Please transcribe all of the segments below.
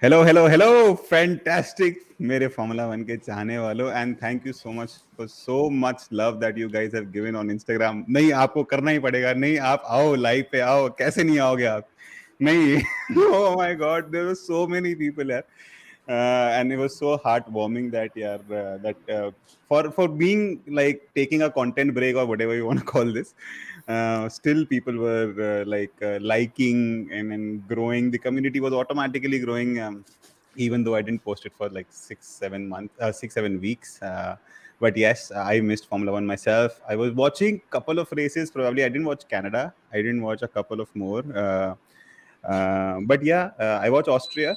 Hello, hello, hello, fantastic मेरे Formula One के चाहने वालों and thank you so much for so much love that you guys have given on Instagram. नहीं आपको करना ही पड़ेगा, नहीं आप आओ लाइव पे आओ, कैसे नहीं आओगे आप? नहीं, oh my God, there were so many people यार, and it was so heartwarming that यार for being like taking a content break or whatever you want to call this. Still people were liking and growing. The community was automatically growing, even though I didn't post it for like 6 7 months 6 7 weeks. But yes, I missed Formula One myself. I was watching couple of races. Probably I didn't watch Canada. I didn't watch a couple of more. But yeah, I watched Austria,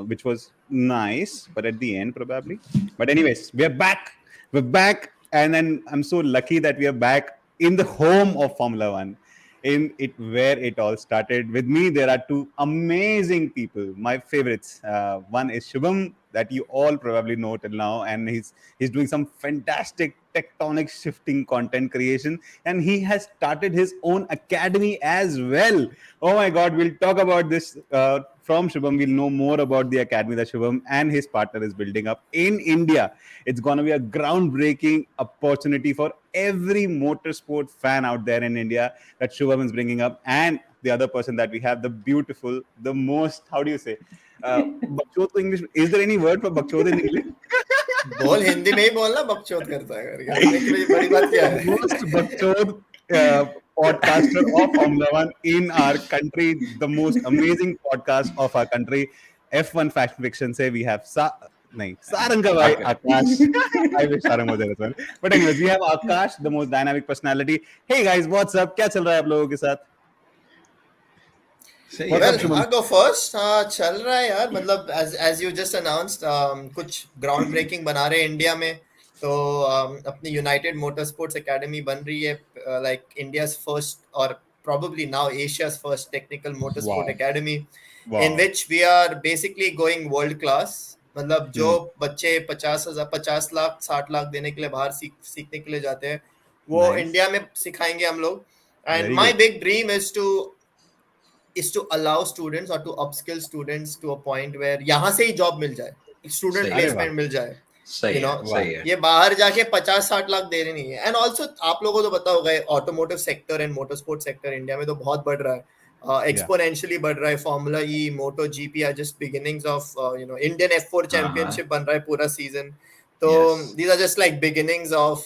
which was nice, but at the end probably. But anyways, we're back. We're back, and then I'm so lucky that we are back in the home of Formula One, in it where it all started. With me, there are two amazing people, my favorites. One is Shubham, that you all probably know till now, and he's doing some fantastic tectonic shifting content creation, and he has started his own academy as well. Oh my God, we'll talk about this from Shubham. We'll know more about the academy that Shubham and his partner is building up in India. It's going to be a groundbreaking opportunity for every motorsport fan out there in India that Shubham is bringing up. And the other person that we have, the beautiful, the most, how do you say? बकचोद को English, is there any word for बकचोद in English? बोल हिंदी में ही बोलना बकचोद करता है करके अपने के लिए बड़ी बात क्या है Most बकचोद podcaster of Formula One in our country, the most amazing podcast of our country. F1 Fashion Fiction से we have नहीं Sarang का भाई Akash. I wish Sarang was there as well. But anyways, we have Akash, the most dynamic personality. Hey guys, what's up? क्या चल रहा है आप लोगों के साथ? Well, go first. चल रहा है यार मतलब as you just announced कुछ ground breaking बना रहे हैं इंडिया में तो अपनी United Motorsports Academy बन रही है like India's first or probably now Asia's first technical motorsport academy in which we are basically going world class. मतलब जो बच्चे 50 लाख 60 लाख देने के लिए बाहर सीखने के लिए जाते हैं वो इंडिया में सिखाएंगे हम लोग and my big dream is to allow students or to upskill students to a point where यहाँ से ही जॉब मिल जाए स्टूडेंट प्लेसमेंट मिल जाए सही है ये बाहर जाके 50-60 लाख दे रहे नहीं है एंड ऑल्सो आप लोगों को तो पता होगा automotive sector and motorsport sector India में तो बहुत बढ़ रहा है एक्सपोनेंशियली बढ़ रहा है formula E MotoGP are just beginnings of Indian F4 championship बन रहा है पूरा सीजन तो these are just like beginnings of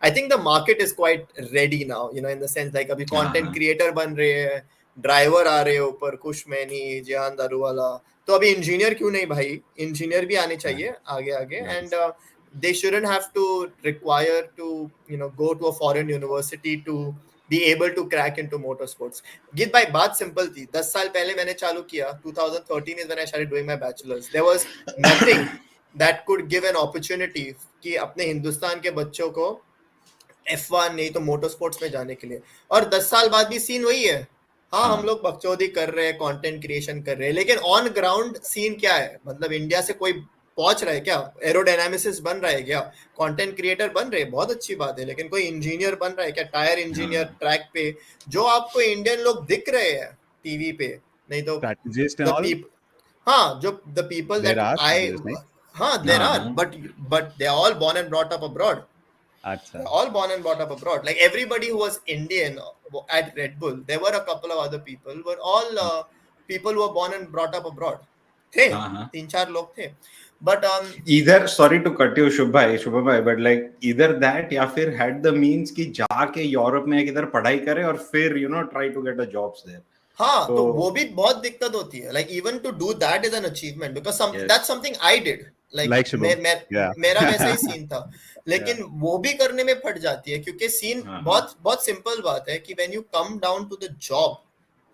I think the market is quite ready now in the sense like अभी content creator बन रहे हैं driver आ रहे हैं ऊपर कुश मैनी जिहान दारूवाला तो अभी इंजीनियर क्यों नहीं भाई इंजीनियर भी आने चाहिए आगे आगे and they shouldn't have to require to go to a foreign university to be able to crack into motorsports. गीत भाई बात सिंपल थी 10 साल पहले मैंने चालू किया 2013 is when I started doing my bachelor's. There was nothing that could give an opportunity कि अपने हिंदुस्तान के बच्चों को F1 नहीं तो मोटरस्पोर्ट्स में जाने के लिए और 10 साल बाद भी सीन वही है हाँ हम लोग बकचोदी कर रहे हैं कंटेंट क्रिएशन कर रहे हैं लेकिन ऑन ग्राउंड सीन क्या है मतलब इंडिया से कोई पहुंच रहा है क्या एरोडायनामिसिस बन रहा है क्या कंटेंट क्रिएटर बन रहे हैं बहुत अच्छी बात है लेकिन कोई इंजीनियर बन रहा है क्या टायर इंजीनियर ट्रैक पे जो आपको इंडियन लोग दिख रहे हैं टीवी पे नहीं तो हाँ जो द पीपल दैट आई हाँ there are but they are all born and brought up abroad all born and brought up abroad. Like everybody who was Indian at Red Bull, there were a couple of other people, were all people who were born and brought up abroad. थे 3-4 लोग थे. But either sorry to cut you Shubh bhai but like either that या फिर had the means कि जाके Europe में किधर पढ़ाई करे और फिर try to get a jobs there. हाँ तो वो भी बहुत दिक्कत होती है. Like even to do that is an achievement because that's something I did. Like मेरा वैसा ही सीन था लेकिन वो भी करने में फट जाती है क्योंकि सीन बहुत सिंपल बात है कि when you come down to the job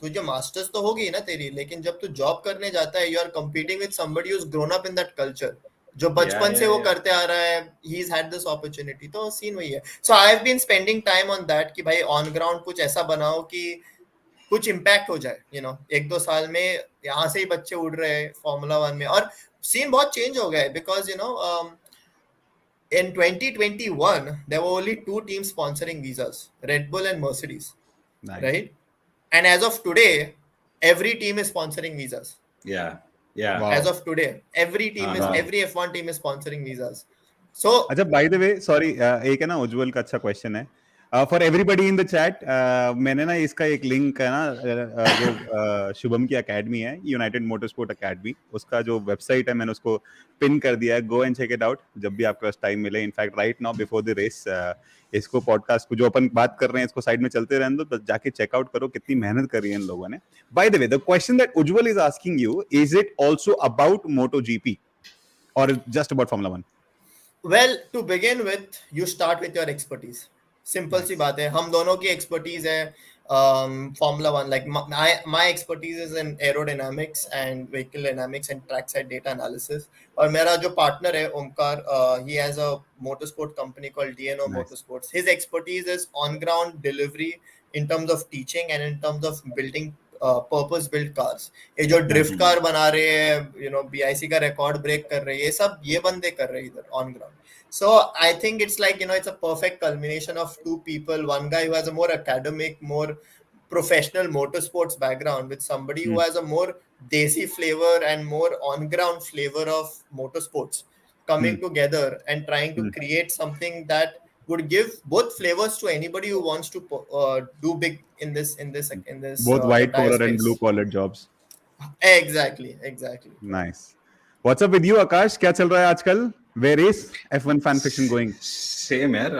तुझे मास्टर्स तो होगी ना तेरी लेकिन जब तू जॉब करने जाता है you are competing with somebody who is grown up in that culture जो बचपन से वो करते आ रहा है he is had this opportunity तो सीन वही है so I have been spending time on that कि भाई ऑन ग्राउंड कुछ ऐसा बनाओ कि कुछ इम्पैक्ट हो जाए 1-2 साल में यहाँ से ही बच्चे उड़ रहे हैं फॉर्मूला 1 में और सीन बहुत चेंज हो गया है because in 2021 there were only 2 teams sponsoring visas Red Bull and Mercedes right and as of today every team is sponsoring visas Yeah. Wow. As of today, every team is Wow. every F1 team is sponsoring visas. So अच्छा, bye the way sorry, एक है ना उज्जवल का अच्छा question है for everybody in the chat. मैंने ना इसका एक लिंक है ना, जो शुभम की एकेडमी है, यूनाइटेड मोटरस्पोर्ट एकेडमी, उसका जो वेबसाइट है मैंने उसको पिन कर दिया है. Go and check it out जब भी आपके पास टाइम मिले. In fact right now before the race इसको पॉडकास्ट को जो अपन बात कर रहे हैं इसको साइड में चलते रहने दो, बस जाके चेकआउट करो कितनी मेहनत करी है इन लोगों ने. By the way, the question that Ujjwal is asking you, is it also about Moto GP और just about formula 1? well, to begin with, you start with your expertise. Simple सी बात है. हम दोनों की expertise है Formula 1. Like my expertise is in aerodynamics and vehicle dynamics and trackside data analysis. और मेरा जो partner है Omkar, he has a motorsport company called DNO Motorsports. His expertise is on ground delivery in terms of teaching and in terms of building purpose build cars. ये जो drift car बना रहे हैं, BIC का रिकॉर्ड ब्रेक कर रहे हैं, ये सब ये बंदे कर रहे हैं इधर on ground. So I think it's like, it's a perfect culmination of two people. One guy who has a more academic, more professional motorsports background with somebody who has a more desi flavor and more on-ground flavor of motorsports coming together and trying to create something that would give both flavors to anybody who wants to do big in this both white tire collar and space. blue collar jobs. Exactly. Nice. What's up with you, Akash? क्या चल रहा है आजकल? Where is F1 fan fiction going? Same here.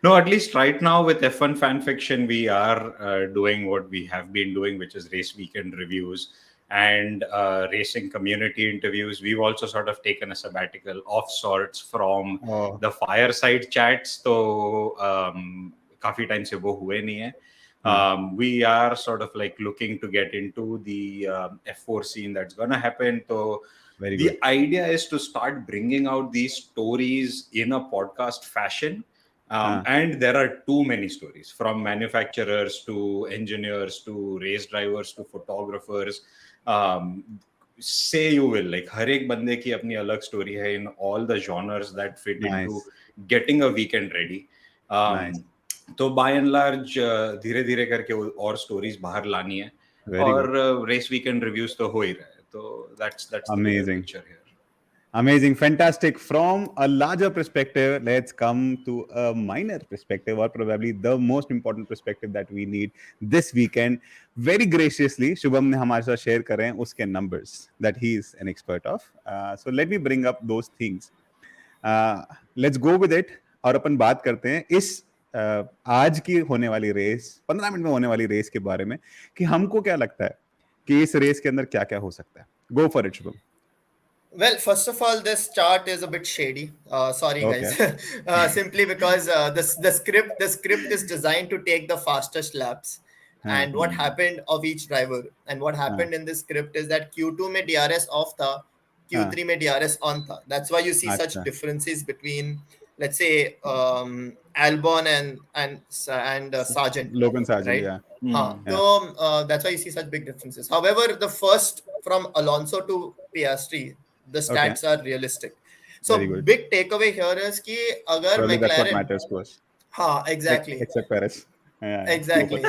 No, at least right now with F1 fan fiction, we are doing what we have been doing, which is race weekend reviews and racing community interviews. We've also sort of taken a sabbatical of sorts from the fireside chats. So काफी time से वो हुए नहीं है. We are sort of like looking to get into the F4 scene that's going to happen. So the idea is to start bringing out these stories in a podcast fashion. And there are too many stories, from manufacturers to engineers to race drivers to photographers. Say you will, like हर एक बंदे की अपनी अलग story है in all the genres that fit into getting a weekend ready. तो by and large धीरे धीरे करके और stories बाहर लानी है. और race weekend reviews तो हो ही रहा है. So that's amazing. The picture here. Amazing, fantastic. From a larger perspective, let's come to a minor perspective, or probably the most important perspective that we need this weekend. Very graciously, Shubham ने हमारे साथ share करें उसके numbers that he is an expert of. So let me bring up those things. Let's go with it. और अपन बात करते हैं इस आज की होने वाली रेस, 15 मिनट में होने वाली रेस के बारे में, कि हमको क्या लगता है कि इस रेस के अंदर क्या क्या हो सकता है. Go for it, Shubham. Well, first of all, this chart is a bit shady. Sorry, guys. Simply because the script is designed to take the fastest laps. And what happened of each driver. And what happened in this script is that Q2 में DRS off था, Q3 में DRS on था. That's why you see such differences between, let's say, Albon and Sargent. Logan Sargent, right? So that's why you see such big differences. However, the first from Alonso to Piastri, the stats are realistic. So big takeaway here is कि अगर Probably McLaren, that's what matters to us. Exactly. Except Perez. Exactly.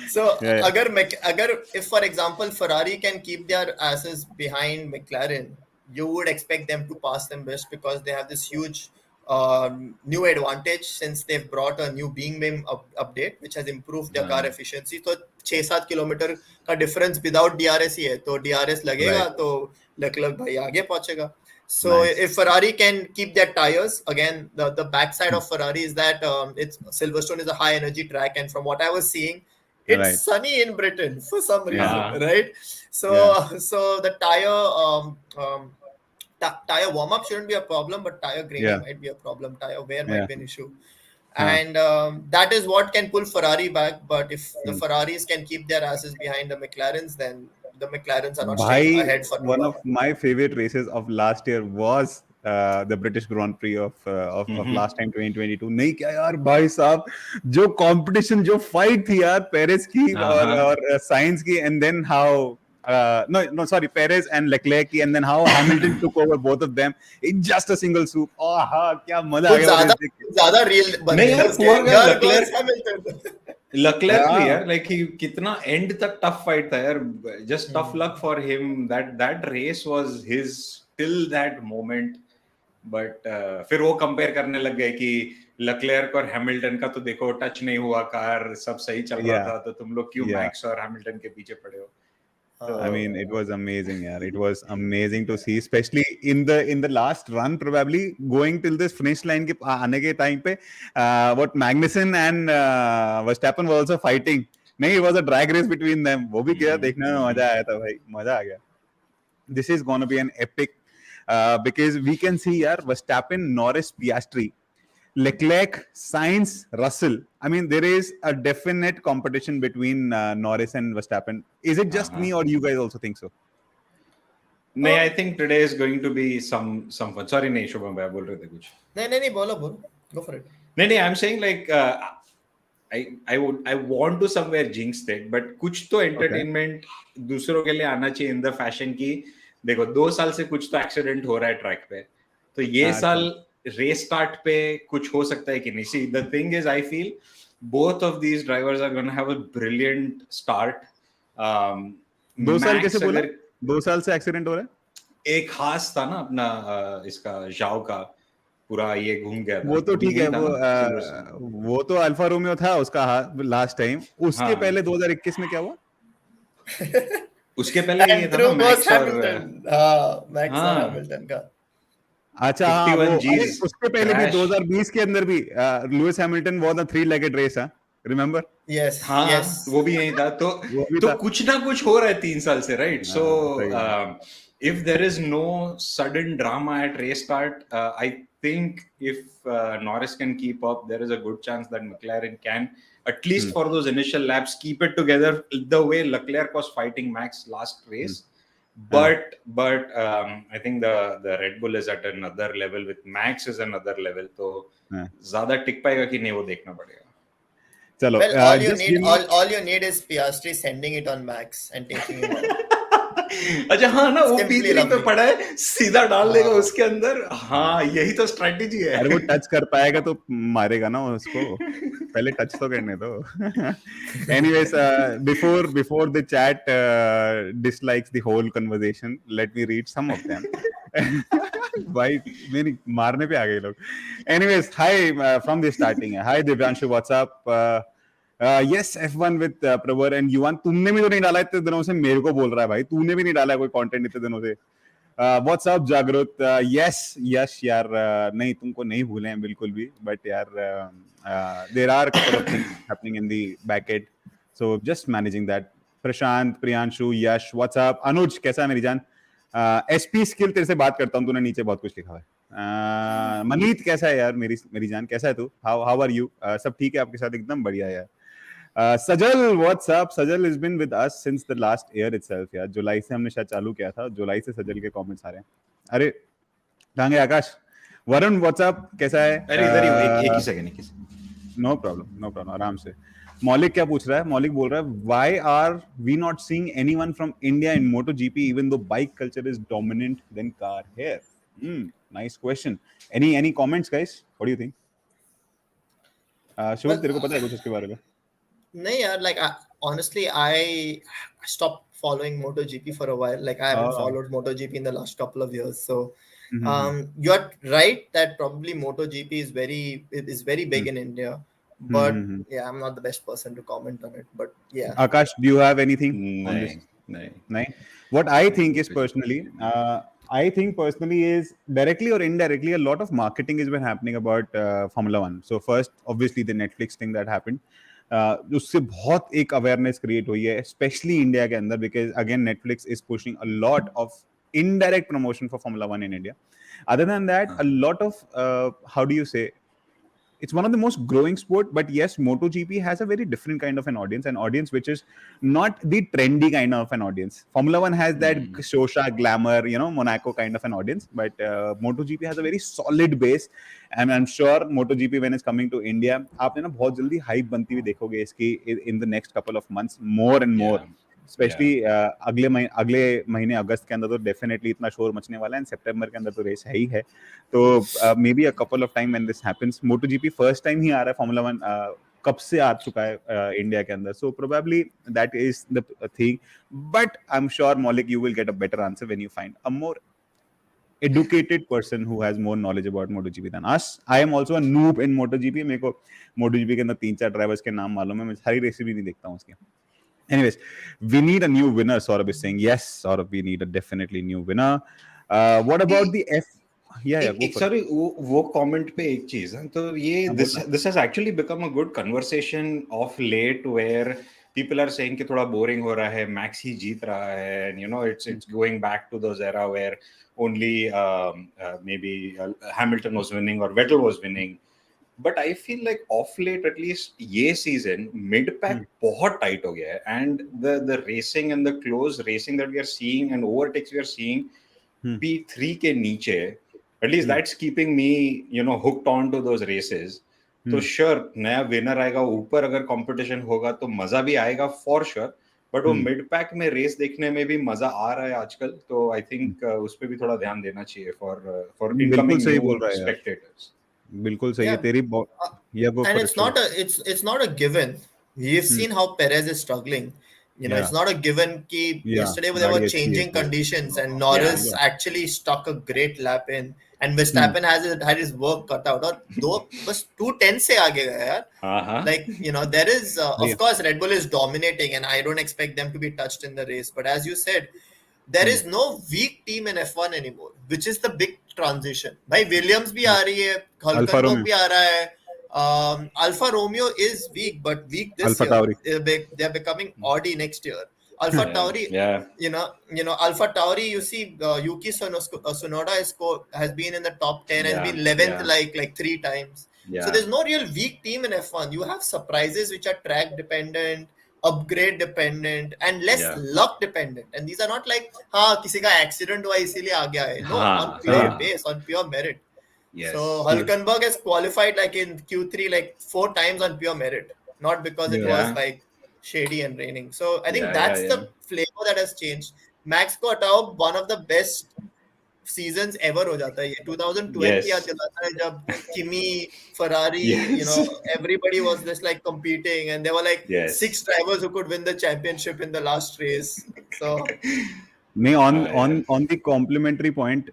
So अगर if for example Ferrari can keep their asses behind McLaren, you would expect them to pass them best because they have this huge new advantage since they've brought a new beam update which has improved their car efficiency. तो 6-7 kilometre का difference without DRS ही है, तो DRS लगेगा तो Leclerc भाई आगे पहुंचेगा. So if Ferrari can keep their tires, again the backside of Ferrari is that it's Silverstone is a high energy track, and from what I was seeing, it's sunny in Britain for some reason, right? So the tire warm up shouldn't be a problem, but tire graining might be a problem. Tire wear might be an issue. And that is what can pull Ferrari back. But if the Ferraris can keep their asses behind the McLarens, then the McLarens are not staying ahead for one of my favorite races of last year was the British Grand Prix of last time 2022. नहीं क्या यार भाई साहब, जो competition, जो fight थी यार Perez की और साइंस की, and then how Perez and Leclerc की, and then how Hamilton took over both of them in just a single swoop. क्या मजा आ गया. ज़्यादा real नहीं यार, poor guy Leclerc. Leclerc भी Yeah. यार, like he कितना end तक tough fight था यार, just tough luck for him that race was his till that moment. But फिर वो कंपेयर करने लग गए कि लक्लेर्क और हैमिल्टन का तो देखो टच नहीं हुआ, कार सब सही चल रहा Yeah. था, तो तुम लोग क्यों Yeah. मैक्स और हैमिल्टन के पीछे पड़े हो. I mean, it was amazing, yeah. It was amazing to see, especially in the last run, probably going till this finish line के आने के time पे, what Magnussen and Verstappen were also fighting. नहीं, it was a drag race between them. वो भी क्या देखने में मजा आया था भाई, मजा आ गया. This is going to be an epic, because we can see यार Verstappen, Norris, Piastri, Leclerc, Sainz, Russell. I mean, there is a definite competition between Norris and Verstappen. Is it just me, or you guys also think so? नहीं, I think today is going to be some fun. Sorry, नहीं शुभम भाई बोल रहे थे कुछ. नहीं बोलो go for it. नहीं, I'm saying like I want to somewhere jinx that, but कुछ तो entertainment दूसरों के लिए आना चाहिए in the fashion की देखो 2 साल से कुछ तो एक्सीडेंट हो रहा है ट्रैक पे, तो ये साल रेस स्टार्ट पे कुछ हो सकता है कि नहीं. See the thing is I feel both of these drivers are going to have a brilliant start. 2 साल कैसे बोला? 2 साल से एक्सीडेंट हो रहा है. एक खास था ना अपना इसका जाओ का पूरा ये घूम गया था. वो तो ठीक है, वो तो अल्फा रोमियो था उसका लास्ट टाइम. उसके पहले 2021 में क्या हुआ? उसके पहले ये था ना मैक्स और हैमिल्टन का. अच्छा हाँ, उसके पहले भी 2020 के अंदर भी Lewis Hamilton won a 3-legged race. Remember? Yes वो भी यही था. तो कुछ ना कुछ हो रहा है 3 साल से, right? So if there is no sudden drama at race start, I think if Norris can keep up, there is a good chance that McLaren can, at least for those initial laps, keep it together the way Leclerc was fighting Max last race. But I think the Red Bull is at another level, with Max is another level. तो ज़्यादा टिक पाएगा कि नहीं वो देखना पड़ेगा. चलो, all you need is Piastri sending it on Max and taking him out. अच्छा हाँ ना, वो P3 पे पड़ा है, सीधा डाल देगा उसके अंदर. हाँ, यही तो स्ट्रेटजी है. अरे वो टच कर पाएगा तो मारेगा ना उसको, पहले टच तो करने दो. Anyways, before the chat dislikes the whole conversation, let me read some of them. भाई मेरी मारने पे आ गए लोग. Anyways, hi from the starting. Hi Divyanshu, what's up? Yes, F1 with Prabhar and Yuvan. तुमने भी तो नहीं डाला इतने दिनों से, मेरे को बोल रहा है भाई तूने भी नहीं डाला कोई कंटेंट इतने दिनों से. What's up जागृत? Yes यार, नहीं तुमको नहीं भूले हैं बिल्कुल भी, but यार there are a couple of things happening in the back end, so just managing that. Prashant, Priyanshu, Yash, what's up? अनुज कैसा है मेरी जान? SP स्किल तेरे से बात करता हूँ, तूने नीचे बहुत कुछ लिखा है. मनीत कैसा है यार मेरी जान, कैसा है तू? How are you? सब ठीक है आपके साथ? एकदम बढ़िया यार. Sajal, what's up? Sajal has been with us since the last year itself यार. जुलाई से हमने शायद चालू किया था, जुलाई से सजल के कमेंट्स आ रहे हैं. अरे कहाँ गए आकाश? Varun, what's up? कैसा है? अरे इधर ही एक ही सेकंड. No problem, आराम से. मौलिक क्या पूछ रहा है? मौलिक बोल रहा है, why are we not seeing anyone from India in MotoGP even though bike culture is dominant than car here? Nice question. Any comments guys? What do you think? शुभ, तेरे को पता है कुछ इसके बारे में? नहीं यार, like honestly I stopped following MotoGP for a while. Like I haven't followed MotoGP in the last couple of years. So you're right that probably MotoGP is very big in India. But yeah, I'm not the best person to comment on it. But yeah. Akash, do you have anything on this? No. What I think is personally, is directly or indirectly a lot of marketing has been happening about Formula 1. So first, obviously the Netflix thing that happened. उससे बहुत एक awareness create हुई है, especially India के अंदर, because again Netflix is pushing a lot of indirect promotion for Formula 1 in India. Other than that, a lot of how do you say, it's one of the most growing sport, but yes, MotoGP has a very different kind of an audience which is not the trendy kind of an audience. Formula 1 has that shosha, glamour, Monaco kind of an audience, but MotoGP has a very solid base, and I'm sure MotoGP when it's coming to India, आपने ना बहुत जल्दी hype बनती हुई देखोगे इसकी in the next couple of months, more and more. Specially अगले महीने अगस्त के अंदर तो डेफिनेटली इतना शोर मचने वाला है, एंड सितंबर के अंदर तो रेस है ही है. तो maybe a couple of time when this happens. MotoGP first time ही आ रहा है फॉर्मूला 1 कब से आ चुका है इंडिया के अंदर. So probably that is the thing, but I'm sure Maulik you will get a better answer when you find a more educated person who has more knowledge about MotoGP than us. I am also a noob in MotoGP. मेरे को MotoGP के अंदर 3-4 drivers के नाम मालूम है, मैं सारी रेस भी नहीं देखता हूँ उसके. Anyways, we need a new winner. Saurabh is saying yes. Saurabh, we need a definitely new winner. What about the F? Yeah, go for sorry, वो comment पे एक चीज है तो ये this has actually become a good conversation of late where people are saying कि थोड़ा boring हो रहा है, Max ही जीत रहा है, and you know it's going back to those era where only maybe Hamilton was winning or Vettel was winning. But I feel like off late at least ये season mid pack बहुत tight हो गया है, and the racing and the close racing that we are seeing and overtakes we are seeing P3 के नीचे, at least that's keeping me you know hooked on to those races. तो sure नया winner आएगा, ऊपर अगर competition होगा तो मजा भी आएगा for sure. बट वो मिड पैक में रेस देखने में भी मजा आ रहा है आजकल, तो आई थिंक उस पे भी थोड़ा ध्यान देना चाहिए फॉर इनकमिंग स्पेक्टेटर्स. बिल्कुल सही है तेरी. And it's not a given. We've seen how Perez is struggling. You know, it's not a given ki yesterday they were changing conditions and Norris actually stuck a great lap in, and Verstappen had his work cut out. और दो बस 2:10 से आगे गया यार. Like you know there is of course Red Bull is dominating and I don't expect them to be touched in the race, but as you said there is no weak team in F1 anymore, which is the big transition. भाई Williams भी आ रही है, Hulkenberg भी आ रहा है. Alfa Romeo is weak, but weak this Alpha year. Tauri. They're becoming Audi next year. Alpha Tauri, you know, Alpha Tauri. You see, Yuki Tsunoda has been in the top 10, has been 11th like 3 times. So there's no real weak team in F1. You have surprises which are track dependent, upgrade dependent, and less luck dependent. And these are not like किसी का accident हुआ इसीलिए आ गया है. No, on pure base, on pure merit. Yes. So Hulkenberg has qualified like in Q3 like 4 times on pure merit, not because it was like shady and raining. So I think that's the flavor that has changed. Max को हटाओ, one of the best seasons ever हो जाता है ये. 2012 याद दिलाता है जब Kimi, Ferrari, you know, everybody was just like competing and there were like 6 drivers who could win the championship in the last race. So on the complimentary point,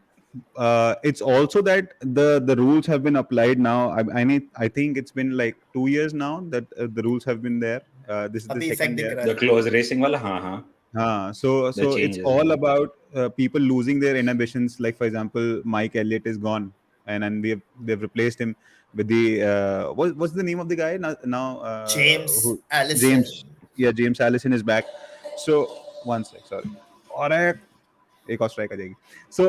it's also that the rules have been applied now. I think it's been like 2 years now that the rules have been there. This is the second year. The close racing wala So it's all about people losing their inhibitions. Like for example, Mike Elliott is gone, and they've replaced him with the what's the name of the guy now? James Allison. James Allison is back. So one sec, sorry. और एक और strike आ जाएगी. So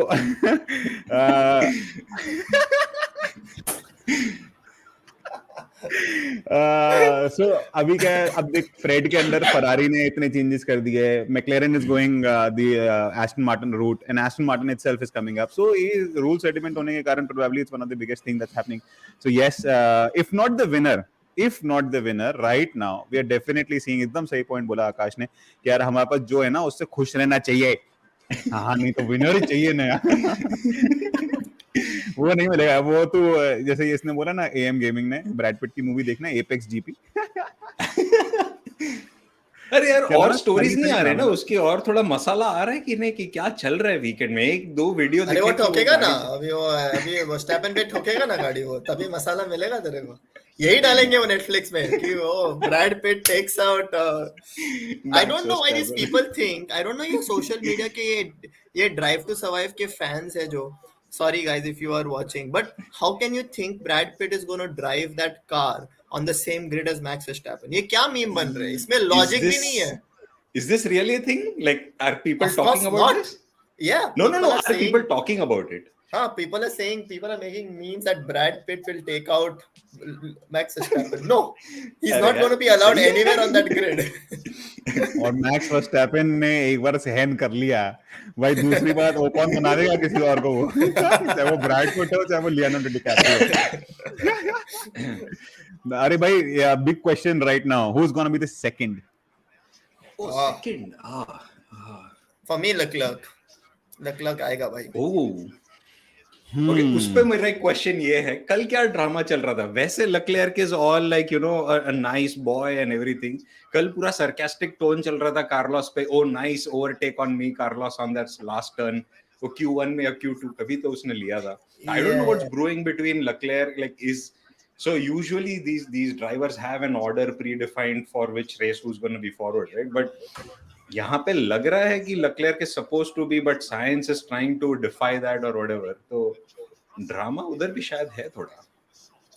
so अभी क्या है, अब देख Fred के अंदर फरारी ने इतने चेंजेस कर दिए. McLaren is going the Aston Martin route and Aston Martin itself is coming up. So ये रूल सेटलमेंट होने के कारण probably it's one of the biggest thing that's happening. So yes, if not the winner right now we are definitely seeing. एकदम सही point बोला आकाश ने कि यार हमारे पास जो है ना उससे खुश रहना चाहिए. हाँ नहीं तो विनर ही चाहिए ना. वो नहीं मिलेगा. वो तो जैसे इसने बोला ना एएम गेमिंग ने ब्रैड पिट की मूवी देखना एपेक्स जीपी. अरे यार और स्टोरीज नहीं आ रहे ना उसके, और थोड़ा मसाला आ रहा है कि नहीं कि क्या चल रहा है वीकेंड में. 1-2 वीडियो दिखे. अरे वो ठोकेगा ना अभी वर्स्टैपेन पे ठोकेगा ना गाड़ी, वो तभी मसाला मिलेगा तेरे को. यही डालेंगे वो नेटफ्लिक्स में कि वो Brad Pitt takes out. I don't know why this people think, I don't know ये सोशल मीडिया के ये ड्राइव टू सर्वाइव के फैंस है जो, sorry guys if you are watching, but how can you think Brad Pitt is going to drive that car on the same grid as Max Verstappen? ये क्या meme बन रहा है, इसमें logic भी नहीं है. Is this really a thing? Like are people talking about this? Yeah. No. Are people talking about it? People are making memes that Brad Pitt will take out Max Verstappen. No, he's not going to be allowed anywhere on that grid. और max Verstappen ने एक बार सहन कर लिया भाई, दूसरी बार वो कौन बना देगा किसी और को. वो चाहे वो ब्रैड पिट हो चाहे वो लियोनार्डो डिकैप्रियो. अरे भाई big question right now, who is gonna be the second? For me Leclerc आएगा भाई. ओके, उस पे मेरा एक क्वेश्चन ये है, कल क्या ड्रामा चल रहा था? वैसे Leclerc is all like you know a nice boy and everything, कल पूरा सरकास्टिक टोन चल रहा था कार्लोस पे, oh nice overtake on me Carlos on that last turn, वो Q1 में या Q2 कभी तो उसने लिया था. I don't know what's brewing between Leclerc, like is so usually these drivers have an order predefined for which race who's going to be forward, right? But यहाँ पे लग रहा है कि Leclerc is supposed to be, but science is trying to defy that or whatever. तो drama उधर भी शायद है थोड़ा.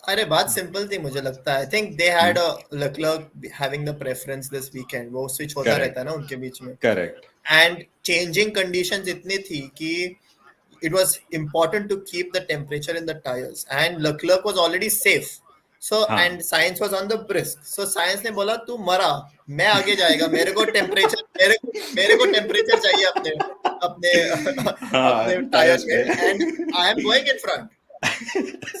अरे बात सिंपल थी मुझे लगता है. I think they had a Leclerc having the preference this weekend. वो स्विच होता रहता है ना उनके बीच में. करेक्ट. एंड चेंजिंग कंडीशंस इतनी थी कि it was important to keep the temperature in the tires, and Leclerc was already safe. So and Sainz was on the brisk. So Sainz ने बोला तू मरा, मैं आगे जाएगा, मेरे को टेम्परेचर चाहिए अपने टायर में, and I am going in front.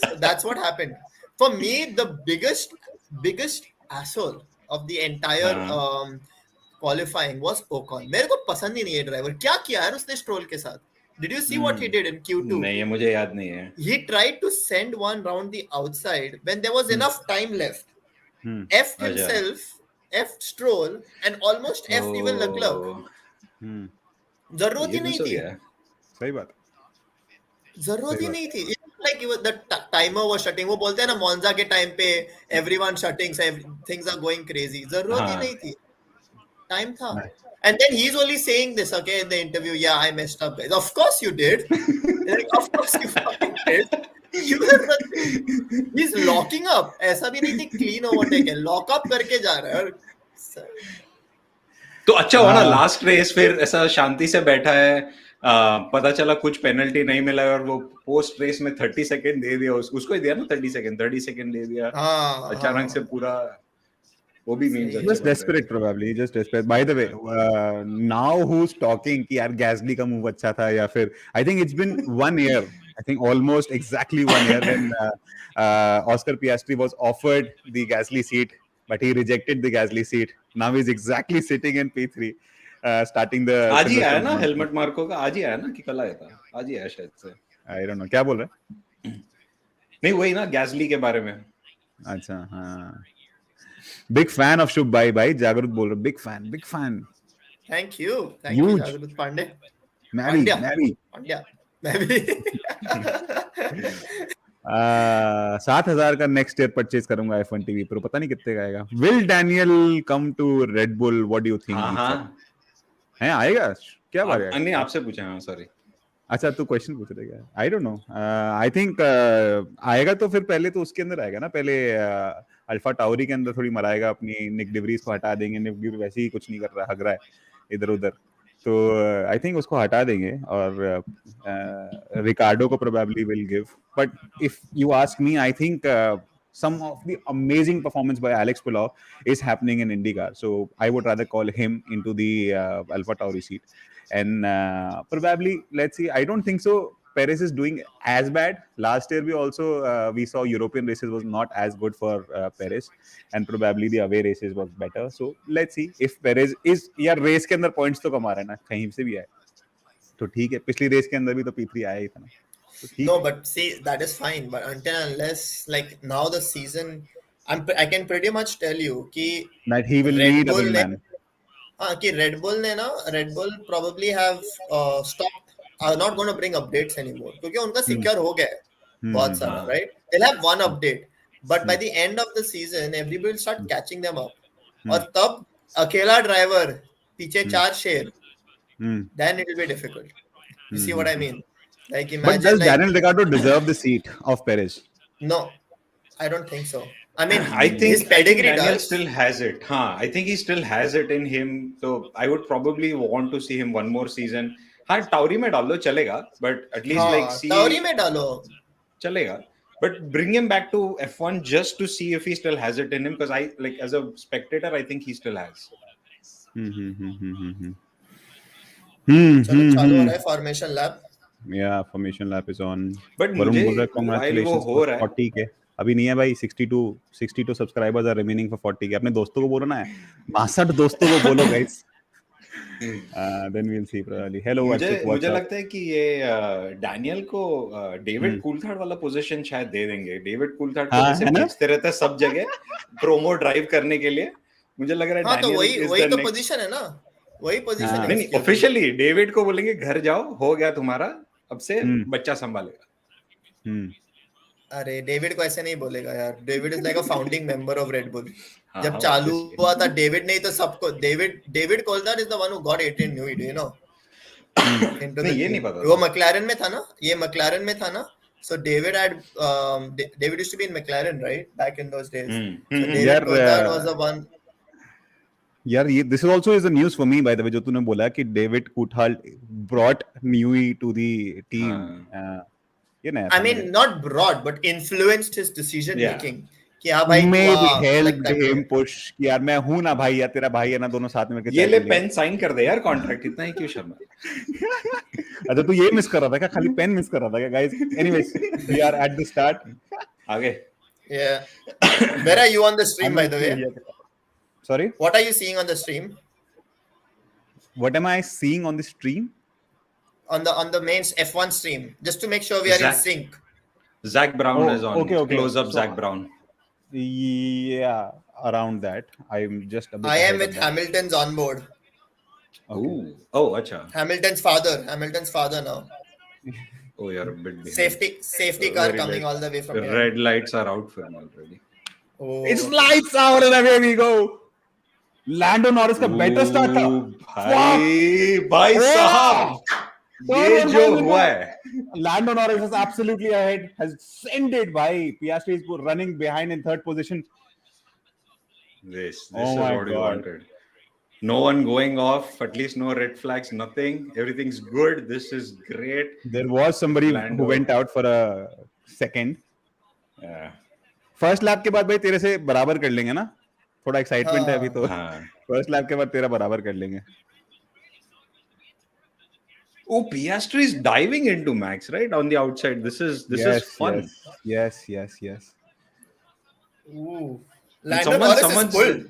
So that's what happened. For me, the biggest asshole of the entire qualifying was Ocon. मेरे को पसंद ही नहीं है ड्राइवर. क्या किया है उसने स्ट्रोल के साथ? Did you see what he did in Q2? नहीं, ये मुझे याद नहीं है. He tried to send one round the outside when there was enough time left. F himself, F Stroll, and almost F even Leclerc. जरूरत ही नहीं थी. सही बात. जरूरत ही नहीं थी. Like the timer was shutting. वो बोलते हैं ना मोन्जा के टाइम पे everyone shutting, so things are going crazy. जरूरत ही नहीं थी. Time था. And then he's only saying this, okay, in the interview, yeah, I messed up, guys. Of course you did. Like, of course you fucking did. He's locking up. ऐसा भी नहीं थी clean overtake है. Lock up करके जा रहा है. तो अच्छा हुआ ना लास्ट रेस फिर ऐसा शांति से बैठा है. पता चला कुछ पेनल्टी नहीं मिला और वो पोस्ट रेस में 30 सेकंड दे दिया. उसको ही दिया ना 30 सेकंड दे दिया. अचानक से पूरा वो भी means just desperate probably, just desperate. By the way, now who's talking कि यार गैसली का मूव अच्छा था या फिर I think it's been 1 year, I think almost exactly 1 year when Oscar Piastri was offered the Gasly seat, but he rejected the Gasly seat. Now he's exactly sitting in P3, starting the. आज ही आया ना helmet Marco का, आज ही आया ना कि कल आया था? आज ही आया शायद से. I don't know क्या बोल रहा है. नहीं वही ना गैसली के बारे में. अच्छा हाँ. Big fan of Shub भाई जागरूक बोल रहा. Big fan. Thank you जागरूक पांडे. मैं भी 7,000 का नेक्स्ट ईयर परचेज करूंगा F1 TV Pro. पता नहीं कितने का आएगा. Will Daniel come to Red Bull? What do you think? हाँ है आएगा क्या बात है? नहीं आपसे पूछा. हाँ सॉरी. अच्छा तू क्वेश्चन पूछ रहे क्या? आई डोंट नो. आई थिंक आएगा तो फिर पहले तो उसके अंदर आएगा ना. पहले अल्फा टाउरी के अंदर थोड़ी मराएगा. अपनी निक डिवरीज को हटा देंगे. निक डिवरी वैसे ही कुछ नहीं कर रहा, हग रहा है इधर उधर. तो आई थिंक उसको हटा देंगे और रिकार्डो को probably will give. But if you ask me, I think some of the amazing performance by Alex Palou is happening in IndyCar. So I would rather call him into the Alpha Tauri seat. And probably, let's see, I don't think so Perez is doing as bad. Last year we also we saw European races was not as good for Perez, and probably the away races was better. So let's see if Perez is यार race के अंदर points तो कमा रहा है ना, कहीं से भी आए तो ठीक है. पिछली रेस के अंदर भी तो P3 आया ही था ना. No, but see, that is fine. But until unless, like now the season, I can pretty much tell you that he will need a wing man. कि Red Bull ने ना, Red Bull probably have stopped, are not going to bring updates anymore क्योंकि उनका secure हो गया है बहुत सारा, right? They'll have one update, but by the end of the season, everybody will start catching them up. और तब अकेला driver पीछे 4 शेर, then it will be difficult. You see what I mean? Like imagine. But does Daniel Ricciardo deserve the seat of Perez? No, I don't think so. I mean, I think his pedigree Daniel does. still has it. I think he still has it in him. So I would probably want to see him one more season. Tauri में डाल दो चलेगा, but at least like see. Tauri में डालो. चलेगा, but bring him back to F1 just to see if he still has it in him. Because I like as a spectator, I think he still has. चलो चालू हो रहा है formation lab. Yeah, formation lap is on. But मुझे congratulations for 40K. अभी नहीं है भाई. 62 subscribers are remaining for 40K. अपने दोस्तों को बोलो ना, 62 दोस्तों को बोलो guys. Then we'll see probably. Hello Archit, what's मुझे up? लगता है कि ये डैनियल को डेविड कूलथार्ड वाला पोजीशन शायद दे देंगे. डेविड कूलथार्ड को हाँ, जैसे है ना? भेजते रहते हैं सब जगह प्रोमो ड्राइव करने के लिए. मुझे लग रहा है हाँ तो डैनियल इज वही द तो नेक्स्ट. पोजीशन है ना, वही पोजीशन हाँ. है नहीं नहीं, उसकी अभी। ऑफिशियली डेविड को बोलेंगे घर जाओ, हो गया तुम्हारा, अब से बच्चा संभालेगा. अरे डेविड को ऐसे नहीं बोलेगा यार, David is like a founding member of red bull. हाँ, जब हाँ, चालू obviously. हुआ था डेविड नहीं तो सबको, David Coulthard is the one who got 18 new, you know, into the नहीं, ये टीम. नहीं पता वो था. मैक्लारेन में था ना, ये मैक्लारेन में था ना. So David used to be in McLaren, right, back in those days. So David यार, Coulthard was the one. यार ये this is also is a news for me by the way, जो तूने बोला कि David कुठाल्ड brought Newey to the team. ये नया I mean, not brought, but influenced his decision Yeah. making. कि हाँ भाई maybe like helped that. him push कि यार मैं हूं ना भाई, या तेरा भाई है ना, दोनों साथ में मिलकर ये चाय ले पी लेंगे. पेन साइन कर दे यार, कॉन्ट्रैक्ट इतना ही क्यों शर्मा. अच्छा तू ये मिस कर रहा था क्या, खाली पेन मिस कर रहा था क्या guys? Anyways we are at the start. आगे. Yeah. Where are you on the stream, by the way? Sorry, What are you seeing on the stream? what am I seeing on the stream? On the main F1 stream, just to make sure we are in sync. Zach Brown Oh, is on. okay. Close up So- Zach Brown. Yeah, around that. I'm just a bit I am ahead with of that. Hamilton's on board. Okay. Oh, acha. Hamilton's father now. Oh, you're a bit behind. Safety car Very coming late. all the way from The here. red lights are out for him already. Oh. It's lights out and away we go. Lando Norris का better start था. भाई Oh! साहब, ये जो हुआ है. Lando Norris is absolutely ahead, has sent it by Piastri is running behind in third position. This Oh is my what we God. wanted. No one going off, at least no red flags, nothing. Everything's good. This is great. There was somebody Lando. who went out for a second. Yeah. First lap के बाद भाई तेरे से बराबर कर लेंगे ना, थोड़ा एक्साइटमेंट है अभी तो. हाँ. फर्स्ट लैप के बाद तेरा बराबर कर लेंगे. Oh, Piastri is diving into Max, right? On the outside. This is fun. Yes. Ooh. And Lando Norris is pulled.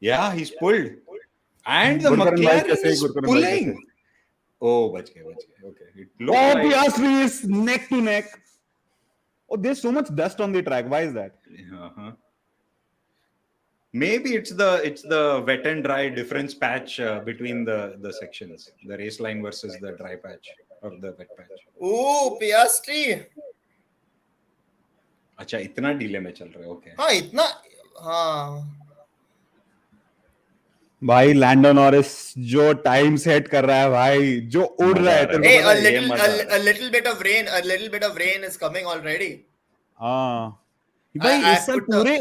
Yeah, he's pulled. And the Gurkaran bhai McLaren kaise, is Gurkaran bhai pulling. kaise. Oh, bach gaye. Okay. It looked Oh, like... Piastri is neck to neck. Oh, there's so much dust on the track. Why is that? Uh-huh. Maybe it's the wet and dry difference patch between the sections, the race line versus the dry patch or the wet patch. Ooh, Piastri. अच्छा, इतना delay में चल रहा है. Okay. हाँ इतना. हाँ. भाई लैंडो नॉरिस जो टाइम सेट कर रहा है भाई, जो उड़ रहा है. Hey, a little bit of rain is coming already. हाँ भाई इस साल पूरे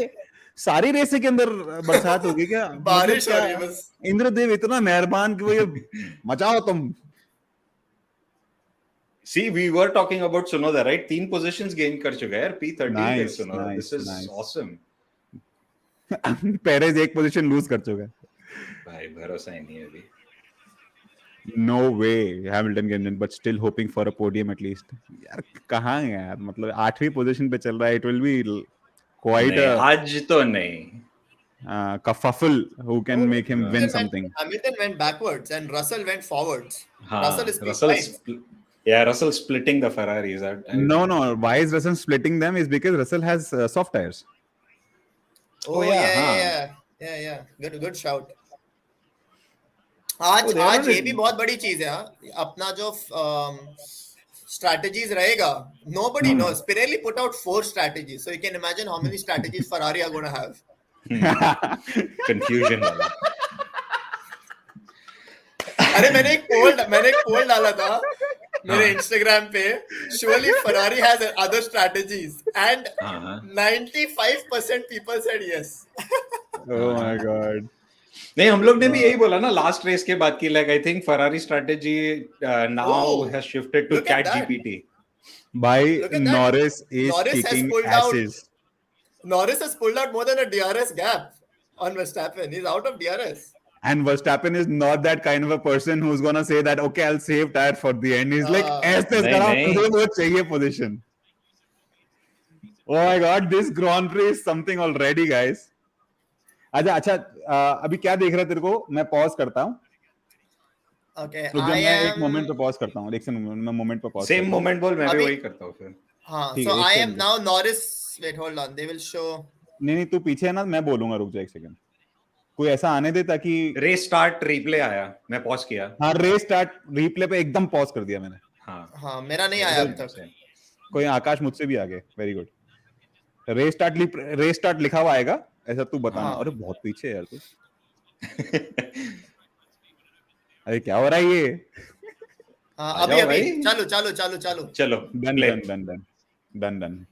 सारी रेस के अंदर बरसात होगी क्या? बारिश हो रही है बस. इंद्रदेव इतना मेहरबान कि वो ये मचाओ तुम. See, we were talking about Tsunoda, right? 3 positions gain कर चुका है यार. P13 पे Nice, Tsunoda. nice, This is nice. awesome. Perez एक पोजीशन लूज कर चुका है. भाई भरोसा ही नहीं है अभी. No way Hamilton can win, but still hoping for a podium at least. यार कहाँ है यार, मतलब 8वीं पोजीशन पे चल रहा है. It will be quite a आज तो नहीं. kerfuffle who can make him win something. Hamilton went backwards and Russell went forwards. हाँ, Russell is behind. Russell splitting the Ferraris. No. Why is Russell splitting them? Is because Russell has soft tires. Oh yeah. Good shout. आज ये भी बहुत बड़ी चीज है. अपना जो strategies रहेगा, nobody knows. Pirelli put out 4 strategies, so you can imagine how many strategies Ferrari are going to have. Confusion वाला. अरे मैंने एक पोल डाला था मेरे Instagram पे. Surely Ferrari has other strategies, and 95% people said yes. Oh my god. नहीं, हम लोग ने भी यही बोला ना लास्ट रेस के बाद की. Like I think Ferrari strategy now has shifted to ChatGPT. भाई Norris is kicking asses. Norris has pulled out more than a DRS gap on Verstappen. He's out of DRS. And Verstappen is not that kind of a person who's gonna say that okay I'll save tire for the end. He's like ऐसे करा मुझे वो चाहिए position. Oh my god, this Grand Prix is something already guys. अच्छा अभी क्या देख रहा है तेरे को? मैं पॉज करता हूँ. Okay, रुक जा, I मैं एक am. मोमेंट पे पॉज करता हूँ, एक सेकंड, मैं मोमेंट पे पॉज सेम करता हूँ। मोमेंट बोल, मैं भी अभी- वही करता हूँ फिर। हाँ, ठीक so है, एक I second am now Norris. Wait, hold on. They will show. नहीं नहीं, तू पीछे है ना, मैं बोलूंगा, रुक जा एक सेकंड, कोई ऐसा आने दे ताकि। रेस स्टार्ट रिप्ले आया, मैं पॉज किया। हाँ, रेस स्टार्ट रिप्ले पे एकदम पॉज कर दिया मैंने। हाँ हाँ, मेरा नहीं Very आया अब good, तक. same. कोई आकाश मुझसे भी आगे, वेरी गुड। रेस स्टार्ट लिखा हुआ आएगा, ऐसा तू बताना। हाँ. अरे बहुत पीछे है यार तू। अरे क्या हो रहा है ये? हाँ, आ अभी जाओ अभी भाई। चालू. चलो done play. Done done done done done.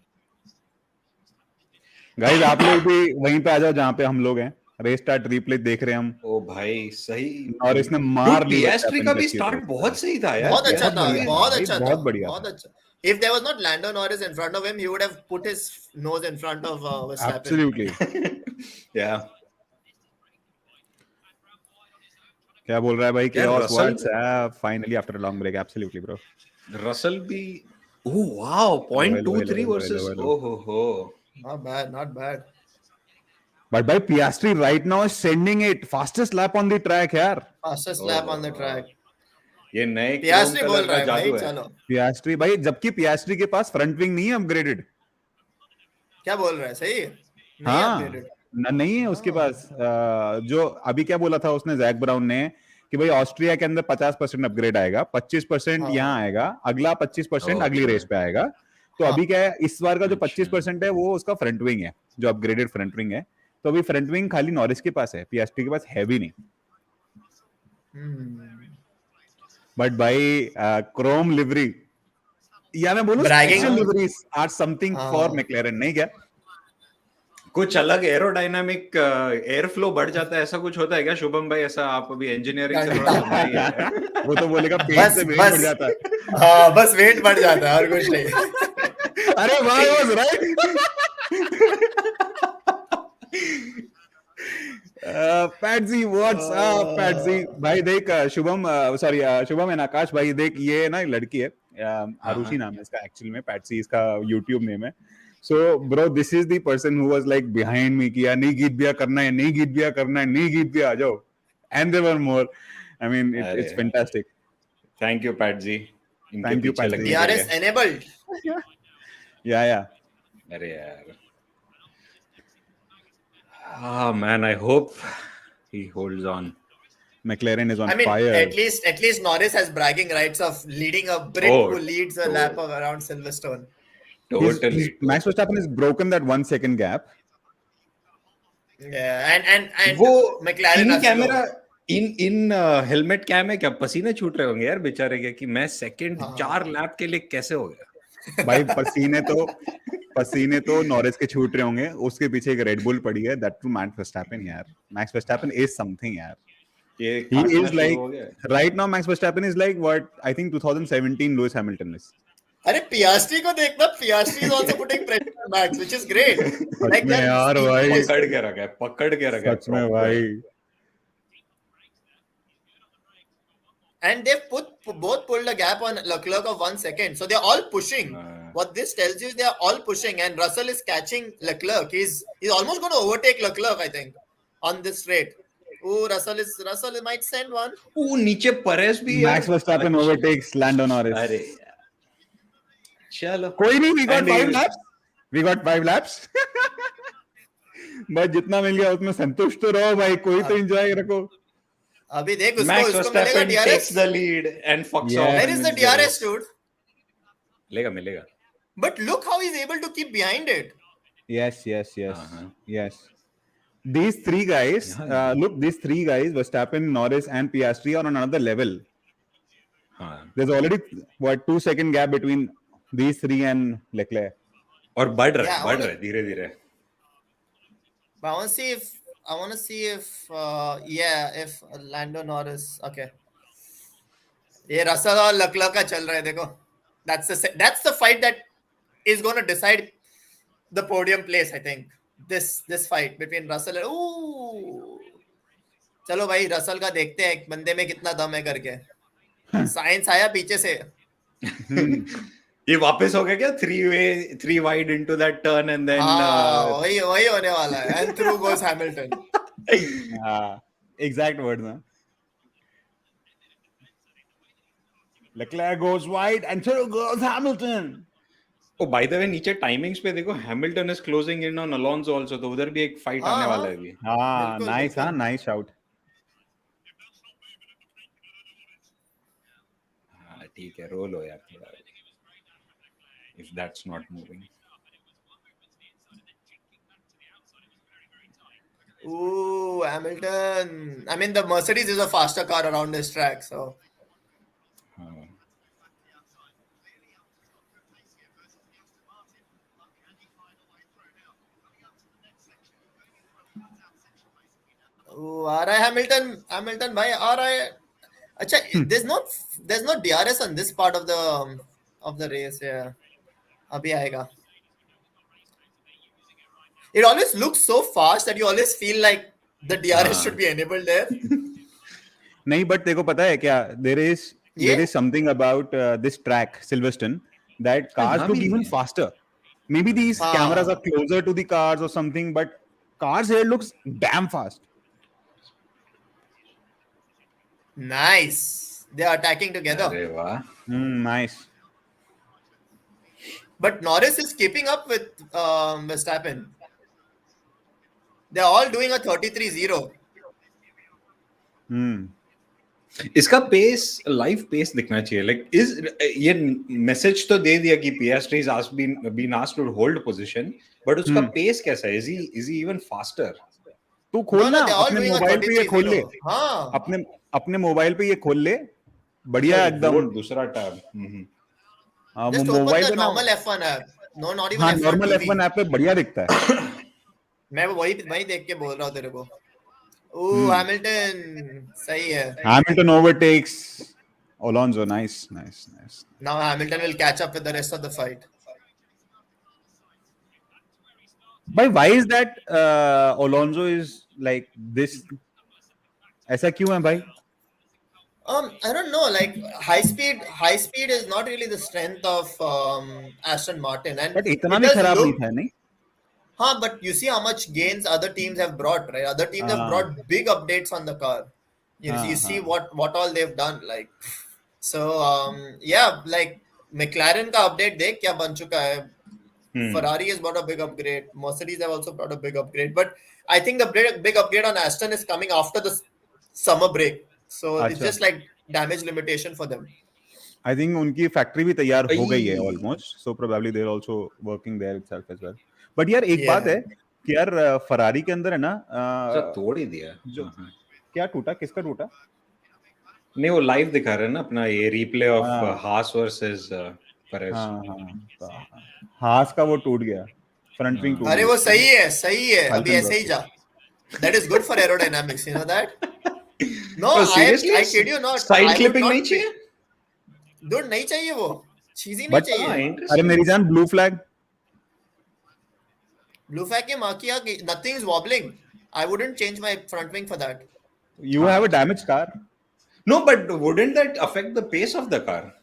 Guys आप लोग भी वहीं पे आ जाओ जहाँ पे हम लोग हैं। रेस स्टार्ट रिप्ले देख रहे हैं हम, ओ भाई सही। और इसने मार Dude, ली पियास्ट्री वर्स्टैपेन का की भी अच्छी स्टार्ट तरह से। बहुत सही था यार। बहुत अच्छा बहुत था, बढ़िया था बहुत भाई, अच्छा था, बहुत बढ़िया बहुत था। अच्छा. If there was not Lando Norris in front of him, he would have put his nose in front of Verstappen. Absolutely. या क्या बोल रहा है भाई? यार chaos Russell WhatsApp finally after a long break, absolutely bro. Russell भी oh wow Hello hello hello 0.23 hello hello versus hello. ओहो हो। Not bad, not bad. But भाई Piastri right now is sending it fastest lap on the track यार। Fastest lap on the track. ये नए Chrome पियास्ट्री colour बोल का रहा है भाई, जादू है। चलो. Piastri भाई, जबकि Piastri के पास फ्रंट विंग नहीं है अपग्रेडेड। क्या बोल रहा है? सही है? नहीं हाँ, अपग्रेडेड. नहीं है उसके पास। जो अभी क्या बोला था उसने, जैक ब्राउन ने, कि भाई ऑस्ट्रिया के अंदर 50% अपग्रेड आएगा, 25% हाँ. यहाँ आएगा, अगला 25% अगली Okay. रेस पे आएगा। तो हाँ. अभी क्या है, इस बार का जो अच्छा। 25% है वो उसका फ्रंट विंग है, जो अपग्रेडेड फ्रंट विंग है। तो अभी फ्रंट विंग खाली नॉरिस के पास है, पियास्ट्री के पास है भी नहीं। बट भाई क्रोम लिवरी, या मैं बोलूं Bragging. Special liveries are something for हाँ. मैक्लेरन, नहीं क्या? कुछ अलग एरोडायनामिक एयर फ्लो बढ़ जाता है, ऐसा कुछ होता है क्या शुभम भाई? ऐसा आप अभी इंजीनियरिंग से थोड़ा समझाइए। वो तो बोलेगा पेट बस से वेट बस बढ़ जाता है। हाँ, बस वेट बढ़ जाता है और कुछ नहीं. अरे वाह, वाज राइट। पैटजी व्हाट्स अप पैटजी भाई? देख शुभम, सॉरी शुभम एंड आकाश भाई, देख ये ना लड़की है, आरुषि नाम है इसका एक्चुअल में, पैटसी इसका यूट्यूब नेम है। So bro, this is the person who was like behind me कि यार नहीं गीत बिया करना है, नहीं गीत बिया करना है, नहीं गीत बिया आ जाओ। And there were more, I mean it's fantastic. Thank you Pat ji, इनके थैंक यू पीछे पैटजी। लगने के DRS लिए। enabled. या अरे यार, ah man, I hope he holds on. McLaren is on I mean, fire. at least Norris has bragging rights of leading a Brit Oh, who leads a lap of around Silverstone. Totally. Max Verstappen has broken that 1 second gap. Yeah, and वो McLaren इन are slow. Camera in helmet cam है क्या? पसीने छूट रहे होंगे यार बेचारे के, कि मैं सेकंड हाँ. 4 लैप के लिए कैसे हो गया। भाई पसीने तो नॉरिस के छूट रहे होंगे, उसके पीछे एक रेड बुल पड़ी है, दैट टू मैक्स वर्स्टैपेन यार। मैक्स वर्स्टैपेन इज समथिंग यार। ये He काटना is शुरू like हो गया। right now Max Verstappen is like what I think 2017 Lewis Hamilton is. अरे पियास्ट्री को देखना, पियास्ट्री is also putting pressure on Max, which is great. Such Like में that यार भाई, पकड़ के रखा है, पकड़ के रखा है सच में proper। भाई। and they've both pulled a gap on Leclerc of 1 second, so they're all pushing. What this tells you is they're all pushing, and Russell is catching Leclerc. He's almost going to overtake Leclerc, I think, on this straight. Oh, Russell might send one. वो नीचे परेस भी यार। Max Verstappen overtakes Lando Norris. अरे यार, चलो कोई नहीं, we got And 5 he- laps. We got 5 laps. बस जितना मिल गया उसमें संतुष्ट तो रहो भाई, कोई तो एंजॉय रखो। अभी देख उसको Max मिलेगा Verstappen DRS. takes the lead and fucks Yeah. off. Where and is the wins DRS, race. dude? मिलेगा। But look how he's able to keep behind it. Yes. Uh-huh. Yes. These three guys, Yeah. look, these three guys, Verstappen, Norris, and Piastri, are on another level. हाँ, There's already what 2 second gap between these three and Leclerc. और बढ़ रहा Yeah, है धीरे-धीरे। But I want to see if Lando Norris. Okay. ये Russell और Leclerc का चल रहा है, देखो. That's the fight that is going to decide the podium place, I think. This fight between Russell and चलो भाई, रसल का देखते हैं एक बंदे में कितना दम है करके. साइंस आया पीछे से. ये वापस हो गया क्या? 3 wide into that turn and then हाँ, वही होने वाला है. And through goes Hamilton. Exact word, man. Leclerc goes wide and through goes Hamilton. Oh, by the way, नीचे timings पे देखो, Hamilton is closing in on Alonso also, तो उधर भी एक fight हाँ आने हाँ वाला है अभी. हाँ, बिल्कुल nice, हाँ, बिल्कुल. nice shout. हाँ, ठीक है, roll हो यार थोड़ा. If that's not moving. Ooh, Hamilton. I mean, the Mercedes is a faster car around this track, so. हाँ. Ooh, आ रहा है Hamilton भाई आ रहा है. अच्छा, there's no DRS on this part of the race. Yeah, अभी आएगा. It always looks so fast that you always feel like the DRS should be enabled there. नहीं, but देखो पता है क्या? There is something about this track, Silverstone, that cars look even faster. Maybe these cameras are closer to the cars or something, but cars here looks damn fast. Nice. They are attacking together. अरे वाह. Nice. But Norris is keeping up with Verstappen. They're all doing a 33-0. इसका pace, live pace दिखना चाहिए. Like ये message तो दे दिया कि Piastri has been asked to hold position, but उसका पेस कैसा है? Is he even faster? तू खोल ना, they're all अपने doing a मोबाइल पे ये खोल ले. 33-0. हाँ. अपने मोबाइल पे ये खोल ले. बढ़िया एकदम. दूसरा टैब. Just वो open मोबाइल the पे ना. normal F1 app. No, not even हाँ, F1 normal TV. F1 app पे बढ़िया दिखता है. मैं वही देख के बोल रहा हूँ तेरे को. Ooh, Hamilton. सही है. Hamilton overtakes Alonso. Nice. Now Hamilton will catch up with the rest of the fight. But why is that Alonso is like this? ऐसा क्यों है भाई? I don't know. Like high speed is not really the strength of Aston Martin, and But इतना it भी does खराब नहीं look. था, नहीं? But you see how much gains other teams have brought, right? Other teams have brought big updates on the car. You see what all they've done, like. So yeah, like McLaren का update देख क्या बन चुका है. Ferrari has brought a big upgrade. Mercedes have also brought a big upgrade. But I think the big upgrade on Aston is coming after the summer break. So it's just like damage limitation for them. I think उनकी factory भी तैयार हो गई है almost. So probably they're also working there itself as well. But यार एक बात है कि यार फरारी के अंदर है ना. तोड़ ही दिया. क्या टूटा? किसका टूटा? नहीं, वो लाइव दिखा रहे हैं ना अपना ये रिप्ले ऑफ हास वर्सेस पेरेज. हास का वो टूट गया. फ्रंट विंग टूट गया. अरे वो सही है. अभी ऐसे ही जा. That is good for aerodynamics, you know that? No, I kid you not. Side clipping नहीं चाहिए? Dude, नहीं चाहिए वो. चीज ही नहीं चाहिए. अरे मेरी जान, ब्लू फ्लैग. Blue flag के माँ किया, nothing is wobbling. I wouldn't change my front wing for that. You have a damaged car. No, but wouldn't that affect the pace of the car?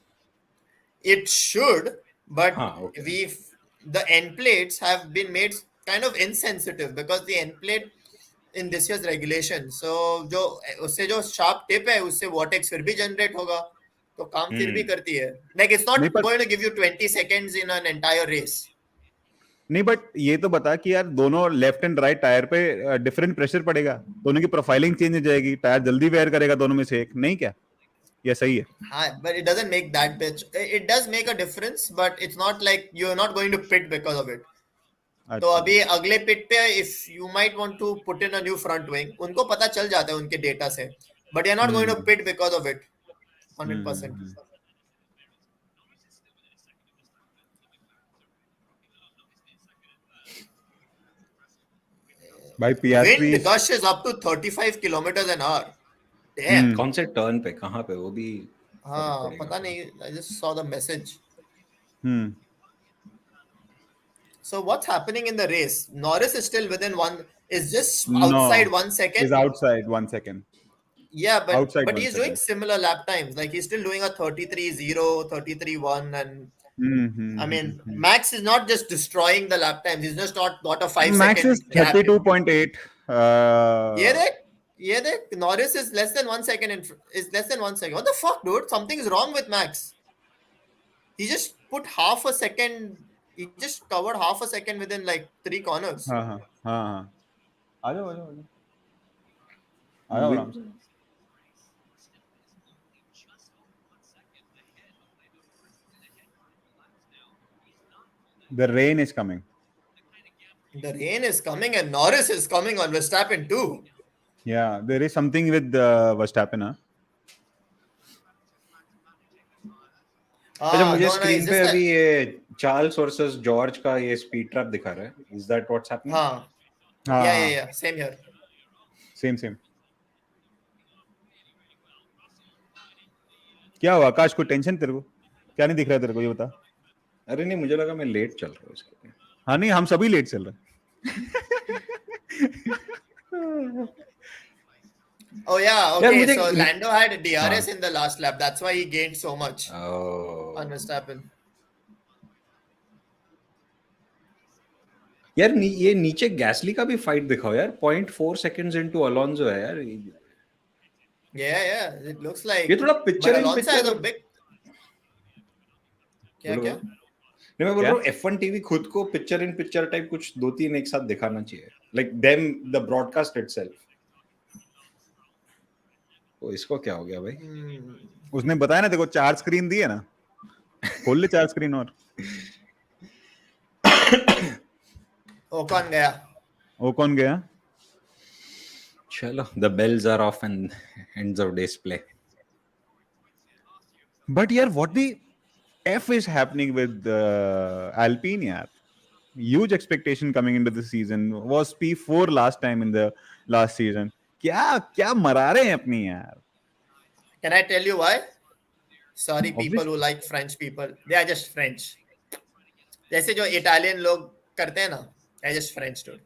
It should, but okay. the end plates have been made kind of insensitive because the end plate in this year's regulation. So उससे जो sharp tip है उससे vortex फिर भी generate होगा, तो काम फिर भी करती है. Like it's not going to give you 20 seconds in an entire race. नहीं, बट ये तो बता कि यार दोनों लेफ्ट एंड राइट टायर पे डिफरेंट प्रेशर पड़ेगा, दोनों की प्रोफाइलिंग चेंज हो जाएगी, टायर जल्दी वेयर करेगा दोनों में से एक, नहीं क्या? ये सही है. हाँ, but it doesn't make that much. It does make a difference, but it's not like you're not going to pit because of it. तो अभी अगले पिट पे if you might want to put in a new front wing, उनको पता चल जाता है उनके डेटा से, but you're not going to pit because of it 100%. भाई Piastri wind gush is up to 35 kilometers an hour. Damn. कौन से टर्न पे, कहाँ पे, वो भी हाँ पता नहीं. I just saw the message. So what's happening in the race? Norris is still within one. Is just outside 1 second. Is outside 1 second. Yeah, but he's doing similar lap times. Like he's still doing a 33-0, 33-1, and I mean, Max is not just destroying the lap times. He's just not got a 5 Max second. Max is 32.8. ये देख, Yeah, Norris is less than 1 second is less than 1 second. What the fuck, dude? Something is wrong with Max. He just put half a second. He just covered half a second within like 3 corners. हाँ हाँ हाँ हाँ आ जाओ आ जाओ आ जाओ आराम से The rain is coming. The rain is coming and Norris is coming on Verstappen too. Yeah, there is something with Verstappen, huh? अच्छा मुझे No, स्क्रीन it's पे just अभी ये चार्ल्स वर्सेस जॉर्ज का ये स्पीड ट्रैप दिखा रहा है. Is that what's happening? हाँ. हाँ Yeah. Same here. सेम क्या हुआ आकाश को टेंशन तेरे को क्या नहीं दिख रहा तेरे को ये बता. अरे नहीं, मुझे लगा मैं लेट चल रहा हूँ इसके लिए. हाँ नहीं हम सभी लेट चल रहे हैं. Oh yeah, यार okay. मुझे So Lando had DRS हाँ. in the last lap. That's why he gained so much Oh. on Verstappen. यार ये नीचे गैसली का भी फाइट दिखाओ यार. 0.4 सेकंड्स इनटू अलोंसो है यार. Yeah. It looks like. ये थोड़ा But picture in Alonso has a picture. big. क्या? नहीं मैं बोल रहा हूँ F1 टीवी खुद को पिक्चर इन पिक्चर टाइप कुछ 2-3 एक साथ दिखाना चाहिए. Like them the broadcast itself. तो इसको क्या हो गया भाई? उसने बताया ना देखो 4 स्क्रीन दी है ना. खोल ले 4 स्क्रीन और. कौन गया? वो कौन गया? चलो the bells are off and ends of display. But यार what the F is happening with Alpine यार. Huge expectation coming into the season. Was P4 last time in the last season. क्या मरा रहे हैं अपनी यार. Can I tell you why? Sorry, people who like French people. They are just French. जैसे जो Italian लोग करते हैं ना. They are just French, dude.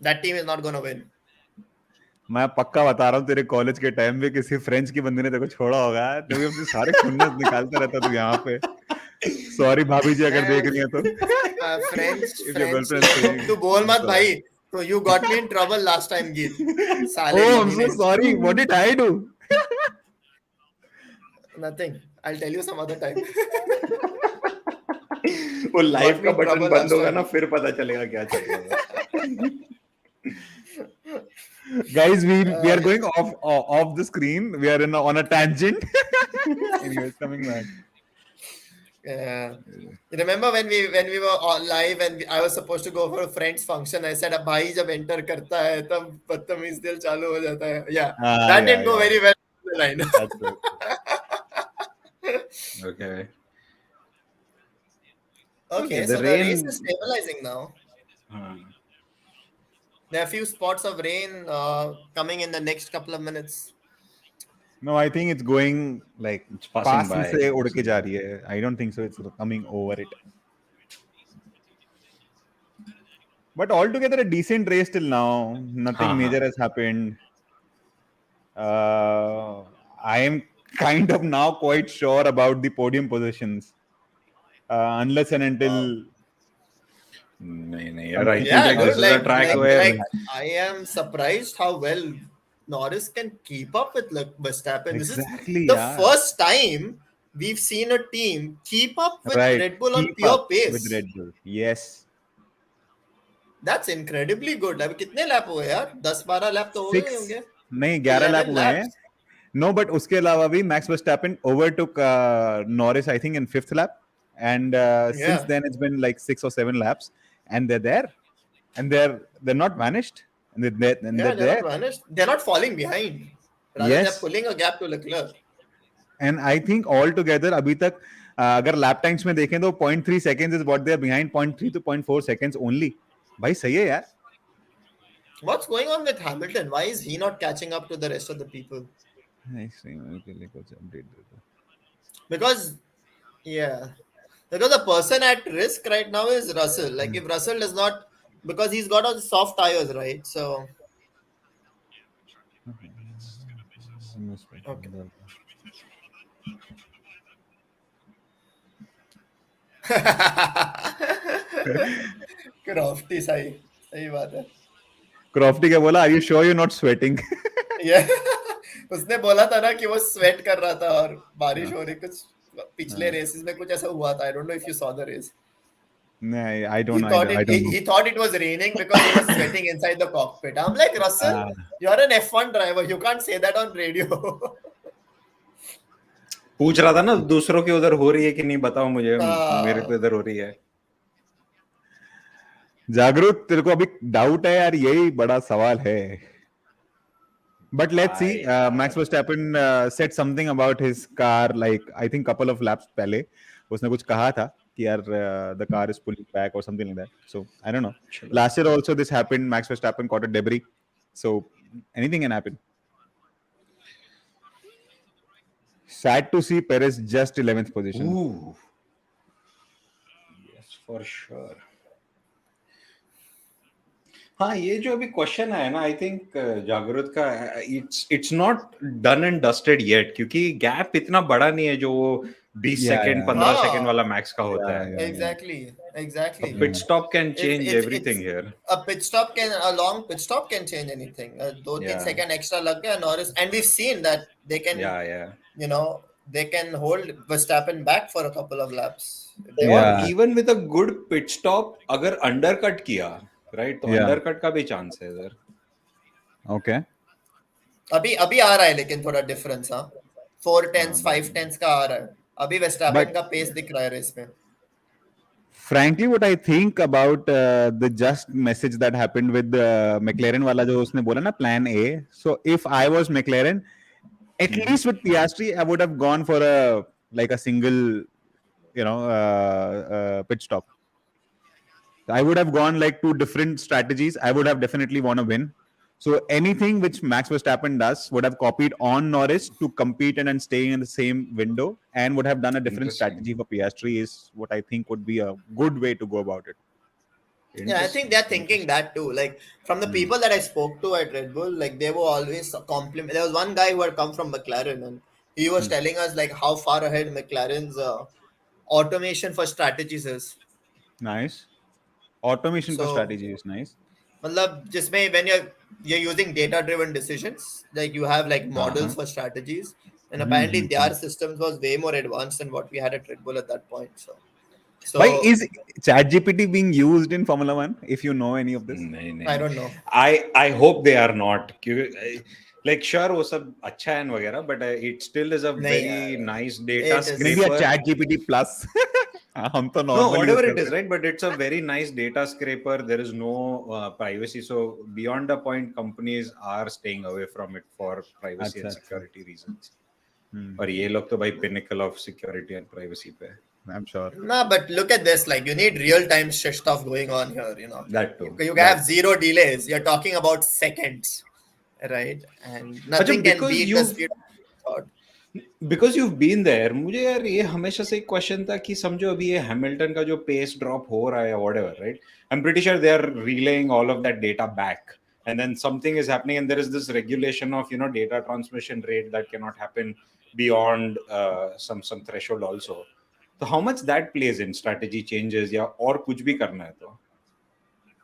That team is not gonna win. मैं पक्का बता रहा हूँ तेरे कॉलेज के टाइम में किसी फ्रेंच की बंदी ने तेरे को छोड़ा होगा. तू अपने सारे खुन्नस निकालता रहता तू यहाँ पे. सॉरी भाभी जी अगर देख रही है तो. फ्रेंच तू बोल मत भाई. So you got me in trouble last time, Geet. Oh, I'm so sorry. What did I do? Nothing. I'll tell you some other time. वो लाइव का बटन बंद होगा ना फिर पता चलेगा क्या चल रहा है. Guys, we are going off the screen. We are on a tangent. Anyways, coming back. Yeah. Remember when we were on live and I was supposed to go for a friend's function? I said, "भाई जब enter करता है तब बदतमीज दिल चालू हो जाता है." Yeah, that didn't go very well. The line. That's it. Okay. Okay, so the race is stabilizing now. There are a few spots of rain coming in the next couple of minutes. No, I think it's going like It's passing by. से उड़ के जा रही है. I don't think so. It's coming over it. But altogether a decent race till now. Nothing major has happened. I am kind of now quite sure about the podium positions. Unless and until. नहीं यार. I think this is a track where I am surprised how well Norris can keep up with Verstappen. Exactly, this is the first time we've seen a team keep up with Red Bull on pure pace. With Red Bull, yes. That's incredibly good. अब कितने lap हुए यार? 10-12 lap तो हो गए होंगे. नहीं 11 lap हुए हैं. No, but उसके अलावा भी Max Verstappen overtook Norris, I think, in 5th lap, and since then it's been like 6 or 7 laps, and they're there, and they're not vanished. And they're not vanished. They're not falling behind. Rather, they're pulling a gap to Leclerc. And I think altogether, अभी तक अगर lap times में देखें तो 0.3 seconds is what they're behind. 0.3 to 0.4 seconds only. भाई सही है यार. What's going on with Hamilton? Why is he not catching up to the rest of the people? Because the person at risk right now is Russell. Like if Russell does not, because he's got on soft tires, right? So okay. Crofty सही बात है. Crofty क्या बोला? Are you sure you're not sweating? Yeah. उसने बोला था ना कि वो स्वेट कर रहा था और बारिश हो रही कुछ पिछले रेसेस में कुछ ऐसा हुआ था. I don't know if you saw the race. No, I He don't know. thought I don't know. he thought it was raining because he was sweating inside the cockpit. I'm like, Russell, Ah. you're an F1 driver. You can't say that on radio. पूछ रहा था ना दूसरों के उधर हो रही है कि नहीं, बताओ मुझे, मेरे हाँ. तो इधर हो रही है. जागरूक, तेरे को अभी डाउट है यार, यही बड़ा सवाल है. But let's see. Max Verstappen said something about his car, like I think couple of laps पहले उसने कुछ कहा था कि यार the car is pulling back or something like that. So I don't know. Last year also this happened. Max Verstappen caught a debris. So anything can happen. Sad to see Perez just 11th position. Ooh. Yes, for sure. हाँ, ये जो अभी question है ना, I think जागरूक का, it's not done and dusted yet, क्योंकि gap इतना बड़ा नहीं है जो 20 सेकंड 15 सेकंड वाला मैक्स का होता है. Exactly. Pit stop can change everything here. A long pit stop can change anything. 2-3 second extra लग गया Norris, and we've seen that they can, you know, they can hold Verstappen back for a couple of laps. और even with a good pit stop, अगर undercut किया, right, तो undercut का भी chance है इधर. Okay. अभी आ रहा है लेकिन थोड़ा डिफरेंस. 4 tenths 5 tenths का आ रहा है अभी. Verstappen का पेस दिख रहा है रेस में. Frankly, what I think about the just message that happened with McLaren वाला जो उसने बोला ना plan A. So if I was McLaren, at least with Piastri, I would have gone for a single, pit stop. I would have gone like 2 different strategies. I would have definitely won a win. So anything which Max Verstappen does would have copied on Norris to compete and stay in the same window, and would have done a different strategy for Piastri, is what I think would be a good way to go about it. Yeah, I think they're thinking that too. Like from the people that I spoke to at Red Bull, like they were always compliment. There was one guy who had come from McLaren, and he was telling us like how far ahead McLaren's automation for strategies is. Nice. Automation for strategy is nice. मतलब जिसमें when you're using data driven decisions, like you have like models for strategies, and apparently their systems was way more advanced than what we had at Red Bull at that point. So Why is ChatGPT being used in Formula One? If you know any of this, I don't know. I hope they are not. Like sure, वो सब अच्छा है वगैरह, but it still is a very nice data scraper. Maybe a ChatGPT plus. No, whatever it is, right? But it's a very nice data scraper. There is no privacy. So beyond the point, companies are staying away from it for privacy and security reasons. और ये लोग तो भाई pinnacle of security and privacy पे. I'm sure. Nah, but look at this. Like you need real-time stuff going on here. You know that too. You have zero delays. You're talking about seconds, right? And nothing can beat the speed of thought. Because you've been there, मुझे यार ये हमेशा से एक question था कि समझो अभी ये हैमिल्टन का जो पेस ड्रॉप हो रहा है whatever, right? I'm pretty sure they are relaying all of that data back, and then something is happening, and there is this regulation of data transmission rate that cannot happen beyond some threshold also. So how much that plays in strategy changes या और कुछ भी करना है तो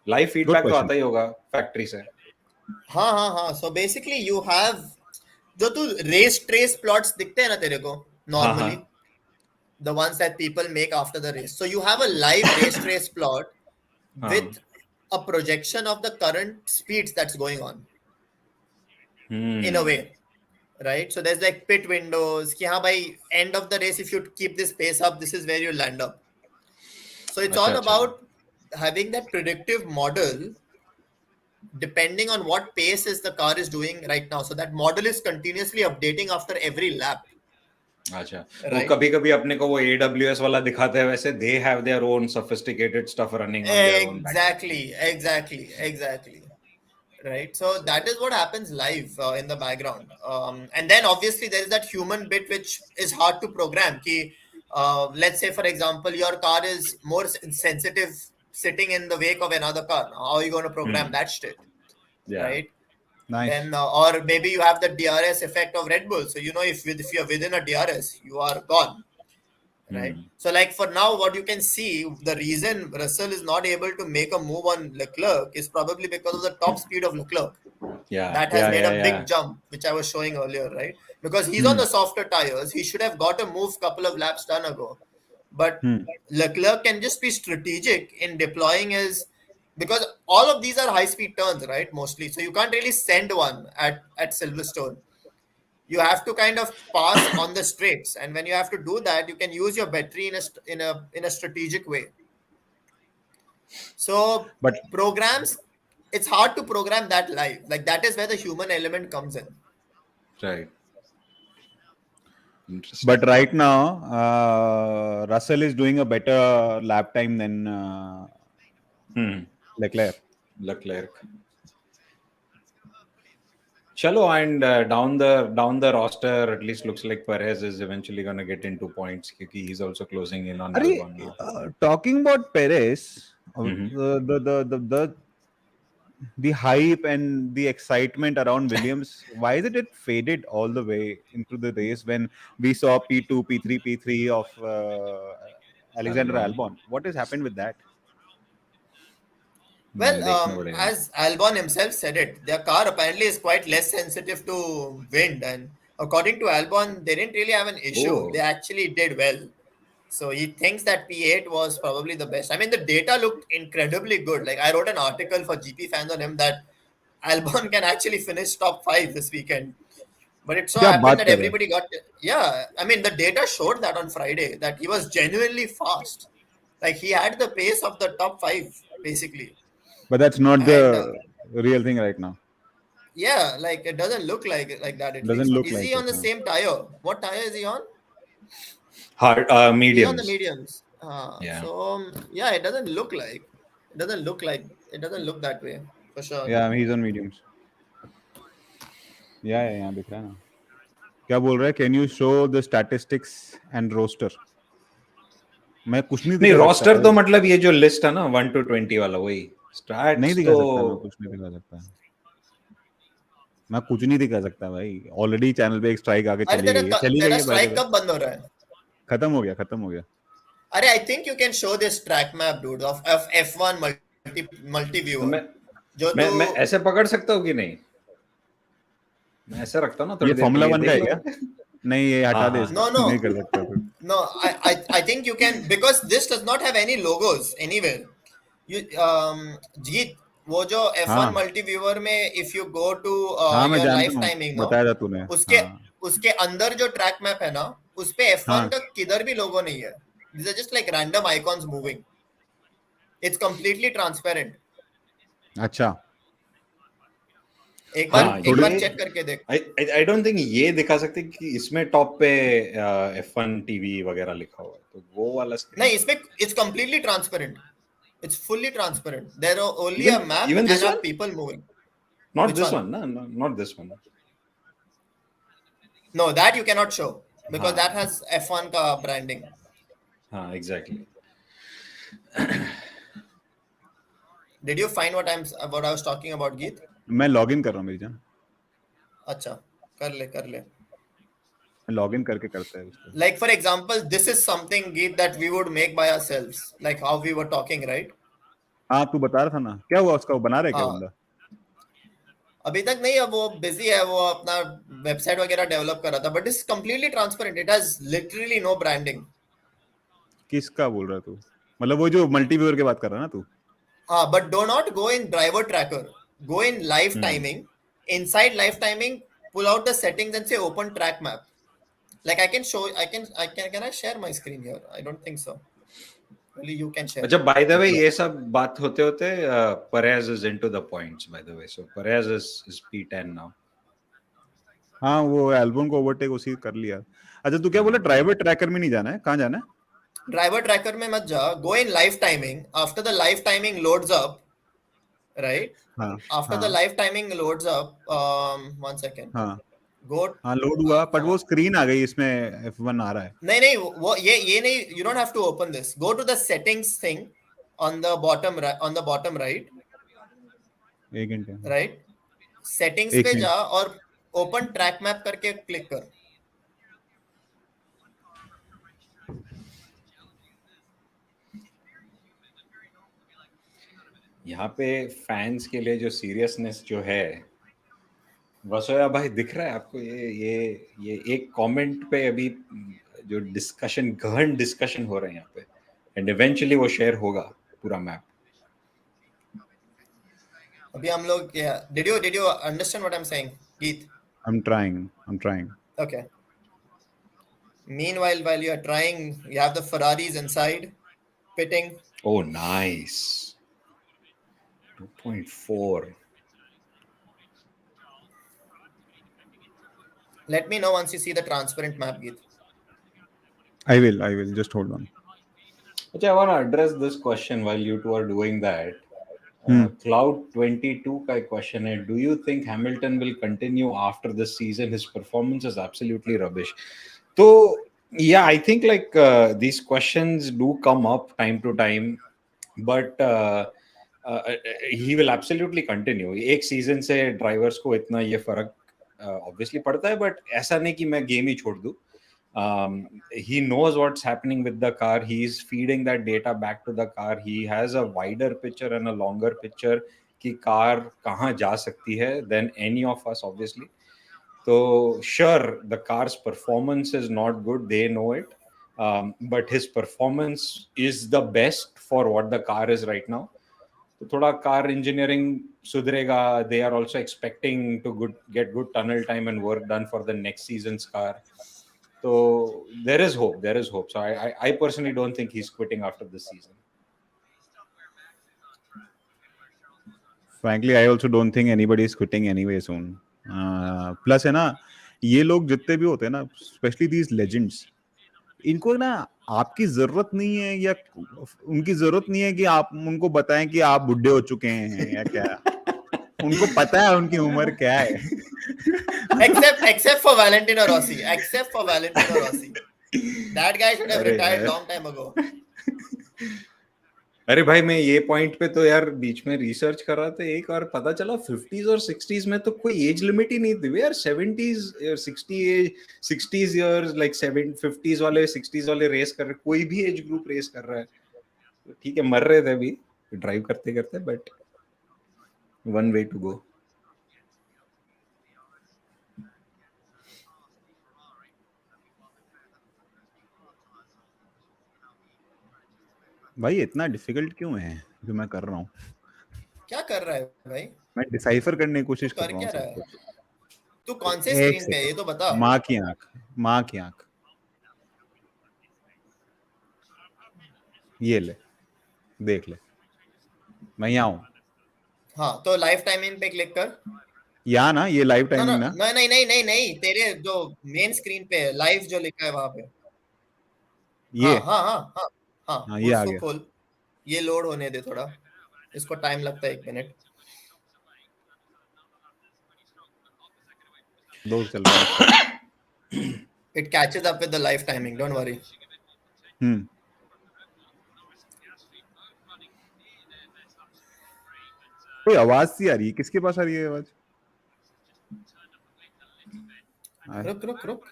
live feedback तो आता ही होगा फैक्ट्री से. हाँ. So basically you have जो तू रेस ट्रेस प्लॉट्स दिखते हैं ना तेरे को normally, the ones that people make after the race. So you have a live race trace plot with a projection of the current speeds that's going on in a way, right? So there's like pit windows कि हाँ भाई end of the race if you keep this pace up, this is where you land up. So it's all about having that predictive model depending on what pace is the car is doing right now. So that model is continuously updating after every lap. अच्छा, वो कभी-कभी अपने को वो AWS वाला दिखाते हैं वैसे they have their own sophisticated stuff running on their own. Exactly. Right. So that is what happens live in the background. And then obviously there is that human bit which is hard to program. Ki, let's say for example your car is more sensitive sitting in the wake of another car. How are you going to program that shit? Right. Nice. Then or maybe you have the DRS effect of Red Bull. So if you're within a DRS, you are gone. right? So like for now, what you can see, the reason Russell is not able to make a move on Leclerc is probably because of the top speed of Leclerc. That has made a big jump, which I was showing earlier, right? Because he's on the softer tires. He should have got a move couple of laps done ago. But Leclerc can just be strategic in deploying his, because all of these are high speed turns, right? Mostly. So you can't really send one at Silverstone. You have to kind of pass on the straights, and when you have to do that, you can use your battery in a strategic way. So But programs, it's hard to program that live. Like that is where the human element comes in. Right. Interesting. But right now, Russell is doing a better lap time than Leclerc. Chalo, and down the roster, at least looks like Perez is eventually going to get into points because he's also closing in on Albon now. Talking about Perez, the hype and the excitement around Williams, why is it faded all the way into the race when we saw P2, P3, P3 of Alexander Albon? What has happened with that? Well, as Albon himself said it, their car apparently is quite less sensitive to wind, and according to Albon, they didn't really have an issue. They actually did well. So he thinks that P8 was probably the best. I mean, the data looked incredibly good. Like I wrote an article for GP fans on him that Albon can actually finish top 5 this weekend. But it so happened that everybody got, I mean, the data showed that on Friday that he was genuinely fast. Like he had the pace of the top 5 basically. But that's not the real thing right now. Yeah, like it doesn't look like that. At doesn't least. look Is like he on the same tire? What tire is he on? Hard, mediums. He's on the mediums. Yeah. So it doesn't look like. It doesn't look that way for sure. Yeah, he's on mediums. Yeah, दिख रहा है ना. क्या बोल रहा है? Can you show the statistics and roster? मैं कुछ नहीं दिखा रोस्टर तो मतलब ये जो लिस्ट है ना 1 to 20 वाला वही स्टैट्स नहीं दिखा सकता. मैं कुछ नहीं दिखा सकता. मैं कुछ नहीं दिखा सकता भाई. ऑलरेडी चैनल पे एक स्ट्राइक आके चली गई है. चली गई है. स्ट्राइक कब बंद हो रहा है? खत्म हो गया. अरे I think you can show this track map dude of F1 multi viewer. जो मैं ऐसे पकड़ सकता हूँ कि नहीं? मैं ऐसे रखता हूँ ना. ये फॉर्मूला 1 का है क्या? नहीं, ये हटा दे. No. नहीं कर सकता. No, I think you can, because this does not have any logos anywhere. You जीत वो जो F1 मल्टी व्यूअर में if you go to your live timing, बताया था तूने. उसके अंदर जो ट्रैक मैप है ना, उस पे F1 का किधर भी लोगो नहीं है. These are just like random icons moving. It's completely transparent. अच्छा. एक बार चेक करके देख. I don't think ये दिखा सकते कि इसमें टॉप पे F1 TV वगैरह लिखा हुआ है. तो वो वाला नहीं, इसमें it's completely transparent. It's fully transparent. There are only a map and are people moving. Not this one, no, not this one. No, that you cannot show because that has F1 का branding. Exactly. Did you find what I was talking about, Geet? मैं login कर रहा हूँ मेरी जान. अच्छा, कर ले. लॉगिन करके करते हैं उसको. Like for example, this is something, Geet, that we would make by ourselves, like how we were talking, right? हाँ, तू बता रहा था ना. क्या हुआ उसका? वो बना रहा है क्या बंदा? अभी तक नहीं. अब वो बिजी है. वो अपना वेबसाइट वगैरह डेवलप कर रहा था. But it's completely transparent. It has literally no branding. किसका बोल रहा है तू? मतलब वो जो मल्टीव्यूअर की बात कर रहा है ना तू? But do not go in driver tracker. Go in live timing. Inside live timing, pull out the settings and say open track map. Like I can show. Can I share my screen here? I don't think so. Only you can share. अच्छा, by the way, ये सब बात होते Perez is into the points, by the way. So Perez is P10 now. हाँ, वो album को overtake उसी कर लिया. अच्छा, तू क्या बोला? ड्राइवर ट्रैकर में नहीं जाना है? कहाँ जाना है? ड्राइवर ट्रैकर में मत जा. Go in live timing. After the live timing loads up, right? After the live timing loads up, 1 second. Go. Load हुआ, but वो स्क्रीन आ गई. इसमें F1 आ रहा है. नहीं वो ये नहीं. You don't have to open this. Go to the settings thing on the bottom right. एक घंटे. Right. Settings पे जा और open track map करके क्लिक कर. यहाँ पे फैंस के लिए जो सीरियसनेस जो है, वसोया भाई दिख रहा है आपको? ये एक कमेंट पे अभी जो डिस्कशन, गहन डिस्कशन हो रहे हैं यहाँ पे, एंड इवेंचुअली वो शेयर होगा पूरा मैप। अभी हम लोग did you understand what I'm saying, Geet? I'm trying. Okay. Meanwhile, while you are trying, you have the Ferraris inside pitting. Oh, nice. 2.4. Let me know once you see the transparent map, Geet. I will. Just hold on. Okay, I want to address this question while you two are doing that. Cloud 22 का question है, do you think Hamilton will continue after this season? His performance is absolutely rubbish. So yeah, I think like these questions do come up time to time, but he will absolutely continue. एक season से drivers को इतना ये फर्क obviously पड़ता है, but ऐसा नहीं कि मैं game ही छोड़ दूँ. He knows what's happening with the car. He's feeding that data back to the car. He has a wider picture and a longer picture कि कार कहाँ जा सकती है than any of us, obviously. So sure, the car's performance is not good. They know it, but his performance is the best for what the car is right now. तो थोड़ा car engineering सुधरेगा. They are also expecting to get good tunnel time and work done for the next season's car. So there is hope. So I personally don't think he's quitting after this season. Frankly, I also don't think anybody is quitting anyway soon. Plus है ना, ये लोग जितने भी होते हैं ना, especially these legends, इनको ना आपकी जरूरत नहीं है, या उनकी जरूरत नहीं है कि आप उनको बताएं कि आप बुढ़े हो चुके हैं या क्या. उनको पता है उनकी उम्र क्या है. Except for Valentino Rossi. That guy should have retired long time ago. अरे भाई, मैं ये पॉइंट पे तो यार बीच में रिसर्च कर रहा था एक, और पता चला 50s और 60s में तो कोई एज लिमिट ही नहीं थी यार. 70s 60s years, like 50s वाले 60s वाले रेस कर रहे, कोई भी एज ग्रुप रेस कर रहा है. तो ठीक है, मर रहे थे अभी ड्राइव करते करते, but one way to go. भाई इतना डिफिकल्ट क्यों है जो मैं कर रहा हूँ? क्या कर रहा है भाई? मैं डिसाइफर करने की कोशिश कर कर रहा क्या हूँ रहा सब है? कुछ. तू कौन से एक स्क्रीन पे है ये सेकंड. तो बता. माँ की आंख. ये ले, देख ले, मैं यहाँ हूँ. हाँ, तो लाइफ टाइमिंग पे क्लिक कर. यहाँ ना, ये लाइव टाइमिंग ना. नहीं, तेरे जो मेन स्क्रीन पे है लाइव जो लिखा है वहां पे. ये हाँ, ये आ उसको गया. खोल. ये लोड होने दे थोड़ा, इसको टाइम लगता है 1 मिनट. दो चल रहा है. It catches up with the live timing, don't worry. कोई आवाज सी आ रही है, किसके पास आ रही है आवाज? रुक.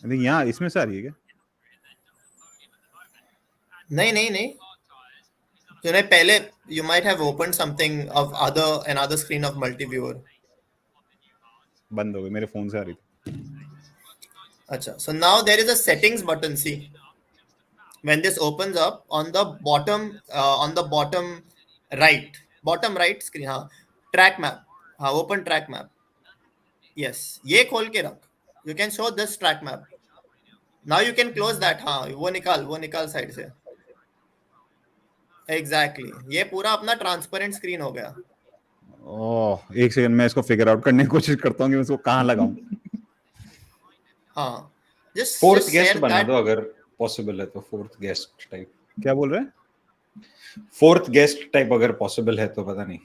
नहीं, यहाँ इसमें से आ रही है क्या? नहीं. तूने पहले you might have opened something of another screen of multi-viewer. बंद हो गई, मेरे फोन से आ रही थी. अच्छा, so now there is a settings button. See, when this opens up on the bottom right screen, हाँ, track map, हाँ, open track map. Yes, ये खोल के रख. You can show this track map. Now you can close that. हाँ, वो निकाल side से. Exactly. ये पूरा अपना ट्रांसपेरेंट स्क्रीन हो गया. ओह, एक सेकंड, मैं इसको फिगर आउट करने की कोशिश करता हूँ कि मैं इसको कहाँ लगाऊं. हाँ, just फोर्थ गेस्ट share बना that. दो अगर पॉसिबल है तो. Fourth guest type. क्या बोल रहे हैं? फोर्थ गेस्ट टाइप अगर पॉसिबल है तो, पता नहीं.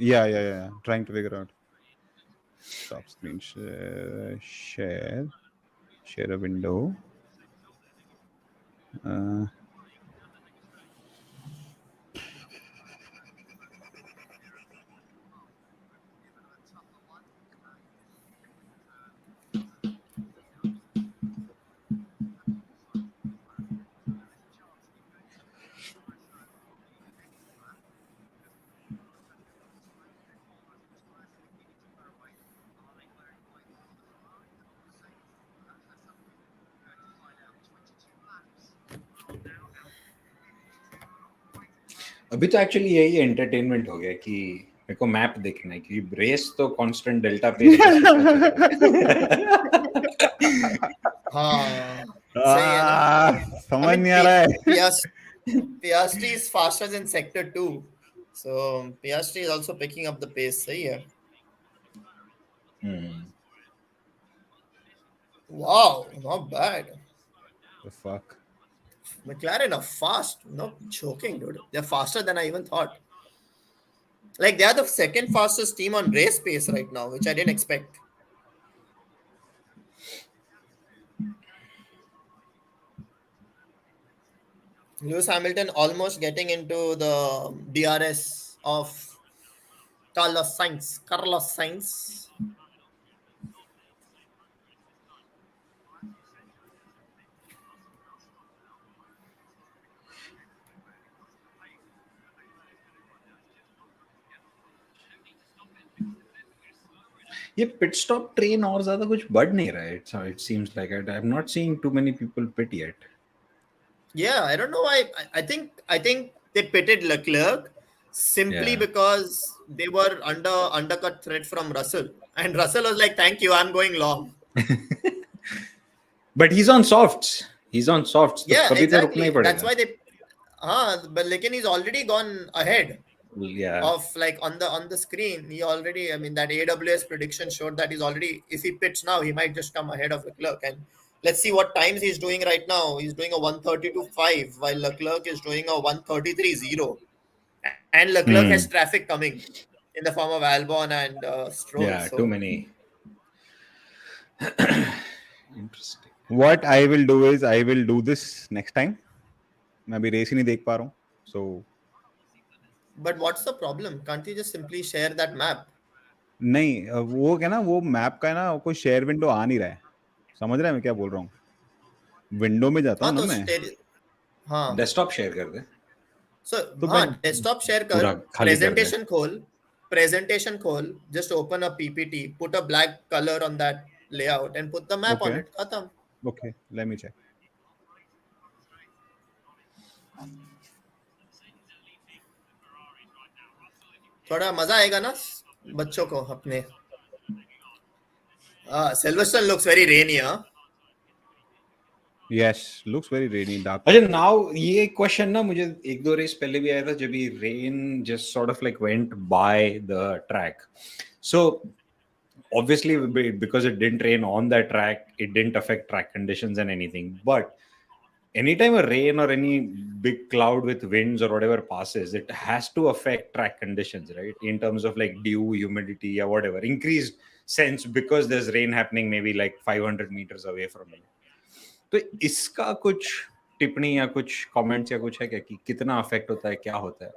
या trying to figure out. Stop screen share a window. अभी तो एक्चुअली यही एंटरटेनमेंट हो गया कि मेरे को मैप देखना है कि रेस तो कांस्टेंट डेल्टा पेस बस कितना चलेगा. हाँ सही है ना. I समझ mean, नहीं आ रहा है. Piastri is faster than sector 2. So Piastri is also picking up the pace. सही है. Wow, not bad. The fuck. McLaren are fast, not joking, dude. They're faster than I even thought. Like they are the second fastest team on race pace right now, which I didn't expect. Lewis Hamilton almost getting into the DRS of Carlos Sainz. Carlos Sainz. ये pit stop train और ज्यादा कुछ बढ़ नहीं रहा है. It seems like I have not seen too many people pit yet. Yeah, I don't know why. I think they pitted Leclerc simply because they were under undercut threat from Russell, and Russell was like, "Thank you, I'm going long." But he's on softs. तो Yeah, कभी तो रुकना ही exactly. That's पड़ेगा. why they. But lekin he's already gone ahead Yeah. of like on the screen. He already. I mean, that AWS prediction showed that he's already. If he pits now, he might just come ahead of Leclerc. And let's see what times he's doing right now. He's doing a 1:32.5, while Leclerc is doing a 1:33.0. And Leclerc has traffic coming in the form of Albon and Stroll. Yeah, So too many. Interesting. What I will do is I will do this next time. मैं अभी race ही नहीं देख पा रहा हूँ. So but what's the problem? Can't you just simply share that map? नहीं, वो क्या ना, वो मैप का है ना, कोई शेयर विंडो आ नहीं रहा है. समझ रहा है मैं क्या बोल रहा हूँ? विंडो में जाता हूँ हाँ ना तो मैं. हाँ डेस्कटॉप शेयर कर दे. so तो हाँ मैं डेस्कटॉप शेयर कर, पूरा खाली कर दे. presentation खोल, just open a PPT, put a black color on that layout and put the map on okay it. खत्म. okay let me check. थोड़ा मजा आएगा ना बच्चों को अपने. Silverstone looks very rainy, huh? Yes, looks very rainy, dark. अच्छा, now ये क्वेश्चन ना मुझे एक दो रेस पहले भी आया था जब ये rain just sort of like went by the track. So obviously because it didn't rain on that track, it didn't affect track conditions and anything. But anytime a rain or any big cloud with winds or whatever passes, it has to affect track conditions, right? In terms of like dew, humidity or whatever, increased sense because there's rain happening maybe like 500 meters away from you. तो इसका कुछ टिप्पणी या कुछ comments या कुछ है क्या कि कितना अफेक्ट होता है, क्या होता है?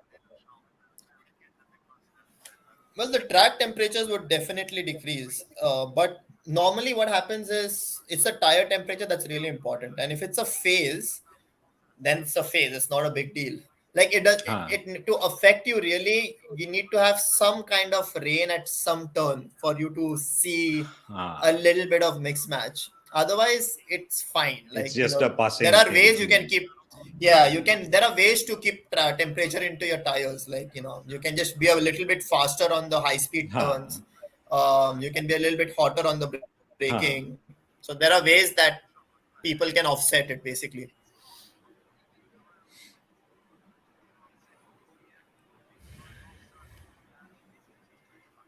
Well, the track temperatures would definitely decrease. But normally, what happens is it's a tire temperature that's really important. And if it's a phase, then it's a phase. It's not a big deal. Like it does, it to affect you really, you need to have some kind of rain at some turn for you to see a little bit of mix match. Otherwise, it's fine. Like It's just a passing there are thing. ways you can keep. Yeah, you can. There are ways to keep temperature into your tires. Like you can just be a little bit faster on the high speed turns. You can be a little bit hotter on the braking. So there are ways that people can offset it basically.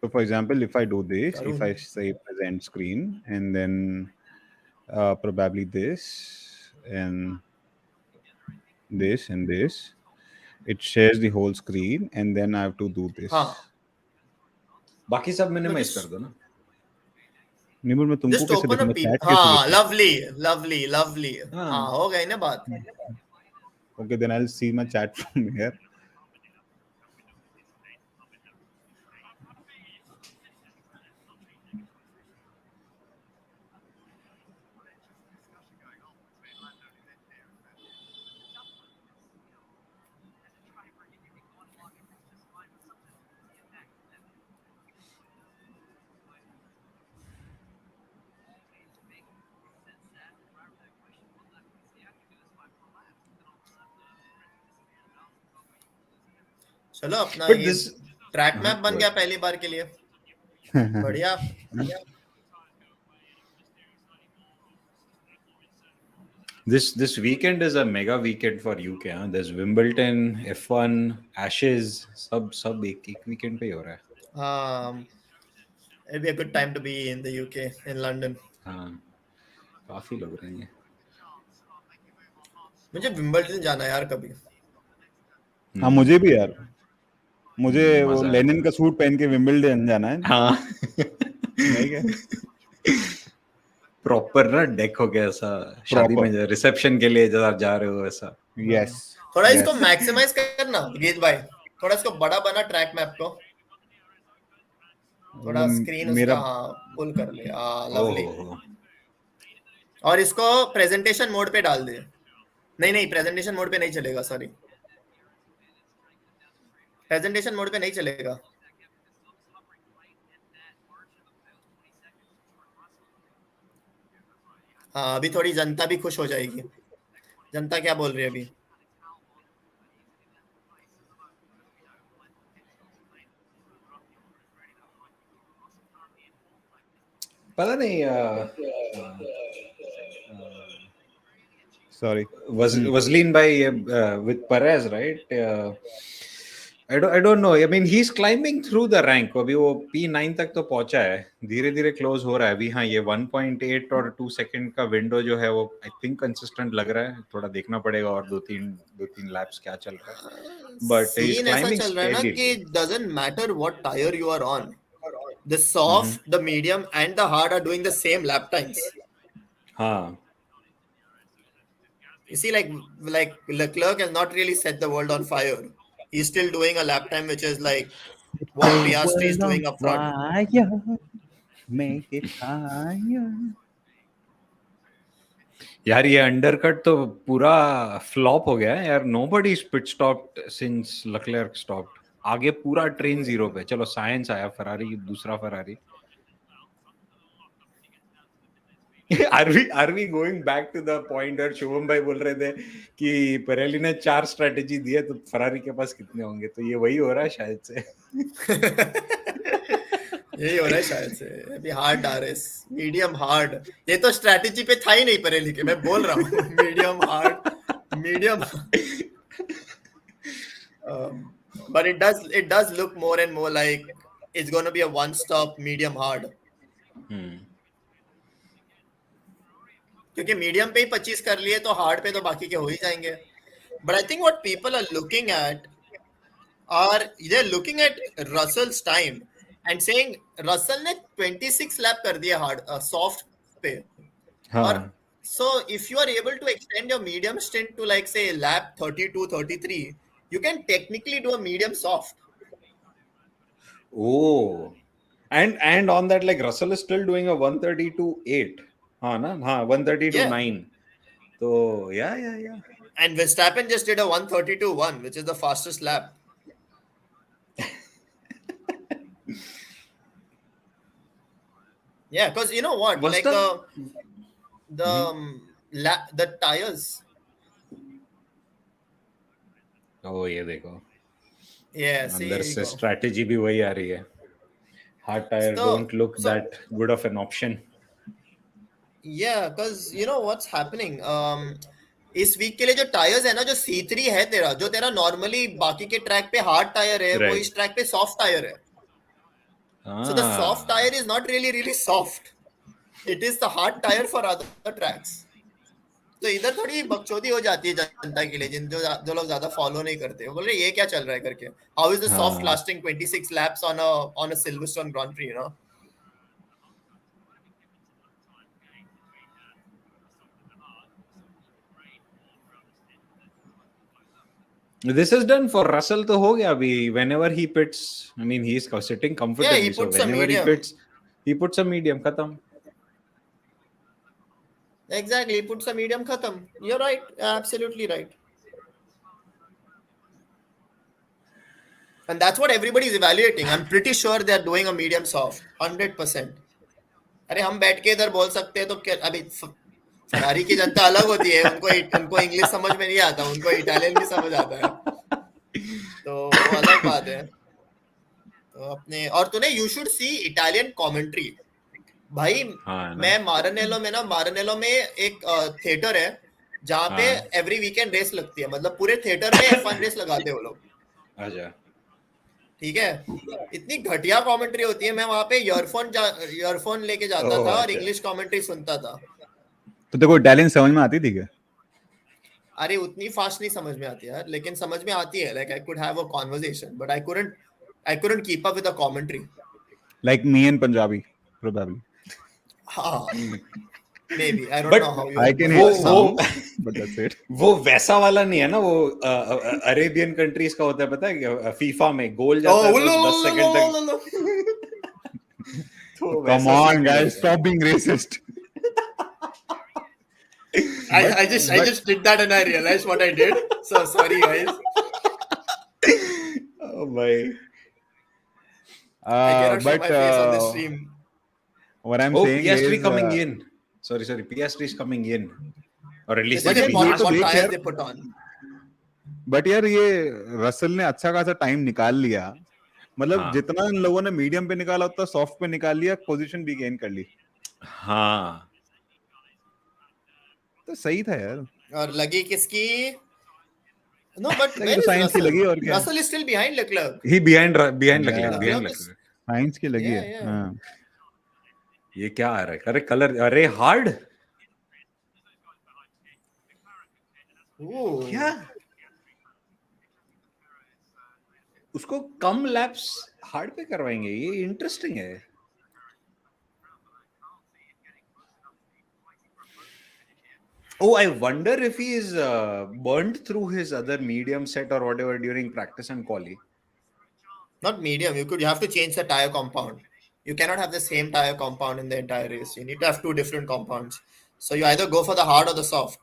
So for example, if I do this, if I say present screen and then probably this and this and this, it shares the whole screen and then I have to do this. बाकी सब minimise कर दो ना. निबुल मैं तुमको Just कैसे open a दिखूंगा, peep. Chat कैसे दिखूंगा? Lovely. हाँ हो गई ना बात. Okay, then I'll see my chat from here. चलो अपना But ये this, ट्रैक मैप बन what? गया पहली बार के लिए, बढ़िया। This weekend is a mega weekend for UK. Huh? There's Wimbledon, F1, Ashes, सब एक weekend पे ही हो रहा है. It'd be a good time to be in the UK, in London. हाँ, काफी लोग रहेंगे. मुझे विंबलडन जाना है यार कभी। हाँ मुझे भी यार, मुझे वो मजा लेनिन आएगा. का सूट पहन के विंबलडन जाना है, हाँ. नहीं क्या? प्रॉपर ना डेक हो गया ऐसा, शादी में रिसेप्शन के लिए जब आप जा रहे हो ऐसा. यस, थोड़ा इसको मैक्सिमाइज करना गीत भाई, थोड़ा इसको बड़ा बना ट्रैक मैप को, थोड़ा स्क्रीन मेरा उसका हाँ फुल कर ले, लवली। ओह, और इसको प्रेजेंटेशन मोड पे डाल दे। नहीं प्रेजेंटेशन मोड पे नहीं चलेगा, सॉरी, प्रेजेंटेशन मोड पे नहीं चलेगा। हाँ अभी थोड़ी जनता भी खुश हो जाएगी। जनता क्या बोल रही है अभी? पता नहीं. Sorry, Vaseline by with Perez, right? I don't know. I mean, he's climbing through the rank. अभी वो P9 तक तो पहुंचा है, धीरे धीरे क्लोज हो रहा है अभी. हाँ, ये 1.8 और 2 सेकंड का विंडो जो है वो आई थिंक कंसिस्टेंट लग रहा है. थोड़ा देखना पड़ेगा और दो तीन लैप्स क्या चल रहा है. बट ही इज सीन ऐसा क्लाइंबिंग चल रहा है ना कि doesn't matter what tire you are on, the soft, the medium and the hard are doing the same lap times. हाँ. You see, like Leclerc has not really set the world on fire. He's still doing a lap time which is like what Piastri is doing up front. Make it higher. यार ये undercut तो पूरा flop हो गया है यार. Nobody पिट stopped since लेक्लेर्क stopped. आगे पूरा ट्रेन जीरो पे. चलो साइंस आया, फरारी दूसरा Ferrari. Are we going back to the point where Shubham भाई बोल रहे थे कि पेरेली ने 4 स्ट्रेटेजी दिए तो फरारी के पास कितने होंगे? तो ये वही हो रहा है शायद से. यही हो रहा है शायद से. अभी हार्ड आरएस, मीडियम हार्ड, ये तो स्ट्रेटेजी पे था ही नहीं पेरेली के. मैं बोल रहा हूँ medium hard, medium. But it does look more and more like it's going to be a one stop medium hard. क्योंकि मीडियम पे ही 25 कर लिए तो हार्ड पे तो बाकी के हो ही जाएंगे. But I think what people are looking at they are looking at Russell's time and saying Russell ने 26 लैप कर दिया हार्ड सॉफ्ट पे. और so if you are able to extend your medium stint to like say lap 32 33, you can technically do a medium soft. Oh, and on that, like Russell is still doing a 132.8. हाँ ना, हाँ 132.9. So yeah. And Verstappen just did a 132.1, which is the fastest lap. Yeah, because you know what, Was like the tires. Oh ये देखो. Yeah, see, अंदर से strategy भी वही आ रही है. Hard tire don't look that good of an option. Yeah, because you know what's happening. इस week के लिए जो टायर्स है ना, जो C3 है तेरा, जो तेरा नॉर्मली बाकी के ट्रैक पे हार्ड टायर है, वो इस ट्रैक पे सॉफ्ट टायर है. So the soft tire is not really soft. It is the hard tire for other tracks. तो इधर थोड़ी बकचोदी हो जाती है जनता के लिए, जो लोग ज्यादा फॉलो नहीं करते. बोल रहे ये क्या चल रहा है करके. How is the soft lasting 26 laps on a Silverstone Grand Prix, you know? This is done for Russell तो हो गया अभी. Whenever he pits, I mean he is sitting comfortably. Yeah, he puts so whenever he pits, he puts a medium. खत्म. Exactly, he puts a medium, khatam. You're right, absolutely right. And that's what everybody is evaluating. I'm pretty sure they're doing a medium soft, 100%. अरे हम बैठ के इधर बोल सकते हैं तो क्या, अभी फरारी की जनता अलग होती है. उनको इंग्लिश समझ में नहीं आता, उनको इटालियन भी समझ आता है. तो वो अलग बात है। तो अपने और तूने you should see Italian commentary भाई। हाँ ना, मैं मारनेलो में एक थिएटर है जहाँ पे हाँ एवरी वीकेंड रेस लगती है, मतलब पूरे थिएटर में F1 रेस लगाते हैं वो लोग, अच्छा, ठीक है। इतनी घटिया कमेंट्री होती है, मैं वहां पे ईयरफोन लेके जाता ओह था और अच्छा, इंग्लिश कमेंट्री सुनता था। तो देखो इटालियन समझ में आती थी क्या? अरे उतनी फास्ट नहीं समझ में आती यार, लेकिन समझ में आती है, like I could have a conversation but I couldn't keep up with the commentary. Like me in Punjabi probably. हाँ, maybe I don't know but how you I are can वो हिट बट वो sound but that's it. वो वैसा वाला नहीं है ना, वो अरेबियन कंट्रीज का होता है, पता है क्या, फीफा में गोल जाता है oh तो 10 सेकंड तक, तो कम वैसा ऑन सीन नहीं गाइस, है। Stop being racist. I, but I just I but just did that and I realized what I did. So sorry guys. ओ भाई, I cannot show but my face on this stream. What I am oh saying Piastri is coming in, sorry Piastri is coming in, और They at least said but this यार it's ये important तो last what देख week. tires यार, they put on. But यार ये Russell ने अच्छा खासा टाइम निकाल लिया, मतलब हाँ जितना इन लोगों ने मीडियम पे निकाला उतना सॉफ्ट पे निकाल लिया, पोजीशन भी गेन कर ली, हाँ, तो सही था यार। और लगी किसकी? No, but लगी तो where is साइंस की Russell? लगी, और क्या है। Russell is still behind Leclerc. He behind Yeah, behind Leclerc is लग, साइंस की लगी yeah है, yeah. हाँ। ये क्या आ रहा है, अरे कलर, अरे हार्ड Ooh. क्या, उसको कम लैप्स हार्ड पे करवाएंगे, ये इंटरेस्टिंग है। Oh, I wonder if he is burnt through his other medium set or whatever during practice and quali. Not medium. You have to change the tire compound. You cannot have the same tire compound in the entire race. You need to have two different compounds. So you either go for the hard or the soft.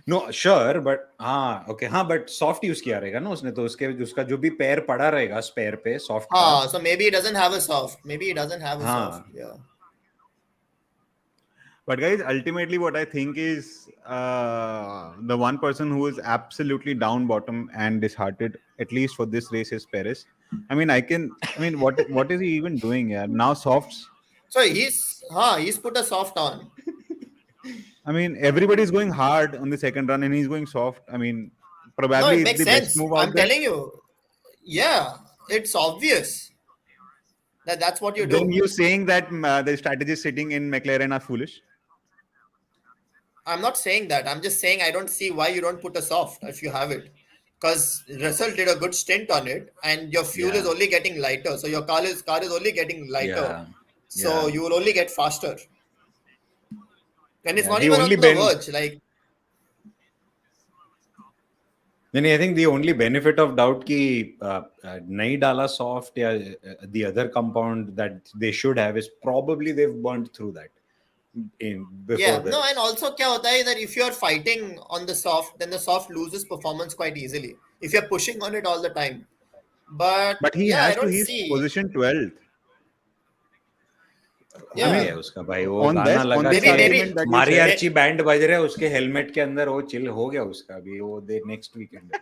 No, sure, but हाँ, okay, हाँ, but soft use किया रहेगा ना उसने, तो उसका जो भी पैर पड़ा रहेगा स्पेयर पे सॉफ्ट का, So maybe he doesn't have a soft. Maybe he doesn't have a soft. हाँ, Yeah. But guys, ultimately, what I think is the one person who is absolutely down bottom and disheartened, at least for this race, is Perez. I mean, what is he even doing here now? Softs. So he's put a soft on. I mean, everybody's going hard on the second run, and he's going soft. I mean, No, probably it it's makes the best sense. move out I'm there. telling you. Yeah, it's obvious that that's what you Then do. you're saying that the strategists sitting in McLaren are foolish. I'm not saying that. I'm just saying I don't see why you don't put a soft if you have it. Because Russell did a good stint on it, and your fuel is yeah, only getting lighter. So your car is only getting lighter. yeah, So yeah, you will only get faster. And it's yeah. not The even only on the verge. Like then I think the only benefit of doubt कि नहीं डाला soft या the other compound that they should have is probably they've burnt through that before yeah, the no, and race. also क्या होता है that if you're fighting on the soft, then the soft loses performance quite easily. If you're pushing on it all the time. But But he yeah, I has to. don't He's see. position 12th. I हो Yeah. गया mean, उसका भाई, वो on गाना on लगा this के argument that you said. Mariachi band बज रहा है उसके हेलमेट के अंदर, वो चिल हो गया उसका अभी, वो दे next weekend.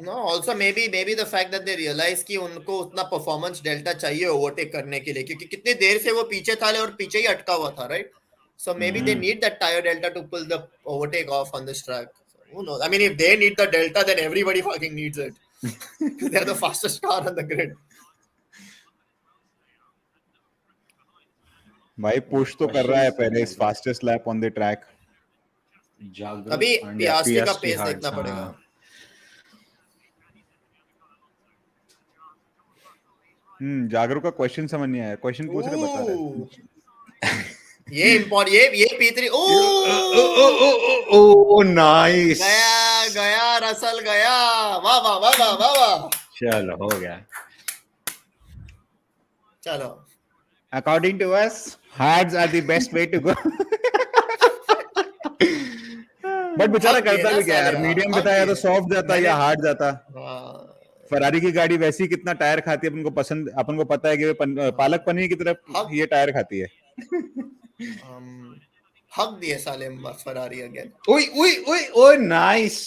No, also maybe the fact that they realize कि उनको उतना performance delta चाहिए overtake करने के लिए, क्योंकि कितनी देर से वो पीछे था और पीछे ही अटका हुआ था, right? So maybe they need that tire delta to pull the overtake off on this track. So who knows? I mean, if they need the delta, then everybody fucking needs it. They're the fastest car on the grid. भाई push तो कर रहा है Perez, fastest lap on the track. अभी Piastri का पियास्ट्री pace hard, देखना पड़ेगा। जागरूक का क्वेश्चन समझ नहीं आया, क्वेश्चन पूछ रहे बता रहे। ये P3 ओ नाइस, गया रसल गया, वाह वाह वाह वाह वाह वाह, चलो हो गया। चलो according to us hards are the best way to go. But बेचारा करता भी क्या यार, मीडियम बताया तो सॉफ्ट जाता या हार्ड जाता। फरारी की गाड़ी वैसे ही कितना टायर खाती है, अपन को पसंद, अपन को पता है कि पालक पनीर की तरफ ये टायर खाती है। हक दिए साले फरारी अगेन। ओए ओए ओए ओए nice,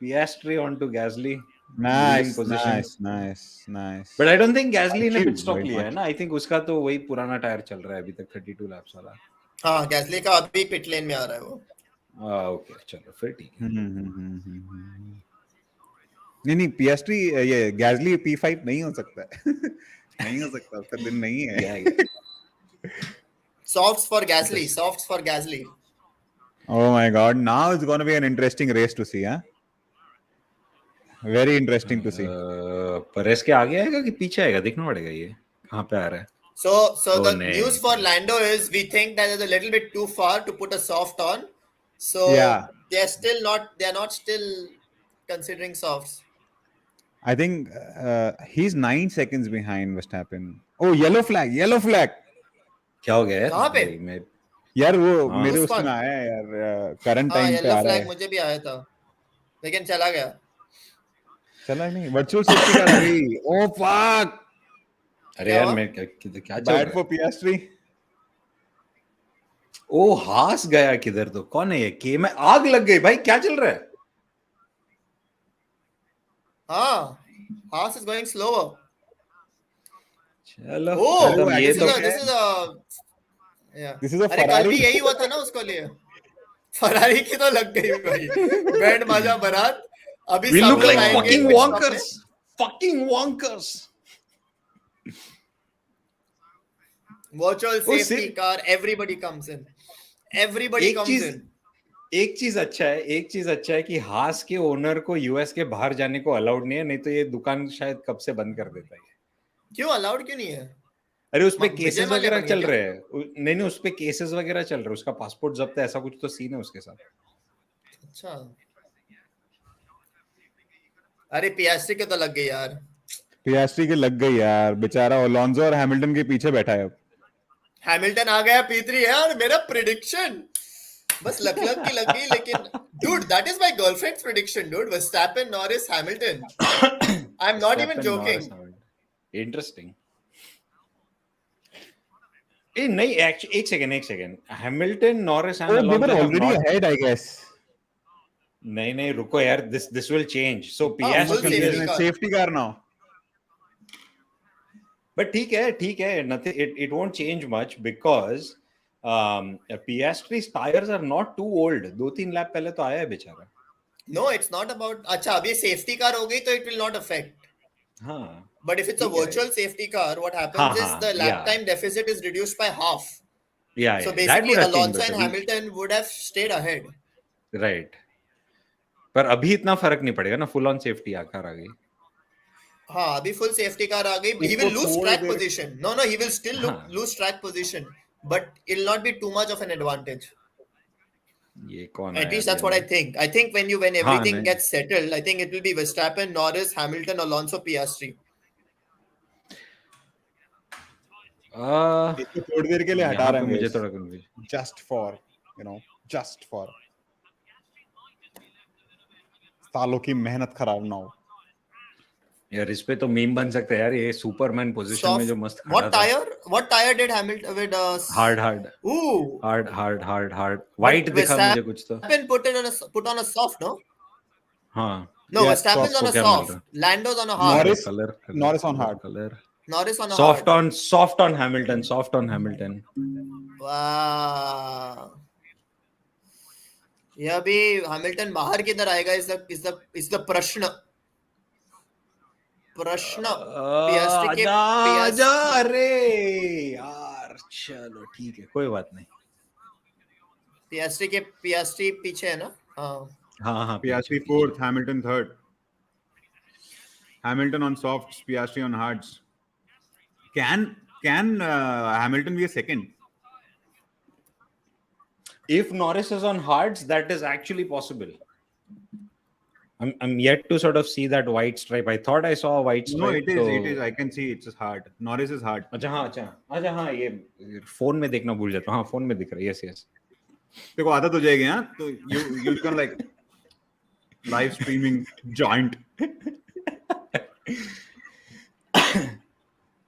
Piastri onto Gasly. Leading Nice, position. nice. But I don't think Gasly ने Achieved pit stop very लिया है much. ना. I think उसका तो वही पुराना टायर चल रहा है अभी तक 32 laps वाला. हाँ, गैसली का अभी पिट लेन में आ रहा है वो. ओके चलो फिर ठीक है. नहीं Piastri ये Gasly P5 नहीं हो सकता है. नहीं हो सकता, उसका दिन नहीं है. Yeah. Softs for Gasly. Oh my God! Now it's going to be an interesting race to see, huh? Very interesting to see. परेस के आगे आएगा कि पीछे आएगा देखना पड़ेगा ये कहाँ पे आ रहा है. So the नहीं. news for Lando is we think that it's a little bit too far to put a soft on. So Yeah. they're not still considering softs. I think he's 9 seconds behind Verstappen. Oh, yellow flag. क्या हो गया कहाँ पे? मैं यार वो हाँ. मेरे उस उसमें पर? आया है यार, करंट हाँ, टाइम पे येलो आ रहा फ्लैग है. मुझे भी आया था लेकिन चला गया. चला नहीं, वर्चुअल सेफ्टी कार आ गई. ओ फक, अरे क्या यार हुआ? मैं क्या चल रहा बैड है. For Piastri. ओ हास गया किधर. तो कौन है ये के में आग लग गई भाई. क्या चल रहा है. हाँ, Haas is going slower. चलो Oh, खत्म ये तो this is a yeah. This is a अरे कल Ferrari. भी यही हुआ था ना उसको लिए. फरारी की तो लग गई भाई. बैंड बाजा बारात. अभी we सब look लोग like आएंगे fucking pit stop में. wonkers. Virtual Oh, safety car, everybody comes in. एक चीज अच्छा है कि हास के ओनर को यूएस के बाहर जाने को अलाउड नहीं है. नहीं तो ये दुकान शायद कब से बंद कर देता है. क्यों अलाउड क्यों नहीं है? अरे उस पे विजय केसेस माल्या वगैरह बन गया चल क्या? रहे हैं. नहीं उस पे केसेस वगैरह चल रहे हैं. उसका पासपोर्ट जब्त है ऐसा कुछ तो सीन है उसके साथ. अच्छा. अरे पियास्ट्री के तो लग गई यार. Piastri के लग गई यार, बेचारा अलोंसो और हैमिल्टन के पीछे बैठा है अब. हैमिल्टन आ गया P3 है और मेरा प्रेडिक्शन बस लक की लग गई. लेकिन dude, that is my girlfriend's prediction, dude. Verstappen, Norris, Hamilton. I'm not even joking. Interesting. नहीं एक second. Hamilton Norris and Oh, they were Alonso already ahead, I guess. नहीं रुको यार. This will change. So full पियास्ट्री safety is car. Safety car now. But ठीक है. Nothing. It won't change much because Piastri's tires are not too old. 2-3 lap पहले तो आया है बेचारा. No, it's not about. अच्छा अब ये safety car हो गई तो it will not affect. हाँ. But if it's a virtual safety car, what happens is the lap time deficit is reduced by half. Yeah. So that basically, would have changed Alonso and better. Hamilton would have stayed ahead. Right. पर अभी इतना फर्क नहीं पड़ेगा ना. Full on safety आकर आ गई. हाँ अभी full safety car आ गई. He will lose track position. No, he will still lose track position, but it will not be too much of an advantage. ये कौन At least that's what I think. I think when everything gets settled, I think it will be Verstappen, Norris, Hamilton, Alonso, Piastri. इसको थोड़ी देर के लिए हटा रहे हैं मुझे थोड़ा कंफ्यूजन. just for सालों की मेहनत खराब ना हो. यार इस पे तो मीम बन सकता है यार. ये सुपरमैन पोजीशन में जो मस्त खड़ा था. What tire did Hamilton with hard. Ooh. Hard. White दिखा मुझे कुछ तो. Verstappen put on a soft, no? हाँ. No, Yeah, Verstappen's on a क्या soft. मिल रहा? Lando's on a hard. Norris on hard. Norris on a Soft hard. on Hamilton. Wow. ये अभी Hamilton बाहर किधर आएगा इस द प्रश्न. आजा अरे यार. चलो ठीक है कोई बात नहीं. पियास्ट्री पीछे है ना. हाँ. Piastri 4th, Hamilton 3rd. Hamilton on softs, Piastri on hards. Can Hamilton be a second? If Norris is on hards, that is actually possible. I'm yet to sort of see that white stripe. I thought I saw a white stripe. No, it is. I can see it's hard. Norris is hard. अच्छा हाँ ये phone में देखना भूल जाता हूँ. हाँ phone में दिख रहा है. Yes. देखो आदत हो जाएगी हाँ. तो you become like live streaming giant.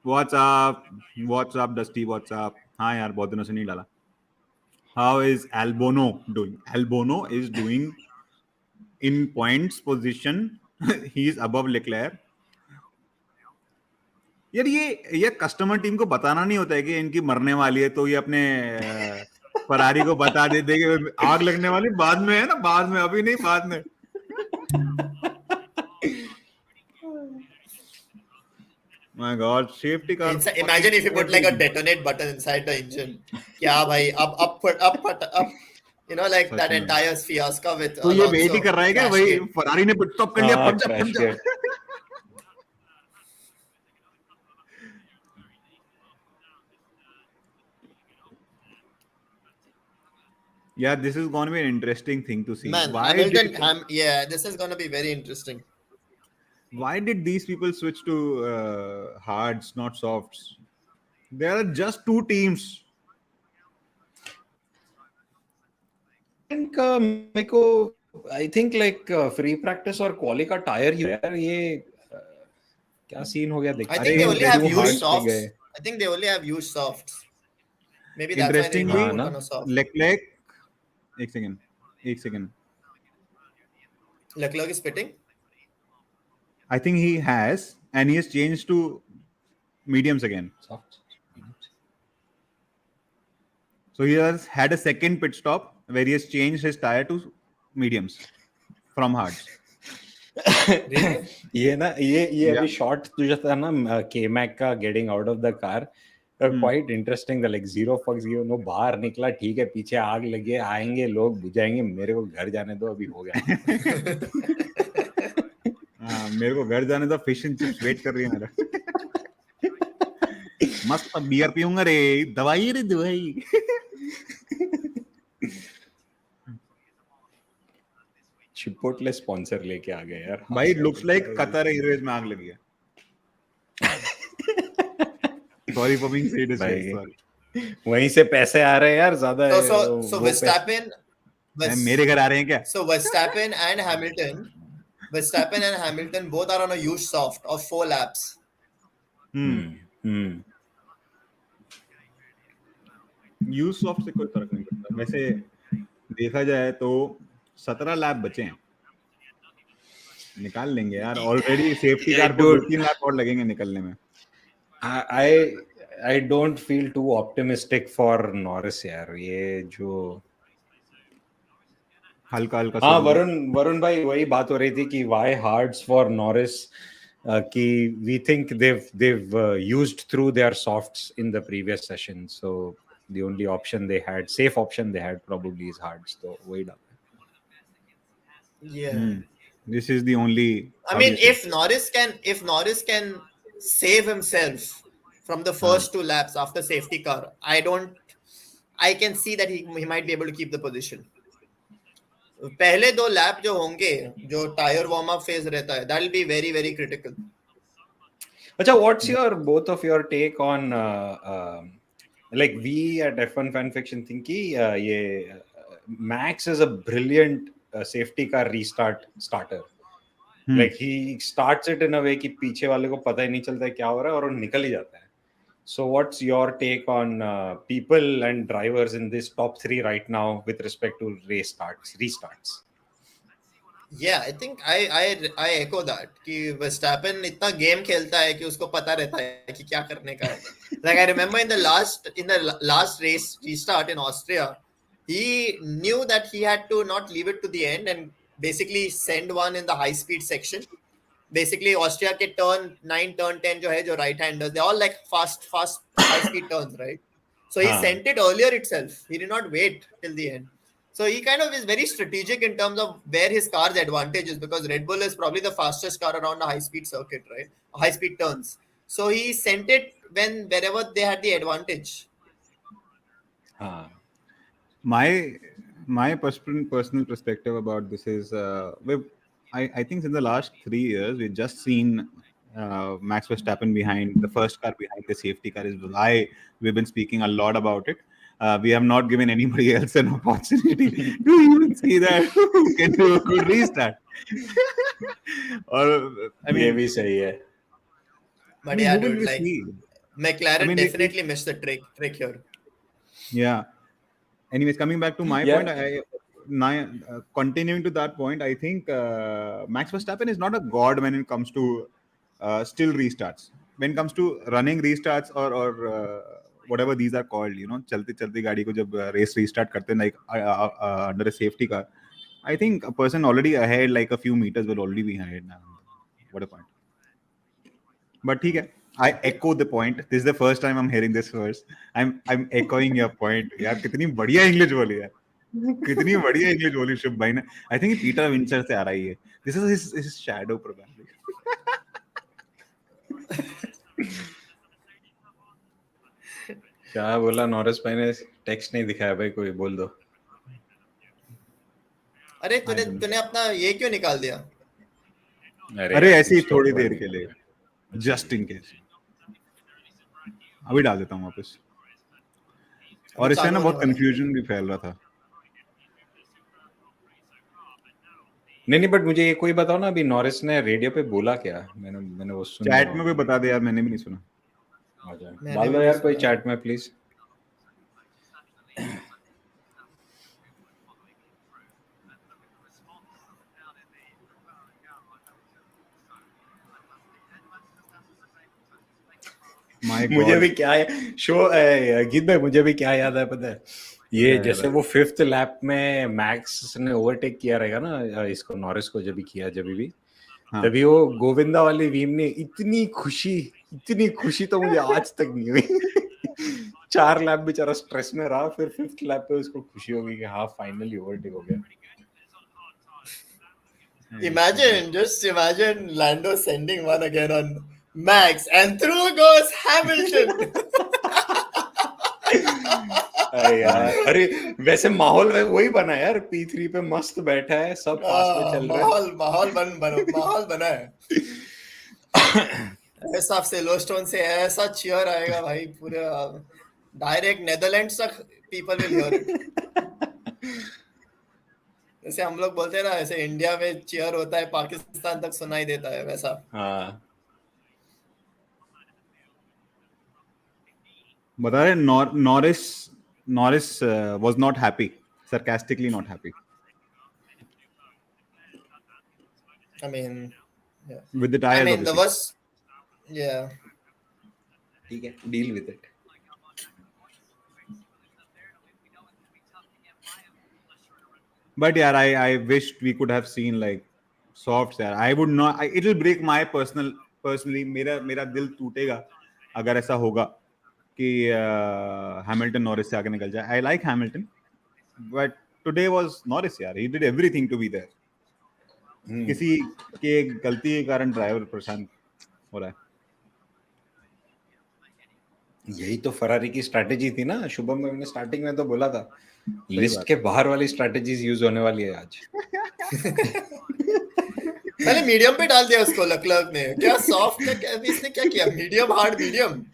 What's up, Dusty? What's up? हाँ यार बहुत दिनों से नहीं डाला. How is Albono doing? Albono is doing in points position, he is above Leclerc. यार ये कस्टमर टीम को बताना नहीं होता है कि इनकी मरने वाली है, तो ये अपने फरारी को बता देते कि आग लगने वाली बाद में है ना, बाद में, अभी नहीं, बाद में. My God, safety car. Imagine if you put like a detonate button inside the engine. क्या भाई, up, you know, like that entire fiasco with. तो ये वेट ही कर रहा है क्या? वही फरारी ने पिट स्टॉप कर लिया, फट जा. Yeah, this is going to be an interesting thing to see. Man, this is going to be very interesting. Why did these people switch to hards, not softs? There are just two teams. I think like free practice और quali का tire यार ये क्या scene हो गया देख. I think they only have used softs. I think they only have used softs. Maybe that's why they put on a soft. Leclerc, एक second. Leclerc is pitting? I think he has, and he has changed to mediums again. Soft. So he has had a second pit stop where he has changed his tire to mediums from hards. ये ना ये अभी shot जो था ना K-Mac का getting out of the car, quite interesting. Like zero fucks given, वो बाहर निकला, ठीक है, पीछे आग लगे, आएंगे लोग, बुझाएंगे, मेरे को घर जाने दो, अभी हो गया. मेरे को घर जाने दो, फिश एंड चिप्स वेट कर रही है मेरा. मस्त बियर पीऊंगा रे, दवाई रे दवाई. चिपोटले स्पॉन्सर लेके आ गए यार भाई. लुक्स लाइक कतर एयरवेज में आग लगी है. Sorry for being serious. वहीं से पैसे आ रहे हैं यार ज्यादा. So Verstappen, मेरे घर आ रहे हैं क्या? So Verstappen and Hamilton both are on a used soft of 4 laps. Use soft से कोई फर्क नहीं पड़ता. वैसे देखा जाए तो 17 लैप बचे हैं, निकाल लेंगे यार. ऑलरेडी सेफ्टी कार को 2-3 लैप और लगेंगे निकलने में. I don't feel too optimistic for Norris यार. ये जो हल्का वरुण भाई वही बात हो रही थी कि why hards for Norris, कि we think they've used through their softs in the previous session, so the only option they had, safe option they had, probably is hards. So वही डाल. Yeah. This is the only. I mean, if Norris can save himself from the first 2 laps after safety car, I can see that he might be able to keep the position. पहले 2 lap जो होंगे, जो tyre warm up phase रहता है, that will be very very critical. अच्छा, what's both of your take on like we at F1 fan fiction think कि ये Max is a brilliant safety car restart starter. Like he starts it in a way कि पीछे वाले को पता ही नहीं चलता है क्या हो रहा है और वो निकल ही जाता है. So what's your take on people and drivers in this top 3 right now with respect to restarts? Yeah, I think I echo that कि Verstappen इतना गेम खेलता है कि उसको पता रहता है कि क्या करने का है. Like I remember in the last race restart in Austria, he knew that he had to not leave it to the end and basically send one in the high speed section. Basically Austria के turn 9, turn 10 जो है, जो right handers, they're all like fast high speed turns, right? So he sent it earlier itself. He did not wait till the end. So he kind of is very strategic in terms of where his car's advantage is, because Red Bull is probably the fastest car around a high speed circuit, right? High speed turns. So he sent it wherever they had the advantage. My personal perspective about this is I think in the last 3 years we've just seen Max Verstappen behind the first car, behind the safety car, is why we've been speaking a lot about it. We have not given anybody else an opportunity to even see that who can do a good restart. Or I mean, ये भी सही है. But yeah, dude, like McLaren definitely missed the trick here. Yeah. Anyways, coming back to my point, continuing to that point, I think Max Verstappen is not a god when it comes to still restarts. When it comes to running restarts or whatever these are called, you know, चलती चलती गाड़ी को जब race restart करते हैं, like under a safety car, I think a person already ahead, like a few meters, will already be ahead now. What a point. But ठीक है, I echo the point. This is the first time I'm hearing this verse. I'm echoing your point. यार कितनी बढ़िया English बोली यार, कितनी बढ़िया English बोली शुभ भाई ने. I think पीटर विंचर से आ रही है. This is his shadow probably. क्या बोला नॉरिस भाई ने? टेक्स्ट नहीं दिखाया भाई, कोई बोल दो. अरे तूने अपना ये क्यों निकाल दिया? अरे ऐसे ही थोड़ी देर के लिए, जस्ट इन केस. अभी डाल देता हूँ वापस. और इससे ना बहुत कंफ्यूजन भी फैल रहा था. नहीं, बट मुझे ये कोई बताओ ना, अभी नॉरिस ने रेडियो पे बोला क्या? मैंने वो सुना. चैट में भी बता दे यार, मैंने भी नहीं सुना. डाल दो यार कोई चैट में प्लीज. मुझे भी क्या है गीत भाई, मुझे भी क्या याद है पता है? ये जैसे वो 5th लैप में मैक्स ने ओवरटेक किया रहेगा ना इसको, नॉरिस को, जब भी किया तभी वो गोविंदा वाली वीम ने इतनी खुशी तो मुझे आज तक नहीं हुई. 4 लैप बेचारा स्ट्रेस में रहा, फिर 5th लैप पे उसको खुशी हो गई कि हाँ फाइनली ओवरटेक हो गया. Just imagine Lando sending one again on Max and through goes Hamilton. अरे वैसे माहौल वही बना यार, P3 पे मस्त बैठा है, सब पास में चल रहा है. माहौल बना है. ऐसा सिल्वरस्टोन से ऐसा चीयर आएगा भाई, पूरे डायरेक्ट नेदरलैंड्स तक पीपल विल हियर इट. जैसे हम लोग बोलते हैं ना, ऐसे इंडिया में चीयर होता है, पाकिस्तान तक सुनाई देता है, वैसा. हाँ बता रहे Norris was not happy, sarcastically not happy. I mean, yeah. With the tires. I mean, the worst. Yeah. ठीक है, deal with it. But yeah, I wished we could have seen like softs there. I would not. It will break my personally. मेरा दिल टूटेगा अगर ऐसा होगा कि Hamilton Norris से आगे निकल जाए. I like Hamilton, but today was Norris यार. He did everything to be there. किसी के गलती के कारण ड्राइवर परेशान हो रहा है. यही तो फरारी की स्ट्रैटेजी थी ना. शुभम ने स्टार्टिंग में तो बोला था लिस्ट के बाहर वाली स्ट्रैटेजीज यूज होने वाली है आज. पहले मीडियम पे डाल दिया उसको लकलक ने. क्या सॉफ्ट का इसने क्या किया? Medium hard medium.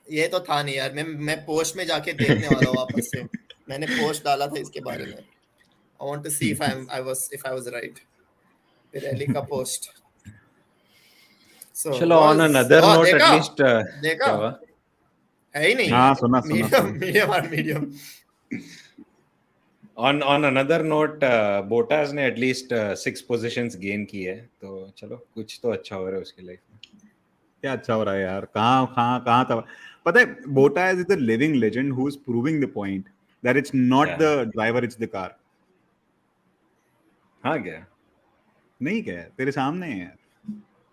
ये तो था नहीं यार. मैं पोस्ट में जाके देखने वाला हूँ वापस से. मैंने पोस्ट डाला था इसके बारे में. I want to see if I was right. Pirelli का पोस्ट. So चलो on another note at least देखा है ही नहीं. हाँ सुना. Medium hard medium. On another note, Bottas ने at least 6 positions gain की है, तो चलो कुछ तो अच्छा हो रहा है उसकी लाइफ में. क्या अच्छा हो रहा है यार? कहाँ था? पता है, Bottas is a living legend who is proving the point that it's not the driver, it's the car. हाँ क्या? नहीं क्या, तेरे सामने है यार.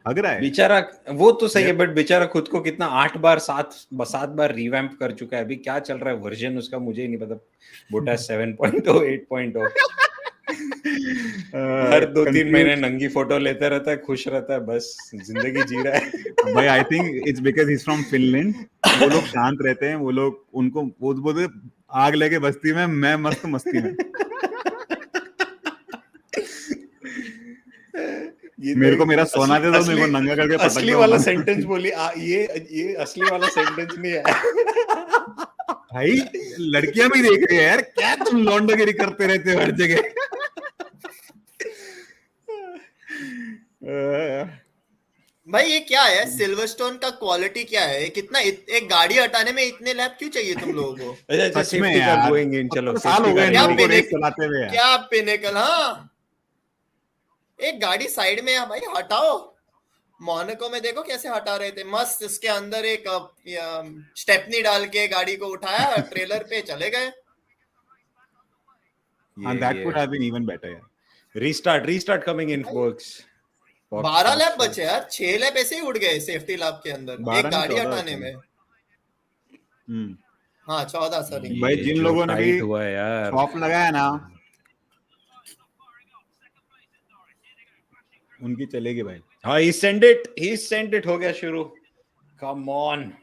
हग रहा है बेचारा. वो तो सही है, बट बेचारा खुद को कितना 7 बार रिवैम्प कर चुका है. अभी क्या चल रहा है वर्जन उसका मुझे ही नहीं पता. Bottas 7.0 8.0 हर 2-3 महीने नंगी फोटो लेता रहता है, खुश रहता है, बस जिंदगी जी रहा है. भाई I think it's because he is from Finland. वो लोग शांत रहते हैं. वो लोग उनको वो बोलते आग लगे बस्ती में, मैं मस्त मस्ती में. मेरे को मेरा सोना दे दो, मेरे को नंगा करके पटक दो. असली वाला सेंटेंस बोली. ये असली वाला सेंटेंस नहीं है भाई. लड़कियां भी देख रही है यार. क्या तुम लौंडागिरी करते रहते हो हर जगह. भाई ये क्या है, सिल्वरस्टोन का क्वालिटी क्या है, कितना एक गाड़ी हटाने में इतने लैप क्यों चाहिए तुम लोगों को? अच्छा, सच में सेफ्टी कार यार, गोइंग इन, चलो 70 साल हो सेफ्टी गए कार क्या इन लोगों को इंक्लूडेड। रेस पिनिक चलाते हुए यार। क्या पिनेकल, हाँ। एक गाड़ी साइड में है भाई, हटाओ। मोनाको में देखो कैसे हटा रहे थे, मस्त इसके अंदर एक स्टेपनी डाल के गाड़ी को उठाया, ट्रेलर पे चले गए। हाँ, that could have been even better यार। Restart coming in works. 12 lap बचे यार, 6 लैप ऐसे ही उड़ गए सेफ्टी लैप के अंदर 12 एक नहीं, गाड़ी 14 हटाने बचे में। हैं। हाँ 14, सॉरी। भाई ये जिन जो लोगों ने भी टाइट हुआ है यार, शॉप लगाया ना, उनकी चलेगी भाई। हाँ, ही सेंट इट, हो गया शुरू। Come on.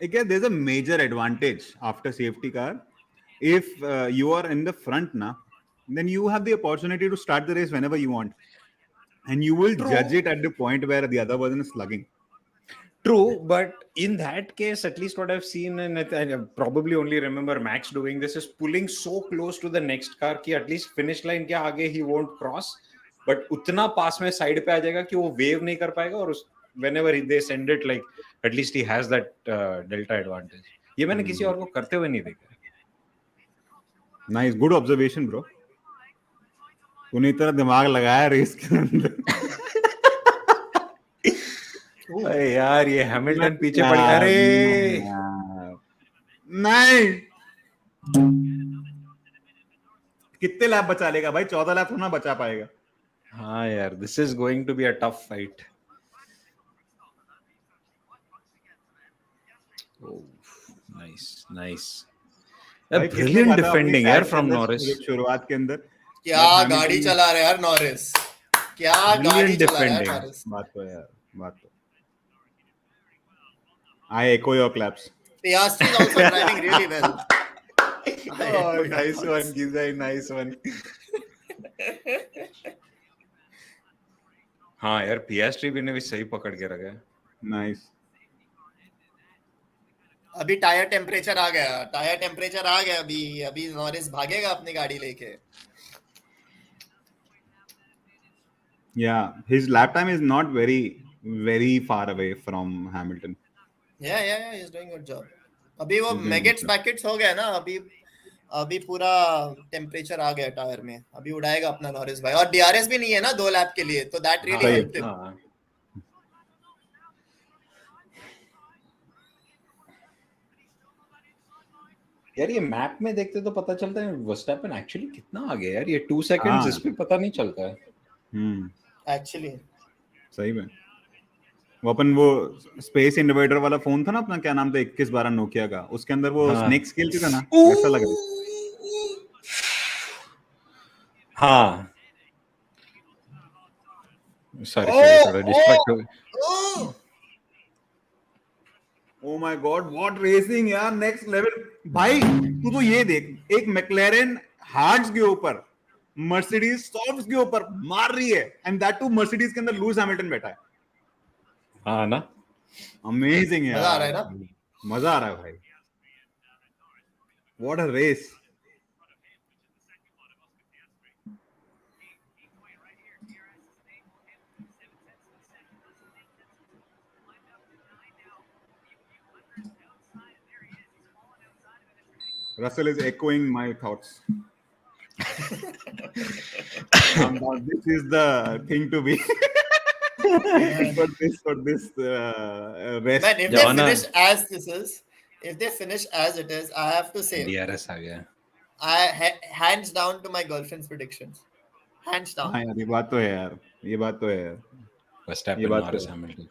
Again, there's a major advantage after safety car. If you are in the front now, then you have the opportunity to start the race whenever you want, and you will judge it at the point where the other person is slugging. True, but in that case, at least what I've seen, and I probably only remember Max doing this, is pulling so close to the next car कि at least finish line के आगे he won't cross, but उतना पास में side पे आ जाएगा कि वो wave नहीं कर पाएगा, और whenever they send it, like at least he has that delta advantage. ये मैंने किसी और को करते हुए नहीं देखा। Nice, good observation, bro. तूने इतना दिमाग लगाया रेस के अंदर। अरे यार, ये हैमिल्टन पीछे पड़ गया। अरे नहीं, कितने लैप बचा लेगा भाई? 14 लैप थोड़ा बचा पाएगा। हाँ यार, this is going to be a tough fight. Oh, nice. Brilliant defending यार from Norris. शुरुआत के अंदर क्या गाड़ी चला रहे यार नॉरिस, क्या गाड़ी चला रहा है नॉरिस। बात तो I echo your claps. Piastri is also driving really well. Oh, nice one, Gizai, nice one. हाँ यार, Piastri भी ने भी सही पकड़ के रखा है। Nice. अभी टायर टेम्परेचर आ गया, अभी नॉरिस भागेगा अपनी गाड़ी लेके। Yeah, his lap time is not very far away from Hamilton. Yeah, he's doing good job. अभी वो मैगेट्स पैकेट्स हो गया ना, अभी पूरा टेम्परेचर आ गया टायर में, अभी उड़ाएगा अपना नॉरिस भाई। और डीआरएस भी नहीं है ना 2 लैप के लिए, तो दैट रियली हेल्प्ड हिम। यार ये मैप में देखते तो पता चलता है वर्स्टैपेन एक्चुअली कितना आगे यार, ये 2 सेकंड्स इस पे पता नहीं चलता है। एक्चुअली सही में वो स्पेस इन्वर्टर वाला फोन था ना अपना, क्या नाम था, 2112 नोकिया का, उसके अंदर वो स्नेक स्केल था ना, ऐसा लग रहा है। हाँ सॉरी थोड़ा डिस्ट्रैक्ट हो गया। Oh my God, what racing यार, next level भाई। तू तो ये देख, एक मैक्लेरन हार्ड्स के ऊपर मर्सिडीज सॉफ्ट्स के ऊपर मार रही है, एंड दैट टू मर्सिडीज के अंदर लुइस हैमिल्टन बैठा है। हाँ ना, अमेजिंग यार, मजा आ रहा है ना, मजा आ रहा है भाई। What a race. Russell is echoing my thoughts. This is the thing to be for this rest. Man, if they finish as it is, I have to say DRS आ गया। hands down to my girlfriend's predictions, hands down. हाँ यार, ये बात तो है यार। Verstappen, Norris, Hamilton।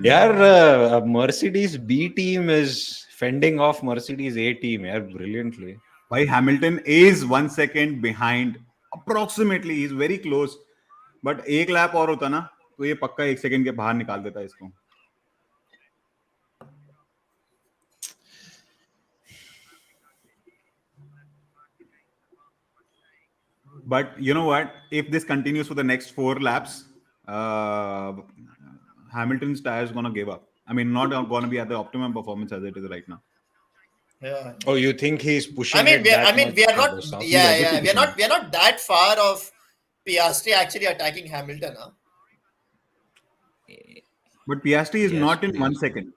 यार Mercedes B team is fending off Mercedes A team यार brilliantly। भाई Hamilton is 1 second behind approximately, he is very close, but एक लैप और होता ना तो ये पक्का 1 सेकंड के बाहर निकाल देता इसको। But you know what? If this continues for the next 4 laps, Hamilton's tire is gonna give up. I mean, not gonna be at the optimum performance as it is right now. Yeah. Oh, you think he's pushing I mean, it we are, that I mean, much we are to not. go south? He's Yeah, obviously yeah. pushing it. We are not that far of Piastri actually attacking Hamilton. Huh? But Piastri is Yes, not in 1 second.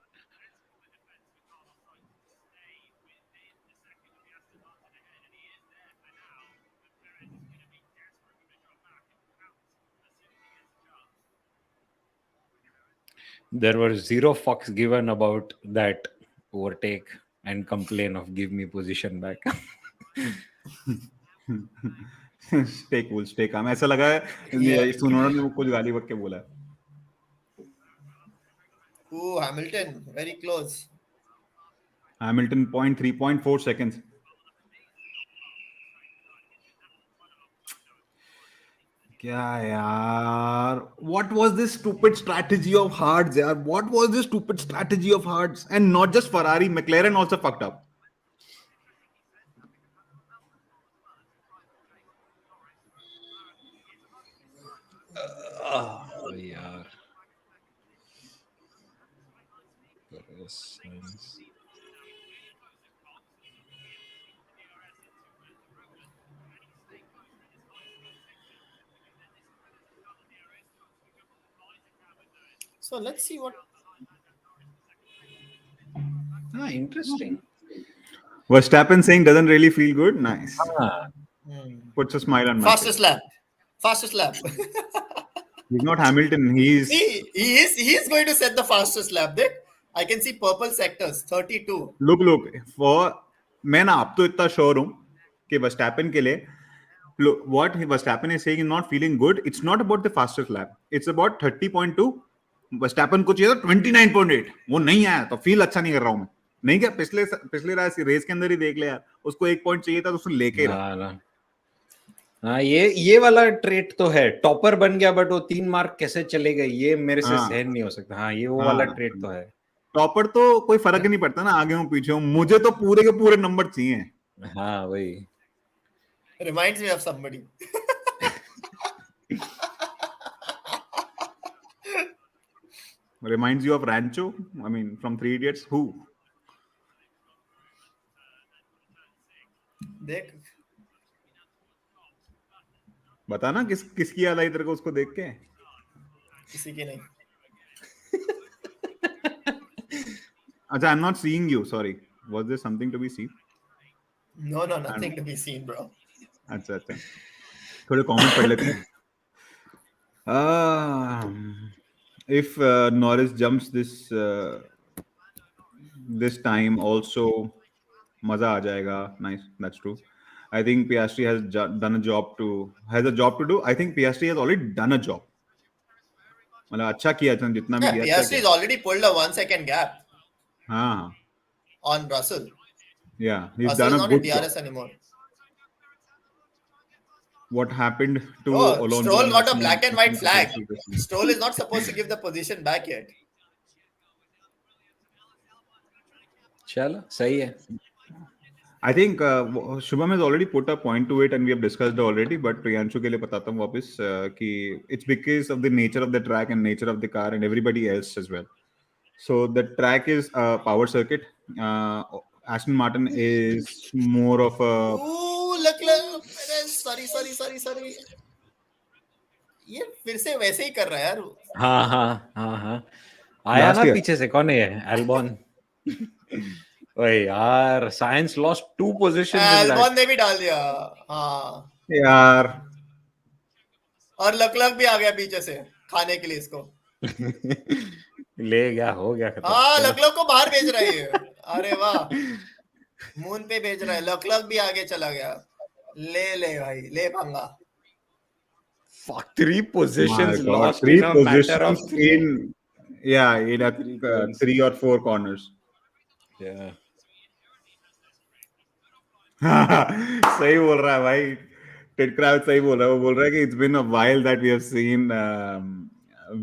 there were zero fucks given about that overtake and complain of give me position back. Stay cool, stay calm. ऐसा लगा है Yeah. सुनोड़ा ने कुछ गाली बक के बोला है. Ooh, Hamilton, very close. Hamilton 0.3, 0.4 seconds. क्या यार? What was this stupid strategy of Hards? यार? What was this stupid strategy of Hards? And not just Ferrari, McLaren also fucked up. यार Sainz. So let's see what. Interesting. Verstappen saying doesn't really feel good. Nice. Puts a smile on my face. Fastest lap. Fastest lap. He's not Hamilton. He's See, he is going to set the fastest lap. There, I can see purple sectors 32. look for मैं ना अब तो इतना sure हूँ कि Verstappen के लिए what Verstappen is saying is not feeling good. It's not about the fastest lap. It's about 30.2. Verstappen को चाहिए था 29.8. वो नहीं आया तो फील अच्छा नहीं कर रहा हूँ मैं. नहीं क्या पिछले रेस के अंदर ही देख ले यार. उसको 1 पॉइंट चाहिए था तो उसने लेके रहा. हाँ ये वाला ट्रेट तो है. टॉपर बन गया बट वो 3 मार्क कैसे चले गए ये मेरे से सहन नहीं हो सकता. हाँ ये वो वाला ट्रेट तो है. टॉपर तो कोई फर्क ही नहीं पड़ता ना आगे हूँ पीछे हूँ. मुझे तो पूरे के पूरे नंबर चाहिए. हाँ वही. Reminds me of somebody. Reminds you of Rancho? I mean, from Three Idiots? Who? देख बता ना किसकी याद आई तेरे को उसको देख के? किसी की नहीं. अच्छा, I'm not seeing you. Sorry. Was there something to be seen? No, nothing to be seen, bro. अच्छा. थोड़े comment पढ़ लेते हैं. If Norris jumps this time also, मजा आ जाएगा. Nice, that's true. I think Piastri has done a job to do. I think Piastri has already done a job. मतलब अच्छा किया था जितना भी किया. Piastri has already pulled a 1 second gap. हाँ. On Russell. Yeah, he's Russell done is a not good in job. DRS anymore. What happened to Oh, Alonso? Stroll got a black and white flag. Stroll is not supposed to give the position back yet. चलो सही है. I think Shubham has already put a point to it and we have discussed it already. But Priyanshu के लिए बताता हूँ वापस कि it's because of the nature of the track and nature of the car and everybody else as well. So the track is a power circuit. Aston Martin is more of a. Ooh, Leclerc. Sorry. ये फिर से वैसे ही कर रहा है यार. हाँ. आया Last ना year. पीछे से. कौन है ये? एल्बॉन. ओए यार science lost 2 positions in that. Albon ने भी डाल दिया. हाँ यार. और लकलक भी आ गया पीछे से खाने के लिए इसको. ले गया हो गया खत्म. हाँ लकलक को बाहर भेज रहा है. अरे वाह. मून पे भेज रहा है. लकलक भी आगे चला गया. ले भाई ले पंगा. Fuck, 3 positions My God, lost 3 in a matter of positions in a 3 or 4 corners. Yeah. सही बोल रहा है भाई. टेड क्राउच सही बोल रहा है. वो बोल रहा है कि it's been a while that we have seen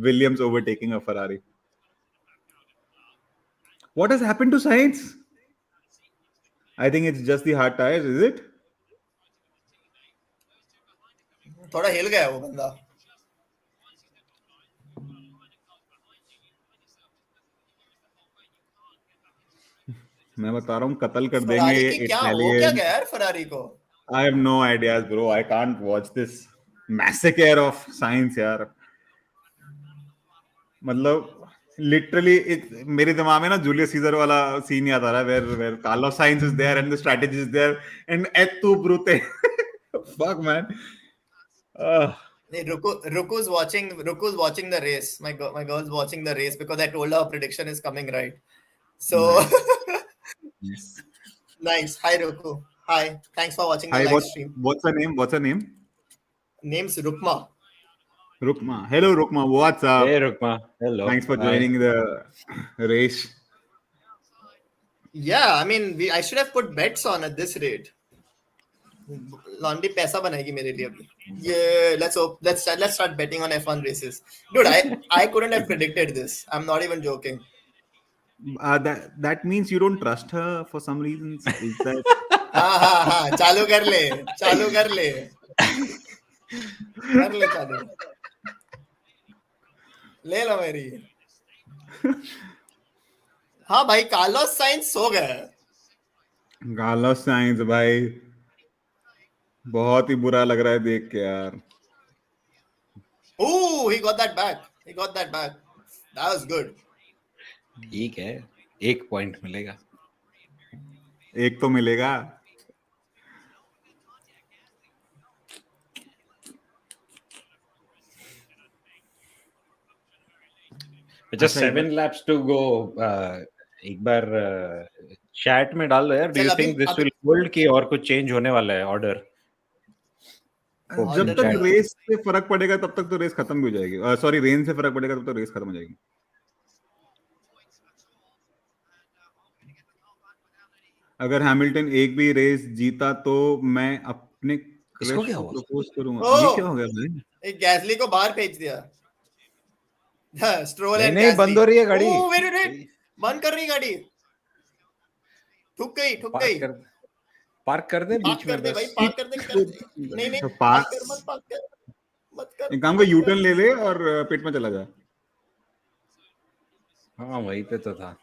Williams overtaking a Ferrari. What has happened to Sainz? I think it's just the hard tires, is it? थोड़ा हिल गया वो बंदा. मैं बता रहा हूँ कत्ल कर देंगे फरारी ये की क्या हो क्या इटालियन. गया यार फरारी को? I have no ideas, bro. I can't watch this massacre of science, यार. मतलब लिटरली मेरे दिमाग में ना जूलियस सीजर वाला सीन याद आ रहा है where Carlos Sainz is there and the strategy is there and et tu Brute. Fuck man. Hey, Ruku's watching the race. My girl's watching the race because I told her prediction is coming right. So Nice. nice. Hi Ruku. Hi. Thanks for watching the Hi, live stream. what's her name? Name's Rukma. Rukma. Hello Rukma, what's up? Hey Rukma, hello. Thanks for Hi. joining the race. Yeah, I mean I should have put bets on at this rate. लॉन्डी पैसा बनाएगी मेरे लिए अभी. Yeah, let's start betting on F1 races. Dude, I couldn't have predicted this. I'm not even joking. That means you don't trust her for some reasons. Is that? हाँ चालू कर ले चालू ले लो मेरी. हाँ भाई कार्लोस साइंस सो गया. कार्लोस साइंस भाई बहुत ही बुरा लग रहा है देख के यार. Ooh, he got that back. That was good. ठीक है, 1 पॉइंट मिलेगा. एक तो मिलेगा. Just 7 laps to go. एक बार चैट में डाल दो यार. Do you think this will hold कि और कुछ चेंज होने वाला है ऑर्डर? जब तक रेस से फर्क पड़ेगा तब तक तो रेस खत्म भी हो जाएगी. सॉरी, रेन से फर्क पड़ेगा तब तक रेस खत्म हो जाएगी. अगर हैमिल्टन एक भी रेस जीता तो मैं अपने क्रश को प्रपोज करूंगा. ये क्या हो गया भाई? एक गैसली को बाहर भेज दिया. स्ट्रोल एंड नहीं बंद हो रही है गाड़ी. वेट बंद कर रही गाड़ी. ठुक गई. पार्क कर दे बीच में. भाई पार्क कर दे. नहीं मत कर. एक काम का यू टर्न ले ले और पिट में चला जा. हाँ वहीं पे तो था.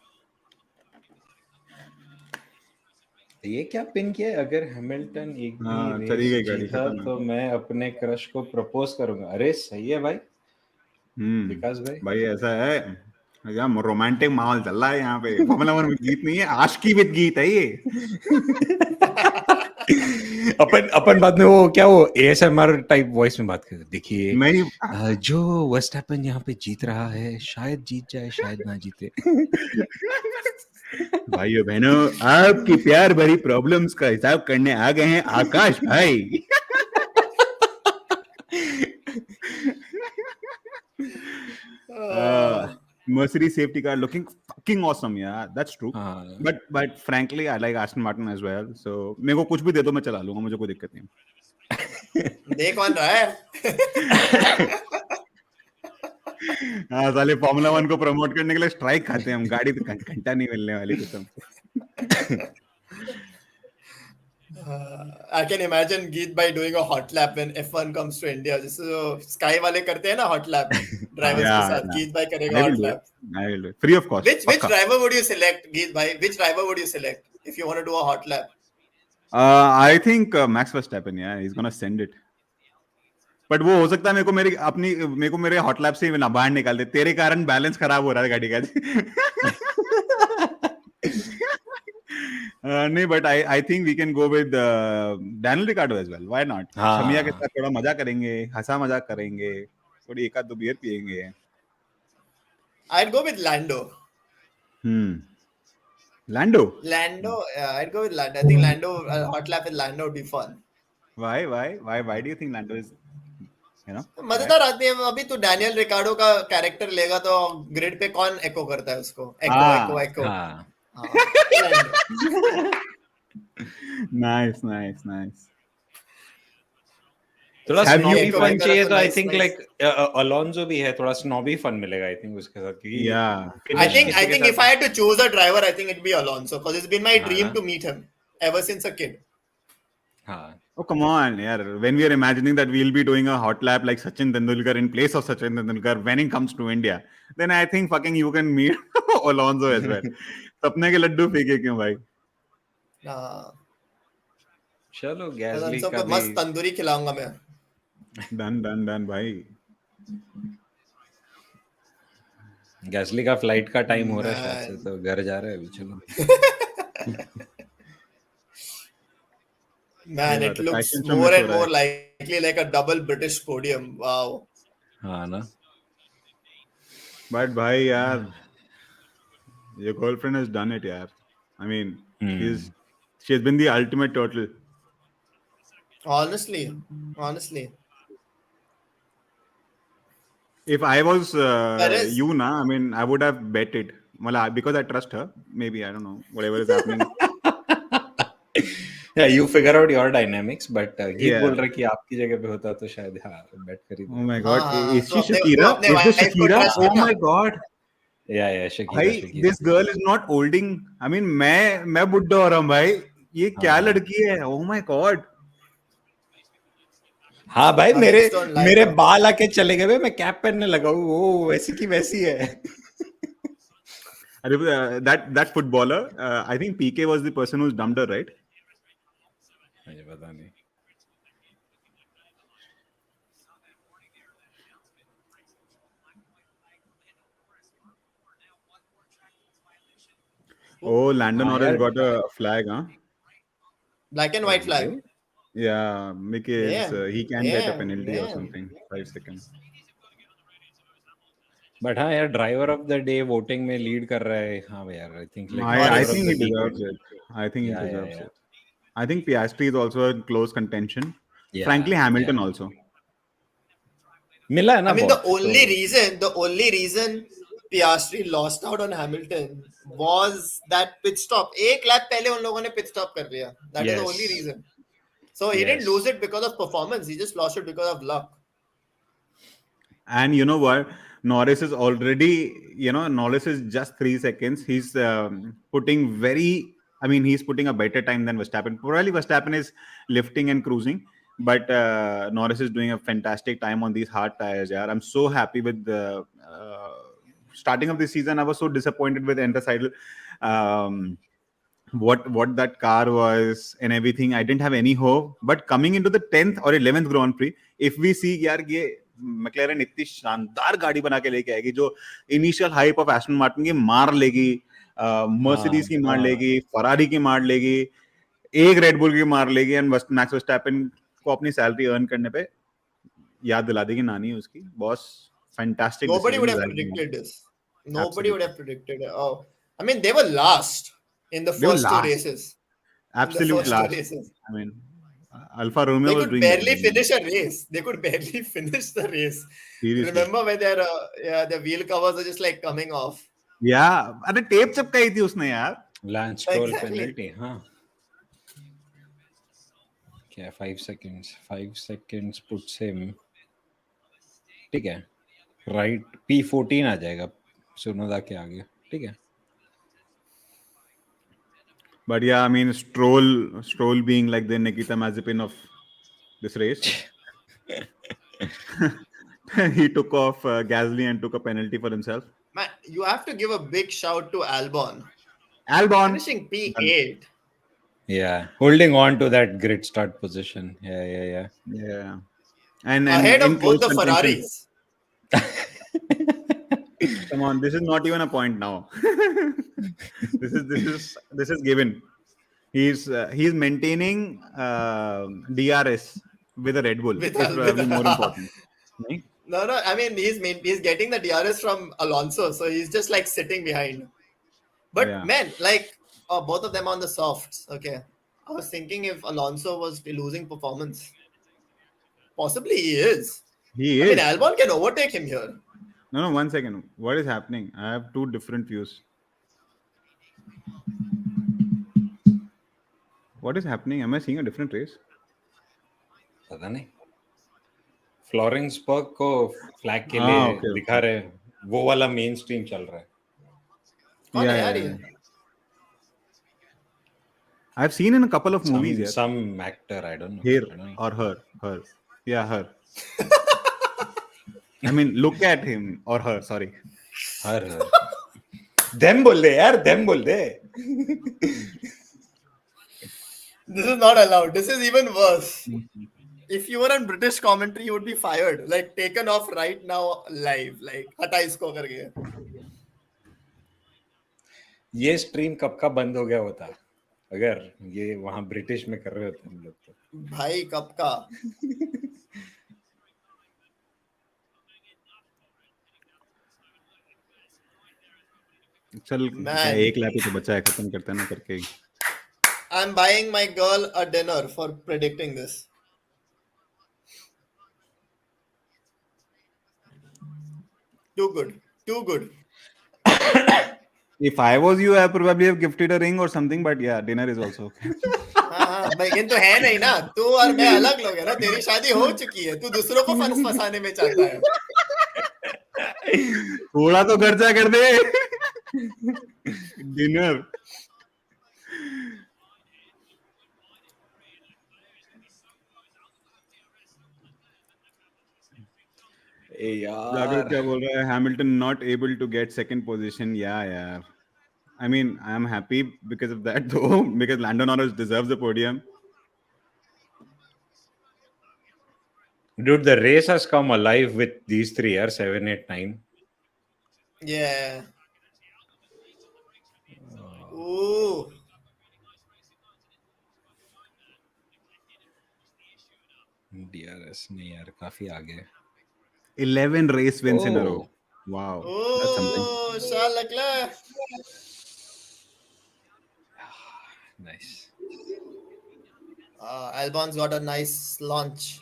ये क्या पिन किया है? अगर हैमिल्टन एक भी चली गई रेस गाड़ी जीता तो मैं अपने क्रश को प्रपोज करूंगा. अरे सही है भाई. विकास भाई ऐसा है यार, रोमांटिक माहौल चल रहा है यहाँ पे. फॉर्मूला 1 में गीत नहीं है, आशिकी विद गीत है ये. अपन बाद में वो ASMR टाइप वॉइस में बात करते. देखिए जो वर्स्टैपन यहाँ पे जीत रहा है, शायद जीत जाए शायद ना जीते. भाइयों बहनों, आपकी प्यार भरी प्रॉब्लम्स का हिसाब करने आ गए हैं आकाश भाई. Mercedes safety car looking fucking awesome, yeah, that's true. But frankly I like Aston Martin as well, so मेरे को कुछ भी दे दो मैं चला लूंगा, मुझे कोई दिक्कत नहीं. देख कौन रहा है. हाँ साले फॉर्मूला 1 को प्रमोट करने के लिए स्ट्राइक खाते हैं हम. गाड़ी तो घंटा नहीं मिलने वाली कसम. I can imagine Geet bhai doing a hot lap when F1 comes to India. जैसे Sky वाले करते हैं ना hot lap drivers के साथ. Geet bhai करेगा hot lap. I will do it. Free of cost. Which driver would you select, Geet bhai? Which driver would you select if you want to do a hot lap? I think Max Verstappen, yeah, he's gonna send it. But वो हो सकता है मेरे को मेरे hot lap से ना बाहर निकाल दे. तेरे कारण बैलेंस खराब हो रहा है गाड़ी का. नहीं, but I think we can go with Daniel Ricciardo as well. Why not? शमिया के साथ थोड़ा मजा करेंगे, हंसा मजाक करेंगे, थोड़ी एक आध दो बियर पिएंगे. I'd go with Lando. Lando. Yeah, I'd go with Lando. I think hot lap with Lando would be fun. Why do you think Lando is, you know? मजेदार आती है. अभी तो डैनियल रिकार्डो का कैरेक्टर लेगा तो ग्रिड पे कौन एको करता है उसको? एको. Nice. थोड़ा स्नॉबी फन चाहिए तो आई थिंक लाइक अलोंसो भी है. थोड़ा स्नॉबी फन मिलेगा आई थिंक उसके साथ. I think if I had to choose a driver, I think it'd be Alonso because it's been my dream to meet him ever since a kid. Oh come on, yaar. When we are imagining that we'll be doing a hot lap like Sachin Tendulkar in place of Sachin Tendulkar when it comes to India, then I think fucking you can meet Alonso as well. सपने के लड्डू फेंके क्यों भाई? चलो उन गैसली का सबको भी मस्त तंदूरी खिलाऊंगा मैं। डन भाई। गैसली का फ्लाइट का टाइम हो रहा है शायद से, Man. तो घर जा रहे हैं अभी। चलो Man, ये it बात है, looks passion show more miss हो and रहा है। more likely like a double British podium. Wow. हाँ ना। बट भाई यार, your girlfriend has done it यार. I mean, she has been the ultimate turtle. Honestly. If I was Perez, you na, I mean, I would have bet it. Well, because I trust her. Maybe, I don't know, whatever is happening. Yeah, you figure out your dynamics, but गीत बोल Yeah. रहा कि आपकी जगह पे होता तो शायद हाँ bet कर ही Oh my देता। God. हाँ, Is तो she अपने Shakira? अपने Is this wife को Shakira? trust Oh करना। my God. Yeah, Shakira, भाई, Shakira. this girl is not holding. I mean, मैं बुड्ढा हो रहा हूँ भाई. ये क्या लड़की है? Oh my God. हाँ भाई, Colleagues don't like मेरे her. बाल आके चले गए, मैं कैप पहनने लगा हूँ, वो वैसी की वैसी है। That footballer, I think PK was the person who's dumped her, right? मुझे पता नहीं। Oh, Landon हाँ Norris यार, got a flag, huh? Black and white flag. Yeah, because he can get a penalty or Damn. something. 5 seconds. But हाँ यार, driver of the day voting में lead कर रहा है। हाँ यार, I think like I driver of think the he deserves weekend. it. I think he Yeah, deserves yeah. it. I think Piastri is also in close contention. Yeah, Frankly, Hamilton yeah. also. मिला है ना I mean, बहुत, the only reason Piastri lost out on Hamilton was that pit stop. एक lap पहले उन लोगों ने pit stop कर दिया. That is the only Yes. reason. So he didn't lose it because of performance. He just lost it because of luck. And you know what? Norris is already, Norris is just 3 seconds. He's putting he's putting a better time than Verstappen. Probably Verstappen is lifting and cruising, but Norris is doing a fantastic time on these hard tires. Yeah, I'm so happy with the starting of the season. I was so disappointed with Enter what that car was and everything. I didn't have any hope. But coming into the 10th or 11th Grand Prix, if we see यार ये McLaren इतनी शानदार गाड़ी बना के लेके आएगी जो initial hype of Aston Martin की मार लेगी, मर्सिडीज की मार लेगी, फरारी की मार लेगी, एक रेड बुल की मार लेगी एंड मैक्स वर्स्टैपेन को अपनी सैलरी अर्न करने पे याद दिला देगी नानी उसकी। Boss, fantastic Nobody would have predicted this. Nobody would have predicted it. Oh, I mean, they were last in the They were first two last. races. Absolute last. Races. I mean, Alfa Romeo They was could doing barely that. finish a race. They could barely finish the race. Seriously. Remember when their wheel covers are just like coming off? Yeah, अरे tape चिपकाई थी उसने यार। Lens stroll Exactly. Penalty. हाँ क्या 5 seconds puts him, ठीक है, right P14 आ जाएगा सुनोदा के आगे, ठीक है। But yeah, I mean, Stroll being like the Nikita Mazepin of this race. He took off Gasly and took a penalty for himself. Man, you have to give a big shout to Albon. Finishing P8. Yeah, holding on to that grid start position. Yeah. And Ahead in of both the close contention. Ferraris. Come on, this is not even a point now. this is given. He's maintaining DRS with a Red Bull. It's probably more important. Right? No. I mean, he's getting the DRS from Alonso, so he's just like sitting behind. But Yeah. man, like both of them on the softs. Okay, I was thinking if Alonso was losing performance, possibly he is. He I is. mean, Albon can overtake him here. No, 1 second. What is happening? I have two different views. What is happening? Am I seeing a different race? पता नहीं। Florence बर्ग को flag के लिए okay, दिखा रहे, वो वाला main stream चल रहा है। कौन है यार ये? I've seen in a couple of movies. Yeah. Some actor, I don't know. Here or her. Yeah, her. I mean, look at him or her. Sorry. Her. them बोल दे यार, them बोल दे. This is not allowed. This is even worse. If you were on British commentary, you would be fired. Like taken off right now live. Like हटा इसको करके. ये stream कब का बंद हो गया होता अगर ये वहां ब्रिटिश में कर रहे होते हम लोग तो. भाई कब का. चल Man. एक लैप ही तो बचा है, खत्म करते हैं ना करके. I'm buying my girl a dinner for predicting this. Too good. Too good. If I was you, I probably have gifted a ring or something, but yeah, dinner is also okay. हाँ लेकिन तो है नहीं ना. तू और मैं अलग लोग है ना. तेरी शादी हो चुकी है. तू दूसरों को फंसाने में चाहता है. थोड़ा तो खर्चा कर दे. डिनर. जागरूक क्या बोल रहा है? Hamilton not able to get second position. Yeah, यार. I mean, I am happy because of that though, because Lando Norris deserves the podium. Dude, the race has come alive with these three here, 7, 8, 9. Yeah. Ooh. DRS नहीं यार, काफी आगे. 11 race wins in a row. Wow. That's something. Oh, Charles Leclerc. Nice. Albon's got a nice launch.